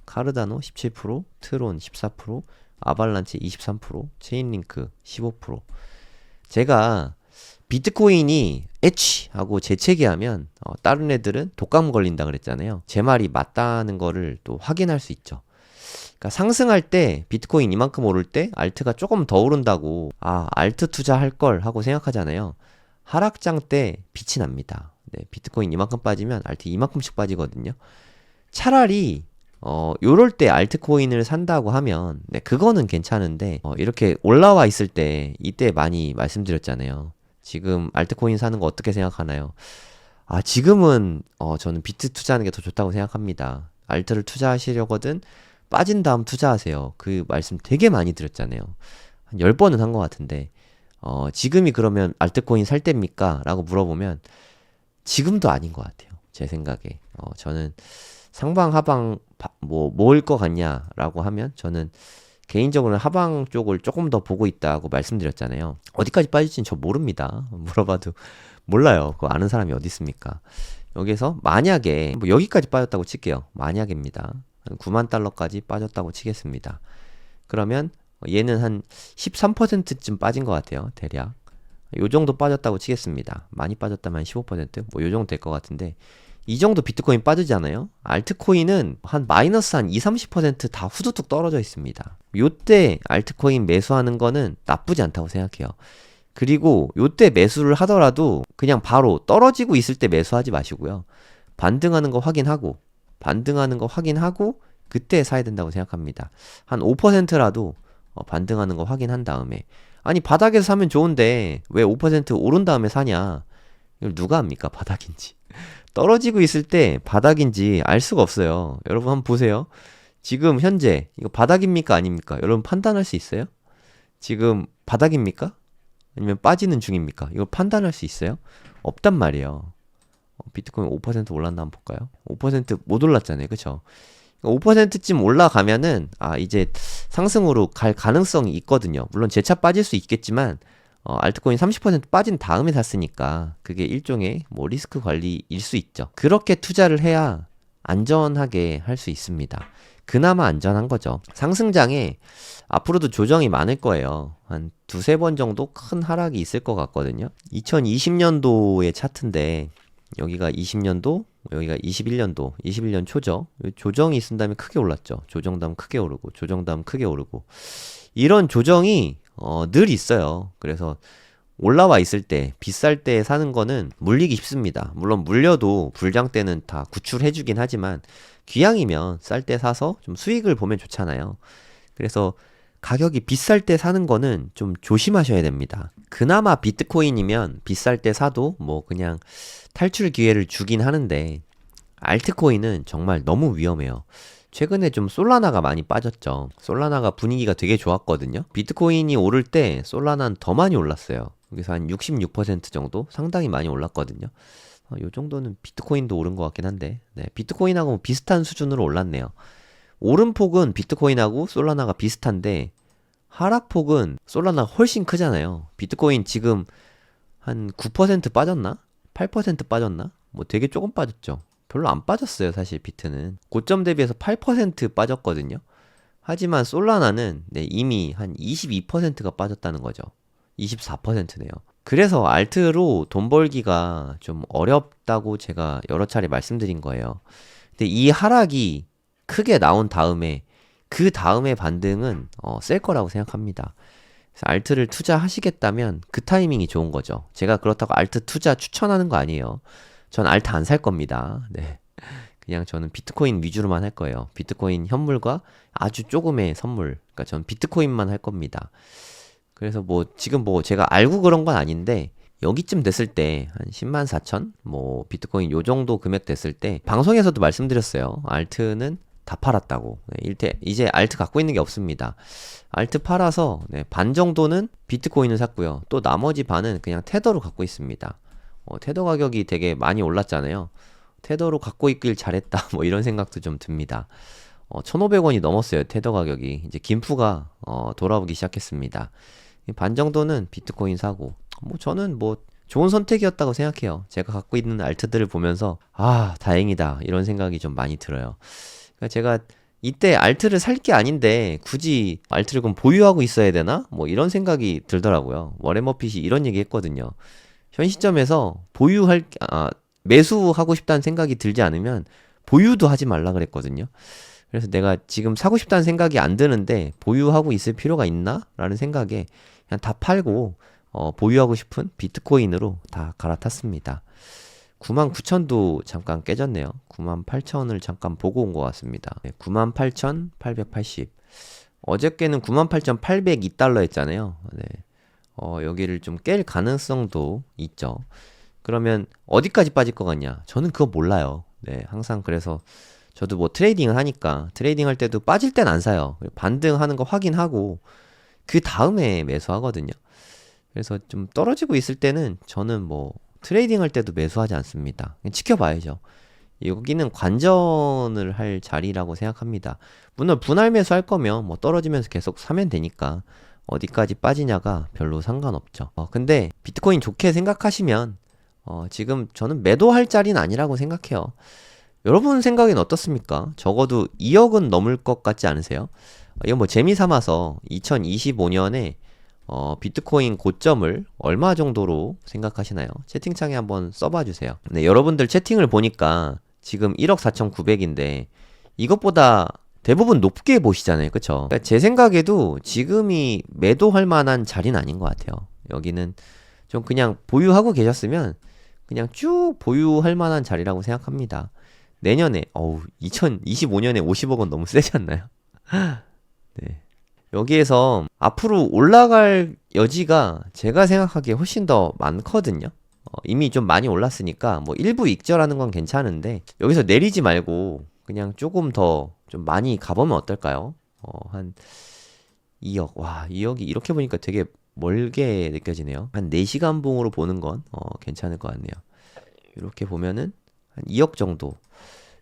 카르다노 17%, 트론 14%, 아발란체 23%, 체인링크 15%. 제가 비트코인이 에치 하고 재채기하면 다른 애들은 독감 걸린다 그랬잖아요. 제 말이 맞다는 거를 또 확인할 수 있죠. 그러니까 상승할 때 비트코인 이만큼 오를 때 알트가 조금 더 오른다고 알트 투자할 걸 하고 생각하잖아요. 하락장 때 빛이 납니다. 네, 비트코인 이만큼 빠지면 알트 이만큼씩 빠지거든요. 차라리 요럴 때 알트코인을 산다고 하면 네, 그거는 괜찮은데 이렇게 올라와 있을 때 이때 많이 말씀드렸잖아요. 지금 알트코인 사는 거 어떻게 생각하나요? 지금은 저는 비트 투자하는 게 더 좋다고 생각합니다. 알트를 투자하시려거든 빠진 다음 투자하세요. 그 말씀 되게 많이 드렸잖아요. 한 10번은 한 것 같은데 지금이 그러면 알트코인 살 때입니까? 라고 물어보면 지금도 아닌 것 같아요. 제 생각에. 저는 상방 하방 뭐일 것 같냐라고 하면 저는 개인적으로는 하방 쪽을 조금 더 보고 있다고 말씀드렸잖아요. 어디까지 빠질지는 저 모릅니다. 물어봐도 몰라요. 그거 아는 사람이 어디 있습니까? 여기서 만약에 뭐 여기까지 빠졌다고 칠게요. 만약입니다. 한 9만 달러까지 빠졌다고 치겠습니다. 그러면 얘는 한 13%쯤 빠진 것 같아요. 대략. 요 정도 빠졌다고 치겠습니다. 많이 빠졌다면 15%? 뭐 요 정도 될 것 같은데 이 정도 비트코인 빠지잖아요. 알트코인은 한 마이너스 한 20-30%다 후두둑 떨어져 있습니다. 요때 알트코인 매수하는 거는 나쁘지 않다고 생각해요. 그리고 요때 매수를 하더라도 그냥 바로 떨어지고 있을 때 매수하지 마시고요. 반등하는 거 확인하고 그때 사야 된다고 생각합니다. 한 5%라도 반등하는 거 확인한 다음에 아니 바닥에서 사면 좋은데 왜 5% 오른 다음에 사냐? 이걸 누가 합니까? 바닥인지. 떨어지고 있을 때 바닥인지 알 수가 없어요. 여러분 한번 보세요. 지금 현재 이거 바닥입니까? 아닙니까? 여러분 판단할 수 있어요? 지금 바닥입니까? 아니면 빠지는 중입니까? 이걸 판단할 수 있어요? 없단 말이에요. 비트코인 5% 올랐나 한번 볼까요? 5%못 올랐잖아요. 그쵸? 5%쯤 올라가면은 이제 상승으로 갈 가능성이 있거든요. 물론 재차 빠질 수 있겠지만 알트코인 30% 빠진 다음에 샀으니까 그게 일종의 뭐 리스크 관리일 수 있죠. 그렇게 투자를 해야 안전하게 할 수 있습니다. 그나마 안전한 거죠. 상승장에 앞으로도 조정이 많을 거예요. 한 두세 번 정도 큰 하락이 있을 것 같거든요. 2020년도의 차트인데 여기가 20년도, 여기가 21년도, 21년 초죠. 조정이 있은 다음에 크게 올랐죠. 조정 다음 크게 오르고, 조정 다음 크게 오르고. 이런 조정이 늘 있어요. 그래서 올라와 있을 때, 비쌀 때 사는 거는 물리기 쉽습니다. 물론 물려도 불장 때는 다 구출해주긴 하지만 귀향이면 쌀 때 사서 좀 수익을 보면 좋잖아요. 그래서 가격이 비쌀 때 사는 거는 좀 조심하셔야 됩니다. 그나마 비트코인이면 비쌀 때 사도 뭐 그냥 탈출 기회를 주긴 하는데 알트코인은 정말 너무 위험해요. 최근에 좀 솔라나가 많이 빠졌죠. 솔라나가 분위기가 되게 좋았거든요. 비트코인이 오를 때 솔라나는 더 많이 올랐어요. 여기서 한 66% 정도 상당히 많이 올랐거든요. 요 정도는 비트코인도 오른 것 같긴 한데 네, 비트코인하고 비슷한 수준으로 올랐네요. 오름폭은 비트코인하고 솔라나가 비슷한데 하락폭은 솔라나가 훨씬 크잖아요. 비트코인 지금 한 9% 빠졌나? 8% 빠졌나? 뭐 되게 조금 빠졌죠. 별로 안 빠졌어요. 사실 비트는 고점 대비해서 8% 빠졌거든요. 하지만 솔라나는 이미 한 22%가 빠졌다는 거죠. 24%네요. 그래서 알트로 돈 벌기가 좀 어렵다고 제가 여러 차례 말씀드린 거예요. 근데 이 하락이 크게 나온 다음에 그 다음에 반등은 셀 거라고 생각합니다. 그래서 알트를 투자하시겠다면 그 타이밍이 좋은 거죠. 제가 그렇다고 알트 투자 추천하는 거 아니에요. 전 알트 안 살 겁니다. 네. 그냥 저는 비트코인 위주로만 할 거예요. 비트코인 현물과 아주 조금의 선물. 그러니까 전 비트코인만 할 겁니다. 그래서 뭐 지금 뭐 제가 알고 그런 건 아닌데 여기쯤 됐을 때 한 104,000? 뭐 비트코인 요 정도 금액 됐을 때 방송에서도 말씀드렸어요. 알트는 다 팔았다고. 네, 이제 알트 갖고 있는 게 없습니다. 알트 팔아서 네, 반 정도는 비트코인을 샀고요. 또 나머지 반은 그냥 테더로 갖고 있습니다. 테더 가격이 되게 많이 올랐잖아요. 테더로 갖고 있길 잘했다. 뭐 이런 생각도 좀 듭니다. 1,500원이 넘었어요. 테더 가격이. 이제 김프가 돌아오기 시작했습니다. 반 정도는 비트코인 사고, 뭐 저는 뭐 좋은 선택이었다고 생각해요. 제가 갖고 있는 알트들을 보면서 아, 다행이다. 이런 생각이 좀 많이 들어요. 그러니까 제가 이때 알트를 살 게 아닌데 굳이 알트를 그럼 보유하고 있어야 되나? 뭐 이런 생각이 들더라고요. 워렌 버핏이 이런 얘기 했거든요. 현 시점에서 매수하고 싶다는 생각이 들지 않으면 보유도 하지 말라 그랬거든요. 그래서 내가 지금 사고 싶다는 생각이 안 드는데 보유하고 있을 필요가 있나? 라는 생각에 그냥 다 팔고 보유하고 싶은 비트코인으로 다 갈아탔습니다. 99,000도 잠깐 깨졌네요. 98,000을 잠깐 보고 온 것 같습니다. 98,880. 어저께는 98,802달러 했잖아요. 네. 여기를 좀 깰 가능성도 있죠. 그러면 어디까지 빠질 것 같냐? 저는 그거 몰라요. 네, 항상 그래서 저도 뭐 트레이딩을 하니까 트레이딩 할 때도 빠질 땐 안 사요. 반등하는 거 확인하고 그 다음에 매수하거든요. 그래서 좀 떨어지고 있을 때는 저는 뭐 트레이딩 할 때도 매수하지 않습니다. 그냥 지켜봐야죠. 여기는 관전을 할 자리라고 생각합니다. 물론 분할 매수할 거면 뭐 떨어지면서 계속 사면 되니까 어디까지 빠지냐가 별로 상관없죠. 근데 비트코인 좋게 생각하시면 지금 저는 매도할 자리는 아니라고 생각해요. 여러분 생각엔 어떻습니까? 적어도 2억은 넘을 것 같지 않으세요? 이건 뭐 재미 삼아서 2025년에 비트코인 고점을 얼마 정도로 생각하시나요? 채팅창에 한번 써봐 주세요. 네, 여러분들 채팅을 보니까 지금 1억 4,900인데 이것보다 대부분 높게 보시잖아요. 그쵸? 그러니까 제 생각에도 지금이 매도할 만한 자리는 아닌 것 같아요. 여기는 좀 그냥 보유하고 계셨으면 그냥 쭉 보유할 만한 자리라고 생각합니다. 내년에 2025년에 50억 원 너무 세지 않나요? 네. 여기에서 앞으로 올라갈 여지가 제가 생각하기에 훨씬 더 많거든요. 이미 좀 많이 올랐으니까 뭐 일부 익절하는 건 괜찮은데 여기서 내리지 말고 그냥 조금 더 좀 많이 가보면 어떨까요? 한 2억. 와, 2억이 이렇게 보니까 되게 멀게 느껴지네요. 한 4시간 봉으로 보는 건 괜찮을 것 같네요. 이렇게 보면은 한 2억 정도.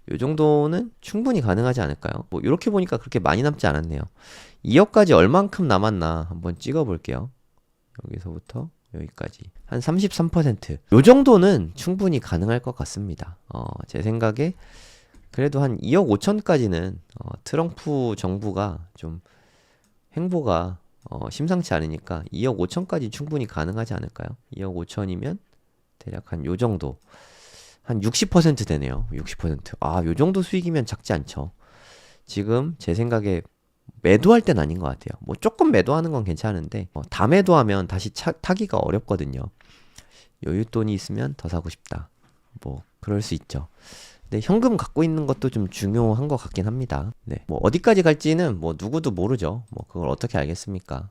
요 정도는 충분히 가능하지 않을까요? 뭐 이렇게 보니까 그렇게 많이 남지 않았네요. 2억까지 얼만큼 남았나 한번 찍어 볼게요. 여기서부터 여기까지 한 33%. 요 정도는 충분히 가능할 것 같습니다. 제 생각에 그래도 한 2억 5천까지는 트럼프 정부가 좀 행보가 심상치 않으니까 2억 5천까지 충분히 가능하지 않을까요? 2억 5천이면 대략 한 요 정도. 한 60% 되네요. 60%. 아, 요 정도 수익이면 작지 않죠. 지금 제 생각에 매도할 땐 아닌 것 같아요. 뭐 조금 매도하는 건 괜찮은데 다 매도하면 다시 타기가 어렵거든요. 여윳돈이 있으면 더 사고 싶다. 뭐 그럴 수 있죠. 근데 현금 갖고 있는 것도 좀 중요한 것 같긴 합니다. 네, 뭐 어디까지 갈지는 뭐 누구도 모르죠. 뭐 그걸 어떻게 알겠습니까?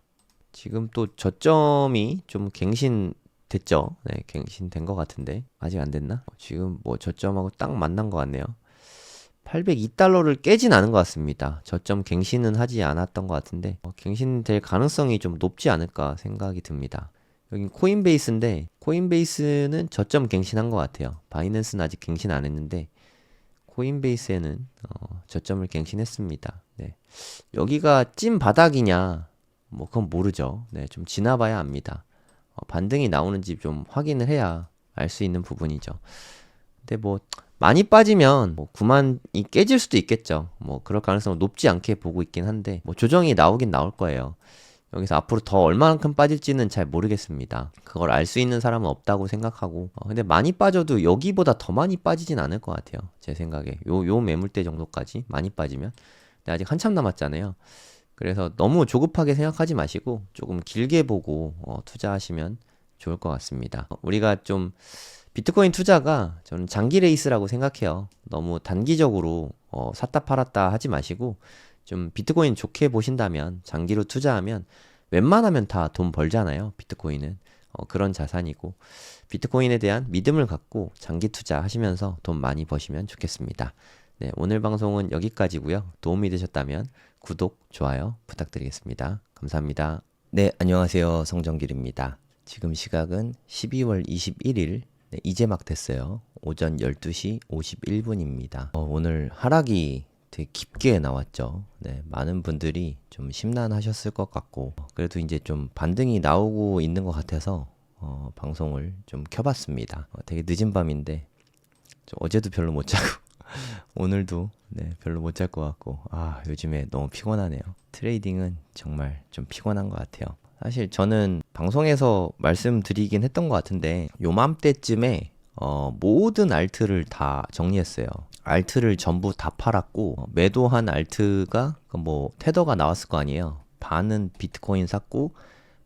지금 또 저점이 좀 갱신됐죠. 네, 갱신된 것 같은데 아직 안 됐나? 지금 뭐 저점하고 딱 만난 것 같네요. 802달러를 깨진 않은 것 같습니다. 저점 갱신은 하지 않았던 것 같은데 갱신될 가능성이 좀 높지 않을까 생각이 듭니다. 여긴 코인베이스인데 코인베이스는 저점 갱신한 것 같아요. 바이낸스는 아직 갱신 안 했는데 코인베이스에는 저점을 갱신했습니다. 네. 여기가 찐 바닥이냐 뭐 그건 모르죠. 네, 좀 지나봐야 압니다. 반등이 나오는지 좀 확인을 해야 알 수 있는 부분이죠. 근데 뭐 많이 빠지면 뭐 9만이 깨질 수도 있겠죠. 뭐 그럴 가능성은 높지 않게 보고 있긴 한데 뭐 조정이 나오긴 나올 거예요. 여기서 앞으로 더 얼마만큼 빠질지는 잘 모르겠습니다. 그걸 알 수 있는 사람은 없다고 생각하고 근데 많이 빠져도 여기보다 더 많이 빠지진 않을 것 같아요. 제 생각에 요 매물대 정도까지 많이 빠지면 근데 아직 한참 남았잖아요. 그래서 너무 조급하게 생각하지 마시고 조금 길게 보고 투자하시면 좋을 것 같습니다. 우리가 좀 비트코인 투자가 저는 장기 레이스라고 생각해요. 너무 단기적으로 샀다 팔았다 하지 마시고 좀 비트코인 좋게 보신다면 장기로 투자하면 웬만하면 다 돈 벌잖아요. 비트코인은 그런 자산이고 비트코인에 대한 믿음을 갖고 장기 투자하시면서 돈 많이 버시면 좋겠습니다. 네, 오늘 방송은 여기까지고요. 도움이 되셨다면 구독, 좋아요 부탁드리겠습니다. 감사합니다. 네, 안녕하세요. 성정길입니다. 지금 시각은 12월 21일, 네, 이제 막 됐어요. 오전 12시 51분입니다. 오늘 하락이 되게 깊게 나왔죠. 네, 많은 분들이 좀 심란하셨을 것 같고, 그래도 이제 좀 반등이 나오고 있는 것 같아서 방송을 좀 켜봤습니다. 되게 늦은 밤인데 어제도 별로 못 자고 오늘도 네, 별로 못 잘 것 같고, 요즘에 너무 피곤하네요. 트레이딩은 정말 좀 피곤한 것 같아요. 사실 저는 방송에서 말씀드리긴 했던 것 같은데, 요맘때쯤에 모든 알트를 다 정리했어요. 알트를 전부 다 팔았고, 매도한 알트가 뭐 테더가 나왔을 거 아니에요. 반은 비트코인 샀고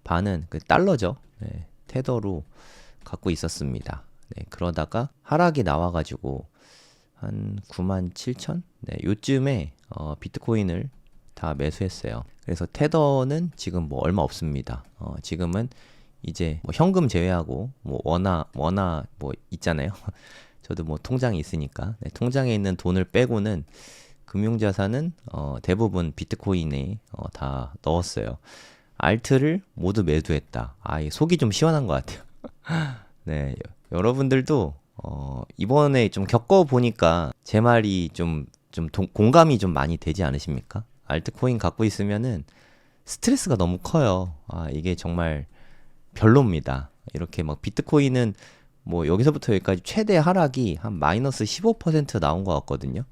반은 그 달러죠. 네, 테더로 갖고 있었습니다. 네, 그러다가 하락이 나와가지고 한 97,000? 네, 요쯤에 비트코인을 다 매수했어요. 그래서 테더는 지금 뭐 얼마 없습니다. 지금은 이제 뭐 현금 제외하고 뭐 원화 뭐 있잖아요. 저도 뭐 통장이 있으니까, 네, 통장에 있는 돈을 빼고는 금융자산은 대부분 비트코인에 다 넣었어요. 알트를 모두 매도했다. 이 속이 좀 시원한 것 같아요. 네, 여러분들도 이번에 좀 겪어보니까 제 말이 좀 공감이 좀 많이 되지 않으십니까? 알트코인 갖고 있으면은 스트레스가 너무 커요. 이게 정말 별로입니다. 이렇게 막 비트코인은 뭐 여기서부터 여기까지 최대 하락이 한 마이너스 15% 나온 것 같거든요.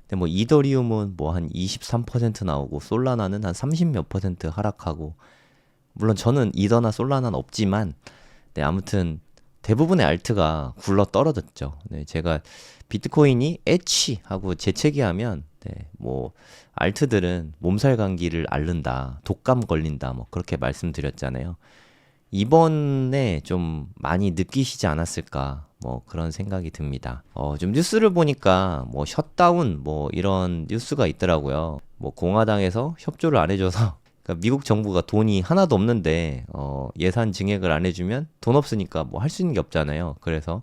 근데 뭐 이더리움은 뭐 한 23% 나오고, 솔라나는 한 30 몇 퍼센트 하락하고, 물론 저는 이더나 솔라나는 없지만, 네, 아무튼 대부분의 알트가 굴러 떨어졌죠. 네, 제가 비트코인이 애취하고 재채기하면, 네, 뭐 알트들은 몸살 감기를 앓는다, 독감 걸린다, 뭐 그렇게 말씀드렸잖아요. 이번에 좀 많이 느끼시지 않았을까, 뭐 그런 생각이 듭니다. 좀 뉴스를 보니까 뭐 셧다운 뭐 이런 뉴스가 있더라고요. 뭐 공화당에서 협조를 안 해줘서 그러니까 미국 정부가 돈이 하나도 없는데 예산 증액을 안 해주면 돈 없으니까 뭐 할 수 있는 게 없잖아요. 그래서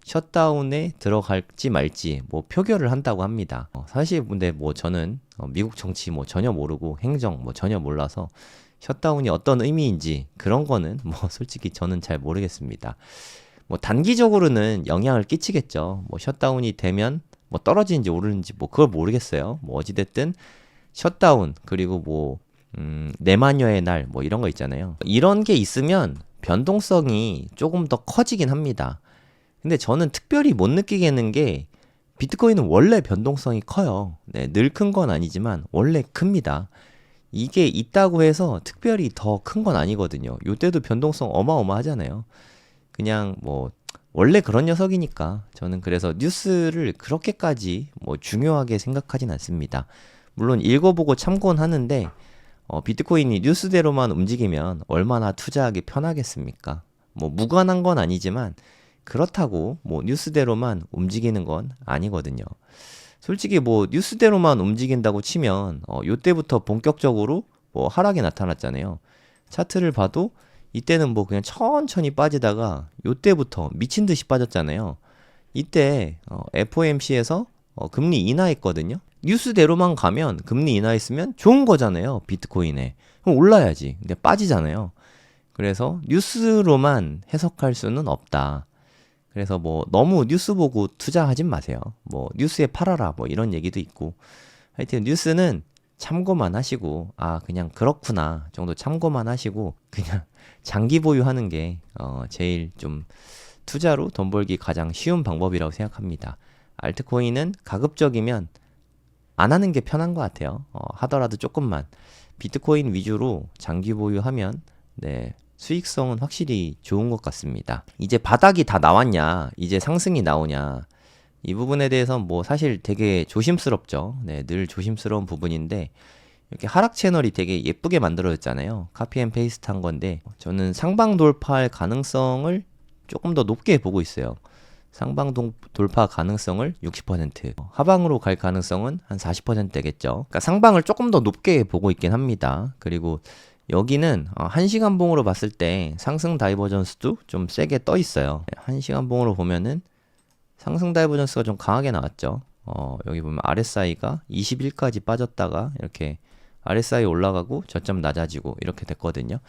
셧다운에 들어갈지 말지 뭐 표결을 한다고 합니다. 사실 근데 뭐 저는 미국 정치 뭐 전혀 모르고 행정 뭐 전혀 몰라서 셧다운이 어떤 의미인지 그런 거는 뭐 솔직히 저는 잘 모르겠습니다. 뭐 단기적으로는 영향을 끼치겠죠. 뭐 셧다운이 되면 뭐 떨어지는지 오르는지 뭐 그걸 모르겠어요. 뭐 어찌됐든 셧다운, 그리고 뭐 내마녀의 날 뭐 이런 거 있잖아요. 이런 게 있으면 변동성이 조금 더 커지긴 합니다. 근데 저는 특별히 못 느끼겠는 게, 비트코인은 원래 변동성이 커요. 네, 늘 큰 건 아니지만 원래 큽니다. 이게 있다고 해서 특별히 더 큰 건 아니거든요. 요때도 변동성 어마어마하잖아요. 그냥 뭐 원래 그런 녀석이니까 저는 그래서 뉴스를 그렇게까지 뭐 중요하게 생각하진 않습니다. 물론 읽어보고 참고는 하는데, 비트코인이 뉴스대로만 움직이면 얼마나 투자하기 편하겠습니까? 뭐 무관한 건 아니지만 그렇다고 뭐 뉴스대로만 움직이는 건 아니거든요. 솔직히 뭐 뉴스대로만 움직인다고 치면 요때부터 본격적으로 뭐 하락이 나타났잖아요. 차트를 봐도 이때는 뭐 그냥 천천히 빠지다가 요때부터 미친 듯이 빠졌잖아요. 이때 FOMC에서 금리 인하했거든요. 뉴스대로만 가면 금리 인하했으면 좋은 거잖아요. 비트코인에. 그럼 올라야지. 근데 빠지잖아요. 그래서 뉴스로만 해석할 수는 없다. 그래서 뭐 너무 뉴스 보고 투자하진 마세요. 뭐 뉴스에 팔아라 뭐 이런 얘기도 있고. 하여튼 뉴스는 참고만 하시고, 그냥 그렇구나 정도 참고만 하시고, 그냥 장기 보유하는 게 제일 좀 투자로 돈 벌기 가장 쉬운 방법이라고 생각합니다. 알트코인은 가급적이면 안 하는 게 편한 것 같아요. 하더라도 조금만 비트코인 위주로 장기 보유하면, 네, 수익성은 확실히 좋은 것 같습니다. 이제 바닥이 다 나왔냐, 이제 상승이 나오냐, 이 부분에 대해서 뭐 사실 되게 조심스럽죠. 네, 늘 조심스러운 부분인데, 이렇게 하락 채널이 되게 예쁘게 만들어졌잖아요. 카피 앤 페이스트 한 건데, 저는 상방 돌파할 가능성을 조금 더 높게 보고 있어요. 상방 돌파 가능성을 60%, 하방으로 갈 가능성은 한 40% 되겠죠. 그러니까 상방을 조금 더 높게 보고 있긴 합니다. 그리고 여기는 1시간 봉으로 봤을 때 상승 다이버전스도 좀 세게 떠 있어요. 1시간 봉으로 보면은 상승 다이버전스가 좀 강하게 나왔죠. 여기 보면 RSI가 21까지 빠졌다가 이렇게 RSI 올라가고 저점 낮아지고 이렇게 됐거든요.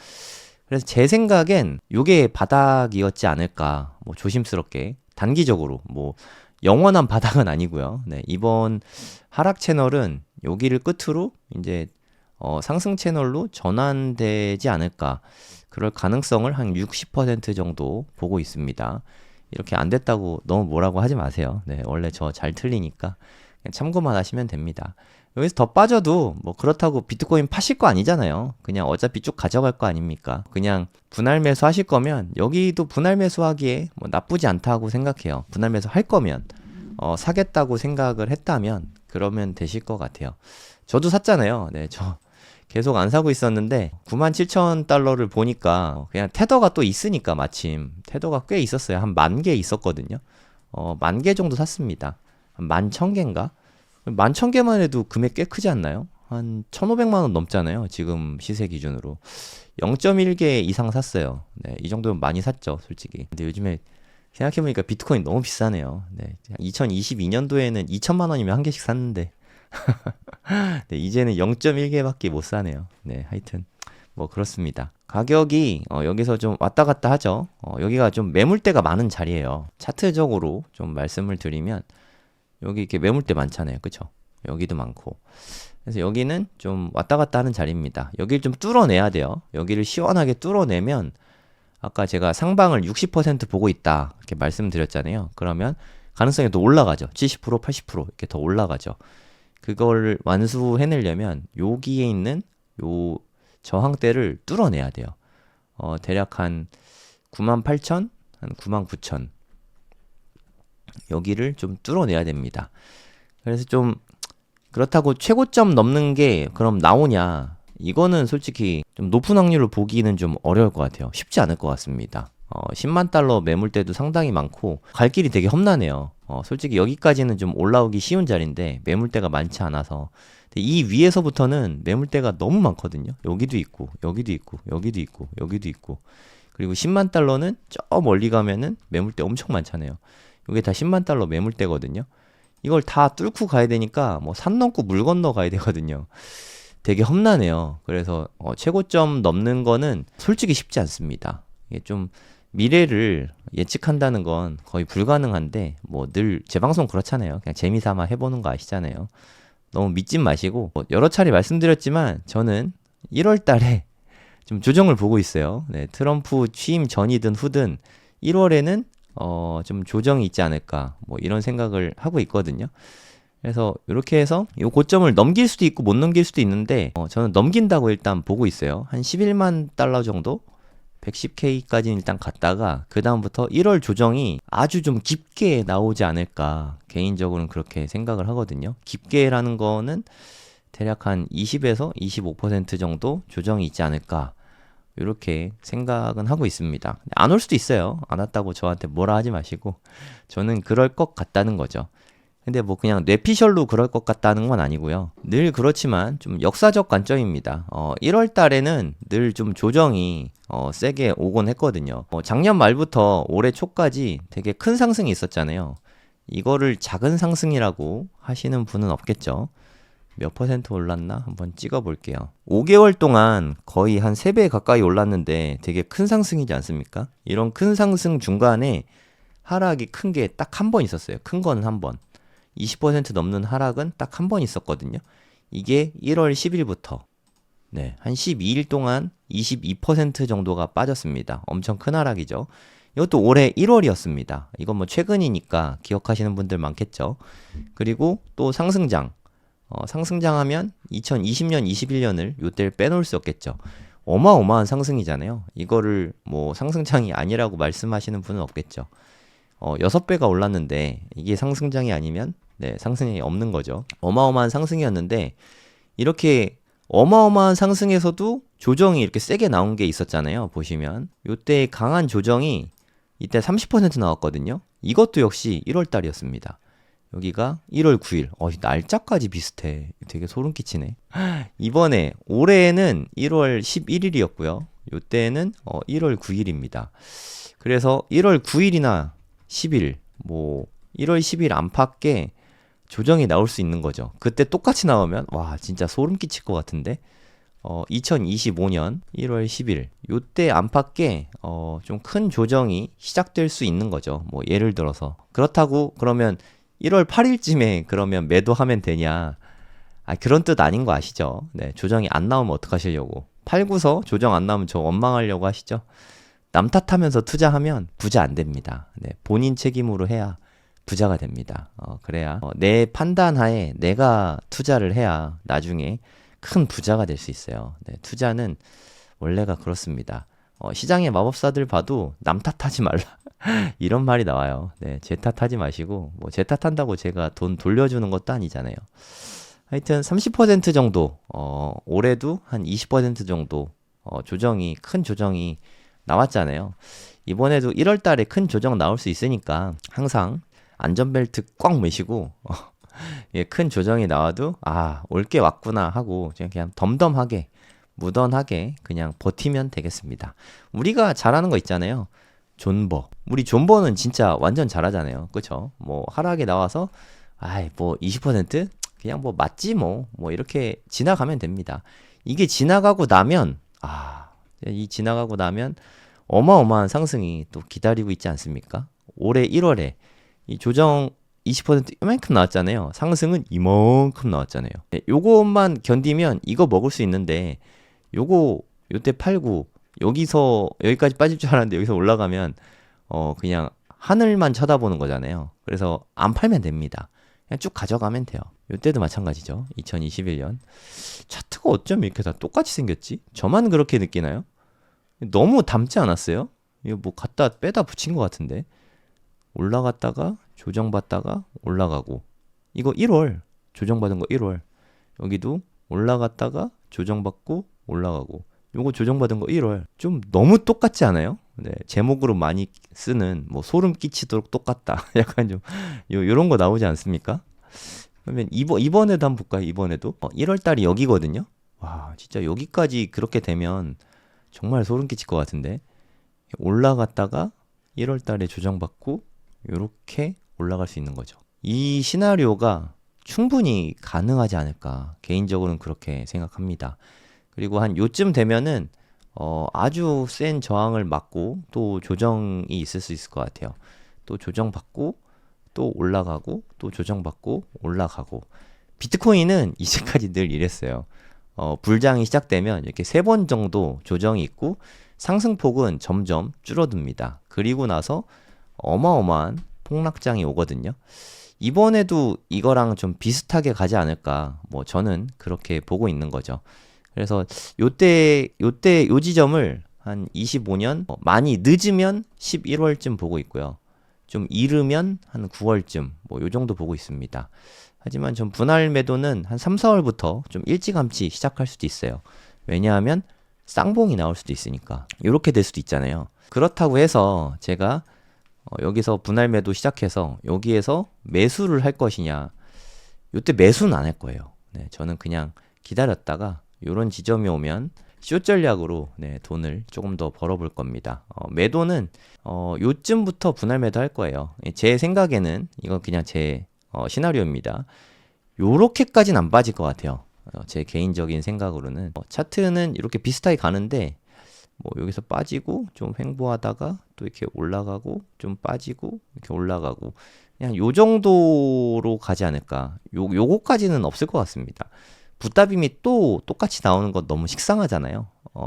그래서 제 생각엔 요게 바닥이었지 않을까, 뭐 조심스럽게 단기적으로, 뭐 영원한 바닥은 아니고요. 네, 이번 하락 채널은 여기를 끝으로 이제 상승 채널로 전환되지 않을까, 그럴 가능성을 한 60% 정도 보고 있습니다. 이렇게 안 됐다고 너무 뭐라고 하지 마세요. 네, 원래 저 잘 틀리니까 그냥 참고만 하시면 됩니다. 여기서 더 빠져도 뭐 그렇다고 비트코인 파실 거 아니잖아요. 그냥 어차피 쭉 가져갈 거 아닙니까? 그냥 분할 매수 하실 거면 여기도 분할 매수 하기에 뭐 나쁘지 않다고 생각해요. 분할 매수 할 거면 사겠다고 생각을 했다면 그러면 되실 것 같아요. 저도 샀잖아요. 네, 저 계속 안 사고 있었는데 97,000달러를 보니까 그냥 테더가 또 있으니까, 마침 테더가 꽤 있었어요. 한 10,000개 있었거든요. 10,000개 정도 샀습니다. 한 11,000개인가? 11,000개만 해도 금액 꽤 크지 않나요? 한 1,500만 원 넘잖아요. 지금 시세 기준으로. 0.1개 이상 샀어요. 네, 이 정도면 많이 샀죠, 솔직히. 근데 요즘에 생각해보니까 비트코인 너무 비싸네요. 네, 2022년도에는 2천만 원이면 한 개씩 샀는데 네, 이제는 0.1개밖에 못 사네요. 네, 하여튼 뭐 그렇습니다. 가격이 여기서 좀 왔다 갔다 하죠. 여기가 좀 매물대가 많은 자리예요. 차트적으로 좀 말씀을 드리면 여기 이렇게 매물대 많잖아요. 그쵸? 여기도 많고. 그래서 여기는 좀 왔다 갔다 하는 자리입니다. 여기를 좀 뚫어내야 돼요. 여기를 시원하게 뚫어내면, 아까 제가 상방을 60% 보고 있다 이렇게 말씀드렸잖아요. 그러면 가능성이 더 올라가죠. 70%, 80% 이렇게 더 올라가죠. 그걸 완수해내려면 여기에 있는 요 저항대를 뚫어내야 돼요. 대략 한 98,000, 한 99,000 여기를 좀 뚫어내야 됩니다. 그래서 좀 그렇다고 최고점 넘는 게 그럼 나오냐? 이거는 솔직히 좀 높은 확률을 보기는 좀 어려울 것 같아요. 쉽지 않을 것 같습니다. 10만 달러 매물대도 상당히 많고 갈 길이 되게 험난해요. 솔직히 여기까지는 좀 올라오기 쉬운 자리인데 매물대가 많지 않아서, 이 위에서부터는 매물대가 너무 많거든요. 여기도 있고 여기도 있고 여기도 있고 여기도 있고, 그리고 10만 달러는 저 멀리 가면은 매물대 엄청 많잖아요. 이게 다 10만 달러 매물대거든요. 이걸 다 뚫고 가야 되니까 뭐 산 넘고 물 건너 가야 되거든요. 되게 험난해요. 그래서 최고점 넘는 거는 솔직히 쉽지 않습니다. 이게 좀 미래를 예측한다는 건 거의 불가능한데, 뭐 늘 제 방송 그렇잖아요. 그냥 재미삼아 해보는 거 아시잖아요. 너무 믿지 마시고, 뭐 여러 차례 말씀드렸지만 저는 1월 달에 좀 조정을 보고 있어요. 네, 트럼프 취임 전이든 후든 1월에는 좀 조정이 있지 않을까, 뭐 이런 생각을 하고 있거든요. 그래서 이렇게 해서 이 고점을 넘길 수도 있고 못 넘길 수도 있는데, 저는 넘긴다고 일단 보고 있어요. 한 11만 달러 정도? 110K까지는 일단 갔다가 그 다음부터 1월 조정이 아주 좀 깊게 나오지 않을까, 개인적으로는 그렇게 생각을 하거든요. 깊게라는 거는 대략 한 20에서 25% 정도 조정이 있지 않을까, 이렇게 생각은 하고 있습니다. 안 올 수도 있어요. 안 왔다고 저한테 뭐라 하지 마시고, 저는 그럴 것 같다는 거죠. 근데 뭐 그냥 뇌피셜로 그럴 것 같다는 건 아니고요. 늘 그렇지만 좀 역사적 관점입니다. 1월 달에는 늘 좀 조정이 세게 오곤 했거든요. 작년 말부터 올해 초까지 되게 큰 상승이 있었잖아요. 이거를 작은 상승이라고 하시는 분은 없겠죠. 몇 퍼센트 올랐나? 한번 찍어 볼게요. 5개월 동안 거의 한 3배 가까이 올랐는데 되게 큰 상승이지 않습니까? 이런 큰 상승 중간에 하락이 큰 게 딱 한 번 있었어요. 큰 거는 한 번. 20% 넘는 하락은 딱 한 번 있었거든요. 이게 1월 10일부터 네, 한 12일 동안 22% 정도가 빠졌습니다. 엄청 큰 하락이죠. 이것도 올해 1월이었습니다. 이건 뭐 최근이니까 기억하시는 분들 많겠죠. 그리고 또 상승장. 상승장 하면 2020년, 21년을 요때를 빼놓을 수 없겠죠. 어마어마한 상승이잖아요. 이거를 뭐 상승장이 아니라고 말씀하시는 분은 없겠죠. 6배가 올랐는데 이게 상승장이 아니면 네, 상승이 없는 거죠. 어마어마한 상승이었는데, 이렇게 어마어마한 상승에서도 조정이 이렇게 세게 나온 게 있었잖아요. 보시면 요때 강한 조정이 이때 30% 나왔거든요. 이것도 역시 1월 달이었습니다. 여기가 1월 9일. 날짜까지 비슷해. 되게 소름 끼치네. 이번에 올해에는 1월 11일이었고요. 요때는 1월 9일입니다. 그래서 1월 9일이나 10일, 뭐 1월 10일 안팎에 조정이 나올 수 있는 거죠. 그때 똑같이 나오면 와 진짜 소름 끼칠 것 같은데 2025년 1월 10일 요때 안팎에 좀 큰 조정이 시작될 수 있는 거죠. 뭐 예를 들어서 그렇다고 그러면 1월 8일쯤에 그러면 매도하면 되냐? 그런 뜻 아닌 거 아시죠? 네, 조정이 안 나오면 어떡하시려고? 팔고서 조정 안 나오면 저 원망하려고 하시죠? 남 탓하면서 투자하면 부자 안 됩니다. 네, 본인 책임으로 해야 부자가 됩니다. 그래야 내 판단하에 내가 투자를 해야 나중에 큰 부자가 될 수 있어요. 네, 투자는 원래가 그렇습니다. 시장의 마법사들 봐도 남 탓하지 말라. 이런 말이 나와요. 네, 제 탓하지 마시고, 뭐, 제 탓한다고 제가 돈 돌려주는 것도 아니잖아요. 하여튼 30% 정도, 올해도 한 20% 정도, 큰 조정이 나왔잖아요. 이번에도 1월 달에 큰 조정 나올 수 있으니까 항상 안전벨트 꽉 매시고, 예, 큰 조정이 나와도, 올 게 왔구나 하고, 그냥 덤덤하게, 무던하게 그냥 버티면 되겠습니다. 우리가 잘하는 거 있잖아요. 존버. 우리 존버는 진짜 완전 잘하잖아요. 그쵸? 뭐, 하락에 나와서, 뭐, 20%? 그냥 뭐, 맞지 뭐. 뭐, 이렇게 지나가면 됩니다. 이게 지나가고 나면, 이 지나가고 나면 어마어마한 상승이 또 기다리고 있지 않습니까? 올해 1월에 이 조정 20% 이만큼 나왔잖아요. 상승은 이만큼 나왔잖아요. 네, 요것만 견디면 이거 먹을 수 있는데, 요때 팔고, 여기까지 빠질 줄 알았는데 여기서 올라가면, 그냥 하늘만 쳐다보는 거잖아요. 그래서 안 팔면 됩니다. 그냥 쭉 가져가면 돼요. 요때도 마찬가지죠. 2021년. 차트가 어쩜 이렇게 다 똑같이 생겼지? 저만 그렇게 느끼나요? 너무 닮지 않았어요? 이거 뭐 갖다 빼다 붙인 것 같은데. 올라갔다가, 조정받다가, 올라가고. 이거 1월. 조정받은 거 1월. 여기도 올라갔다가, 조정받고, 올라가고. 요거 조정받은 거 1월. 좀 너무 똑같지 않아요? 네, 제목으로 많이 쓰는 뭐 소름 끼치도록 똑같다. 약간 좀 요런 거 나오지 않습니까? 그러면 이번에도 한번 볼까요? 이번에도 1월 달이 여기거든요. 와, 진짜 여기까지 그렇게 되면 정말 소름 끼칠 것 같은데. 올라갔다가 1월 달에 조정받고 요렇게 올라갈 수 있는 거죠. 이 시나리오가 충분히 가능하지 않을까. 개인적으로는 그렇게 생각합니다. 그리고 한 요쯤 되면은 아주 센 저항을 맞고 또 조정이 있을 수 있을 것 같아요. 또 조정받고 또 올라가고 또 조정받고 올라가고. 비트코인은 이제까지 늘 이랬어요. 불장이 시작되면 이렇게 3번 정도 조정이 있고 상승폭은 점점 줄어듭니다. 그리고 나서 어마어마한 폭락장이 오거든요. 이번에도 이거랑 좀 비슷하게 가지 않을까. 뭐 저는 그렇게 보고 있는 거죠. 그래서 요때 요 지점을 한 25년 많이 늦으면 11월쯤 보고 있고요. 좀 이르면 한 9월쯤 뭐 요 정도 보고 있습니다. 하지만 좀 분할 매도는 한 3, 4월부터 좀 일찌감치 시작할 수도 있어요. 왜냐하면 쌍봉이 나올 수도 있으니까. 요렇게 될 수도 있잖아요. 그렇다고 해서 제가 여기서 분할 매도 시작해서 여기에서 매수를 할 것이냐. 요때 매수는 안 할 거예요. 네, 저는 그냥 기다렸다가 요런 지점이 오면 숏 전략으로 돈을 조금 더 벌어볼 겁니다. 매도는 요쯤부터 분할 매도 할 거예요. 제 생각에는 이건 그냥 제 시나리오입니다. 요렇게까지는 안 빠질 것 같아요. 제 개인적인 생각으로는 차트는 이렇게 비슷하게 가는데 뭐 여기서 빠지고 좀 횡보하다가 또 이렇게 올라가고 좀 빠지고 이렇게 올라가고 그냥 요 정도로 가지 않을까. 요거까지는 없을 것 같습니다. 붓다빔이 또 똑같이 나오는 건 너무 식상하잖아요.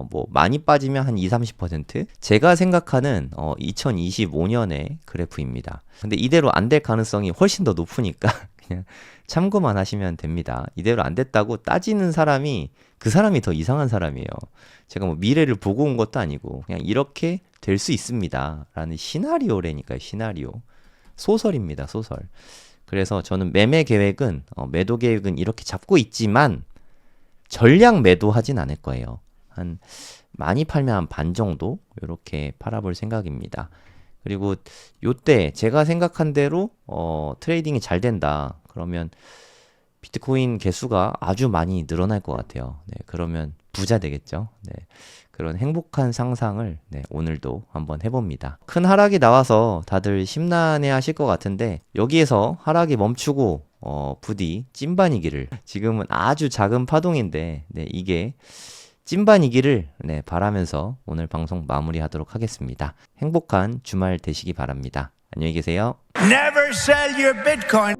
뭐 많이 빠지면 한 20-30%? 제가 생각하는 2025년의 그래프입니다. 근데 이대로 안 될 가능성이 훨씬 더 높으니까 그냥 참고만 하시면 됩니다. 이대로 안 됐다고 따지는 사람이 그 사람이 더 이상한 사람이에요. 제가 뭐 미래를 보고 온 것도 아니고 그냥 이렇게 될 수 있습니다. 라는 시나리오라니까요. 시나리오. 소설입니다. 소설. 그래서 저는 매매 계획은 매도 계획은 이렇게 잡고 있지만 전량 매도하진 않을 거예요. 한 많이 팔면 한 반 정도 이렇게 팔아볼 생각입니다. 그리고 요때 제가 생각한 대로 트레이딩이 잘 된다. 그러면 비트코인 개수가 아주 많이 늘어날 것 같아요. 네, 그러면 부자 되겠죠. 네, 그런 행복한 상상을 네, 오늘도 한번 해봅니다. 큰 하락이 나와서 다들 심란해 하실 것 같은데 여기에서 하락이 멈추고 부디 찐반이기를 지금은 아주 작은 파동인데 네, 이게 찐반이기를 네, 바라면서 오늘 방송 마무리하도록 하겠습니다. 행복한 주말 되시기 바랍니다. 안녕히 계세요. Never sell your Bitcoin.